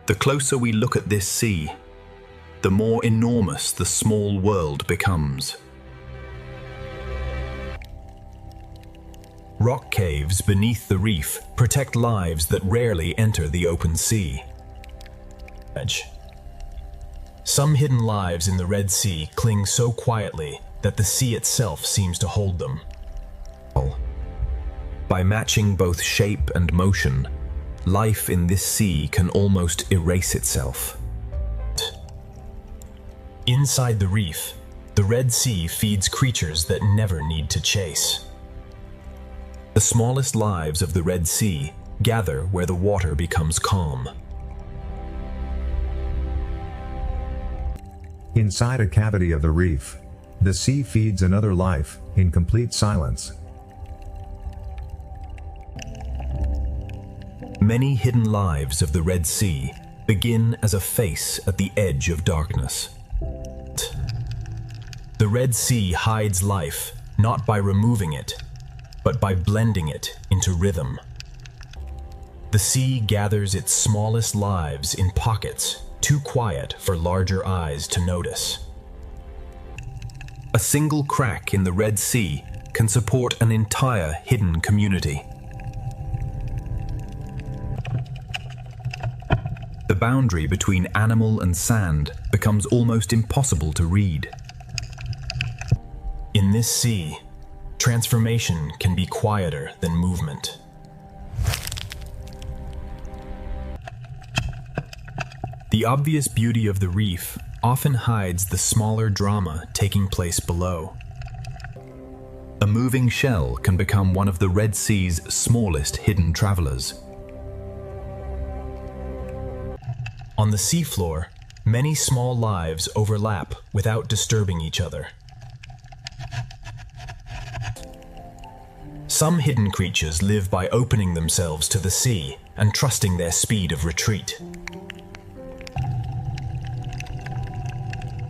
The closer we look at this sea, the more enormous the small world becomes. Rock caves beneath the reef protect lives that rarely enter the open sea. Some hidden lives in the Red Sea cling so quietly that the sea itself seems to hold them. By matching both shape and motion, life in this sea can almost erase itself. Inside the reef, the Red Sea feeds creatures that never need to chase. The smallest lives of the Red Sea gather where the water becomes calm. Inside a cavity of the reef, the sea feeds another life, in complete silence. Many hidden lives of the Red Sea begin as a face at the edge of darkness. The Red Sea hides life not by removing it, but by blending it into rhythm. The sea gathers its smallest lives in pockets too quiet for larger eyes to notice. A single crack in the Red Sea can support an entire hidden community. The boundary between animal and sand becomes almost impossible to read. In this sea, transformation can be quieter than movement. The obvious beauty of the reef often hides the smaller drama taking place below. A moving shell can become one of the Red Sea's smallest hidden travelers. On the seafloor, many small lives overlap without disturbing each other. Some hidden creatures live by opening themselves to the sea and trusting their speed of retreat.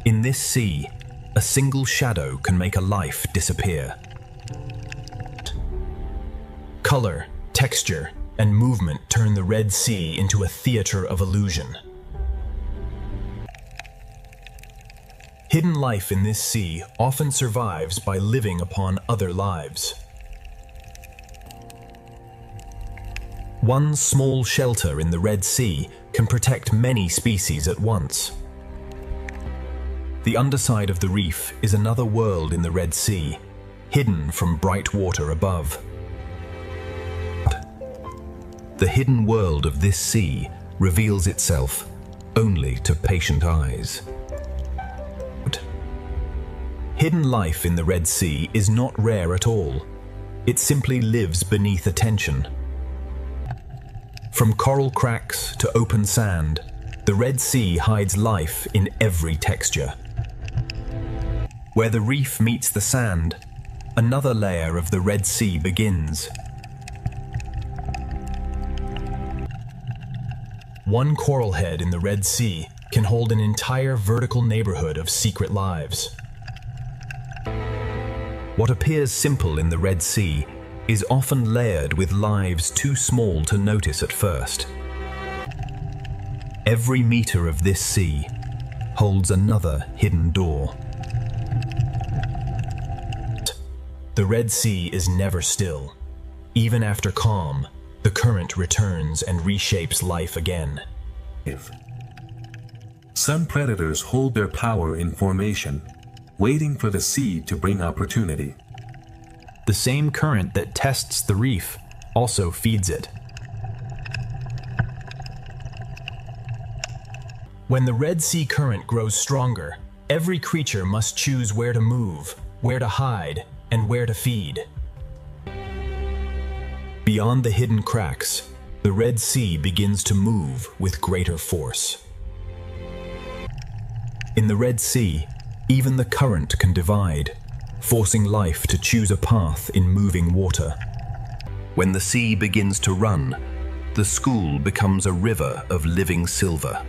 In this sea, a single shadow can make a life disappear. Color, texture, and movement turn the Red Sea into a theater of illusion. Hidden life in this sea often survives by living upon other lives. One small shelter in the Red Sea can protect many species at once. The underside of the reef is another world in the Red Sea, hidden from bright water above. The hidden world of this sea reveals itself only to patient eyes. Hidden life in the Red Sea is not rare at all. It simply lives beneath attention. From coral cracks to open sand, the Red Sea hides life in every texture. Where the reef meets the sand, another layer of the Red Sea begins. One coral head in the Red Sea can hold an entire vertical neighborhood of secret lives. What appears simple in the Red Sea is often layered with lives too small to notice at first. Every meter of this sea holds another hidden door. The Red Sea is never still. Even after calm, the current returns and reshapes life again. Some predators hold their power in formation, waiting for the sea to bring opportunity. The same current that tests the reef also feeds it. When the Red Sea current grows stronger, every creature must choose where to move, where to hide, and where to feed. Beyond the hidden cracks, the Red Sea begins to move with greater force. In the Red Sea, even the current can divide, forcing life to choose a path in moving water. When the sea begins to run, the school becomes a river of living silver.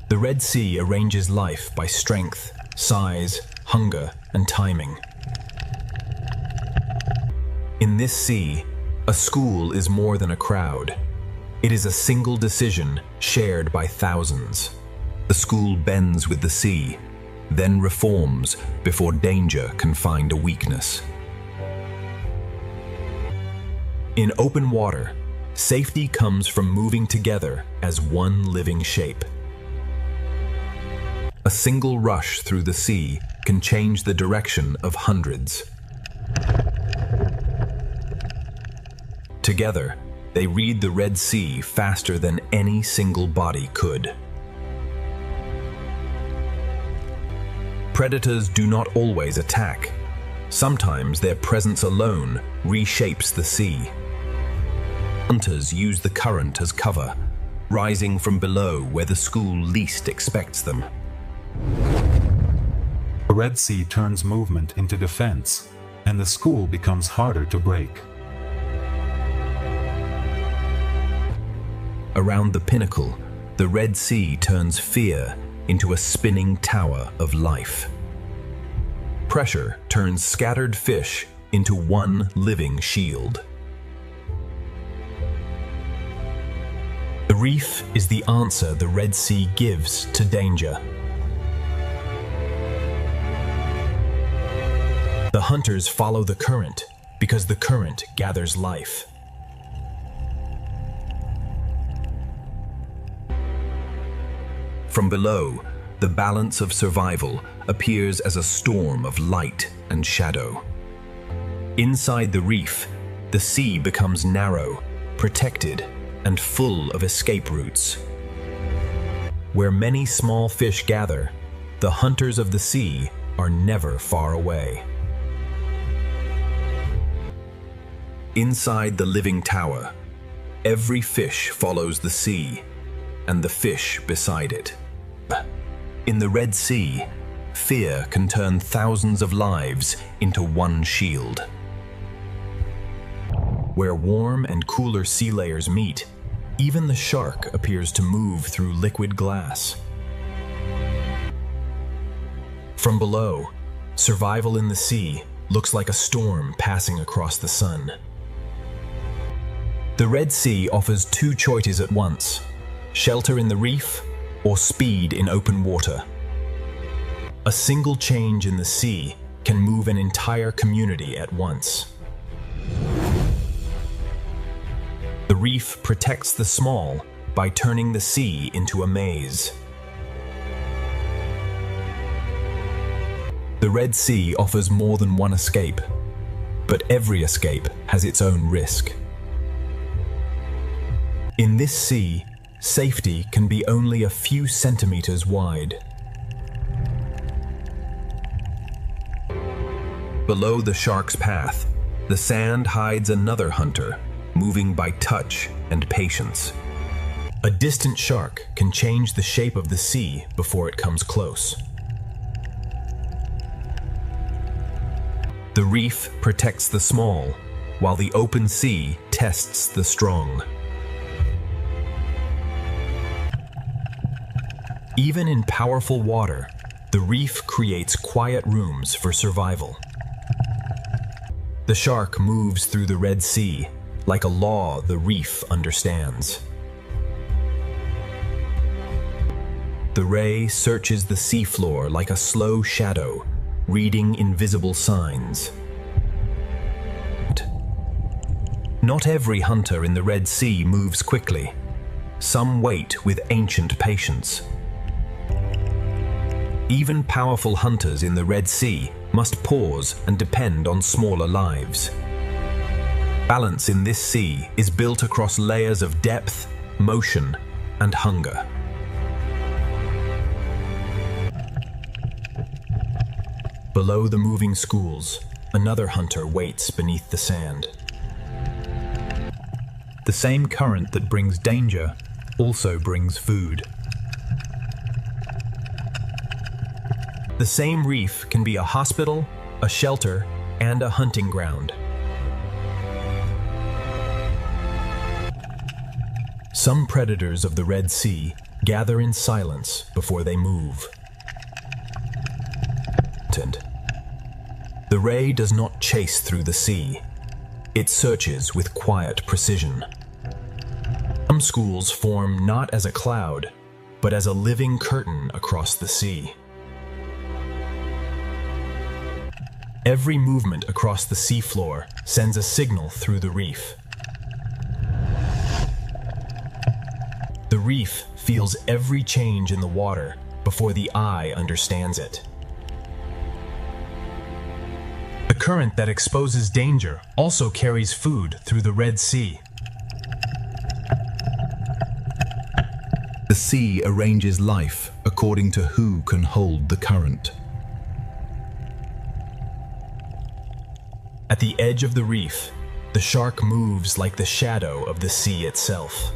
The Red Sea arranges life by strength, size, hunger, and timing. In this sea, a school is more than a crowd. It is a single decision shared by thousands. The school bends with the sea, then reforms before danger can find a weakness. In open water, safety comes from moving together as one living shape. A single rush through the sea can change the direction of hundreds. Together, they read the Red Sea faster than any single body could. Predators do not always attack. Sometimes their presence alone reshapes the sea. Hunters use the current as cover, rising from below where the school least expects them. The Red Sea turns movement into defense, and the school becomes harder to break. Around the pinnacle, the Red Sea turns fear into a spinning tower of life. Pressure turns scattered fish into one living shield. The reef is the answer the Red Sea gives to danger. The hunters follow the current because the current gathers life. From below, the balance of survival appears as a storm of light and shadow. Inside the reef, the sea becomes narrow, protected, and full of escape routes. Where many small fish gather, the hunters of the sea are never far away. Inside the living tower, every fish follows the sea, and the fish beside it. In the Red Sea, fear can turn thousands of lives into one shield. Where warm and cooler sea layers meet, even the shark appears to move through liquid glass. From below, survival in the sea looks like a storm passing across the sun. The Red Sea offers two choices at once: shelter in the reef or speed in open water. A single change in the sea can move an entire community at once. The reef protects the small by turning the sea into a maze. The Red Sea offers more than one escape, but every escape has its own risk. In this sea, safety can be only a few centimeters wide. Below the shark's path, the sand hides another hunter, moving by touch and patience. A distant shark can change the shape of the sea before it comes close. The reef protects the small, while the open sea tests the strong. Even in powerful water, the reef creates quiet rooms for survival. The shark moves through the Red Sea like a law the reef understands. The ray searches the seafloor like a slow shadow, reading invisible signs. Not every hunter in the Red Sea moves quickly. Some wait with ancient patience. Even powerful hunters in the Red Sea must pause and depend on smaller lives. Balance in this sea is built across layers of depth, motion, and hunger. Below the moving schools, another hunter waits beneath the sand. The same current that brings danger also brings food. The same reef can be a hospital, a shelter, and a hunting ground. Some predators of the Red Sea gather in silence before they move. The ray does not chase through the sea. It searches with quiet precision. Some schools form not as a cloud, but as a living curtain across the sea. Every movement across the seafloor sends a signal through the reef. The reef feels every change in the water before the eye understands it. The current that exposes danger also carries food through the Red Sea. The sea arranges life according to who can hold the current. At the edge of the reef, the shark moves like the shadow of the sea itself.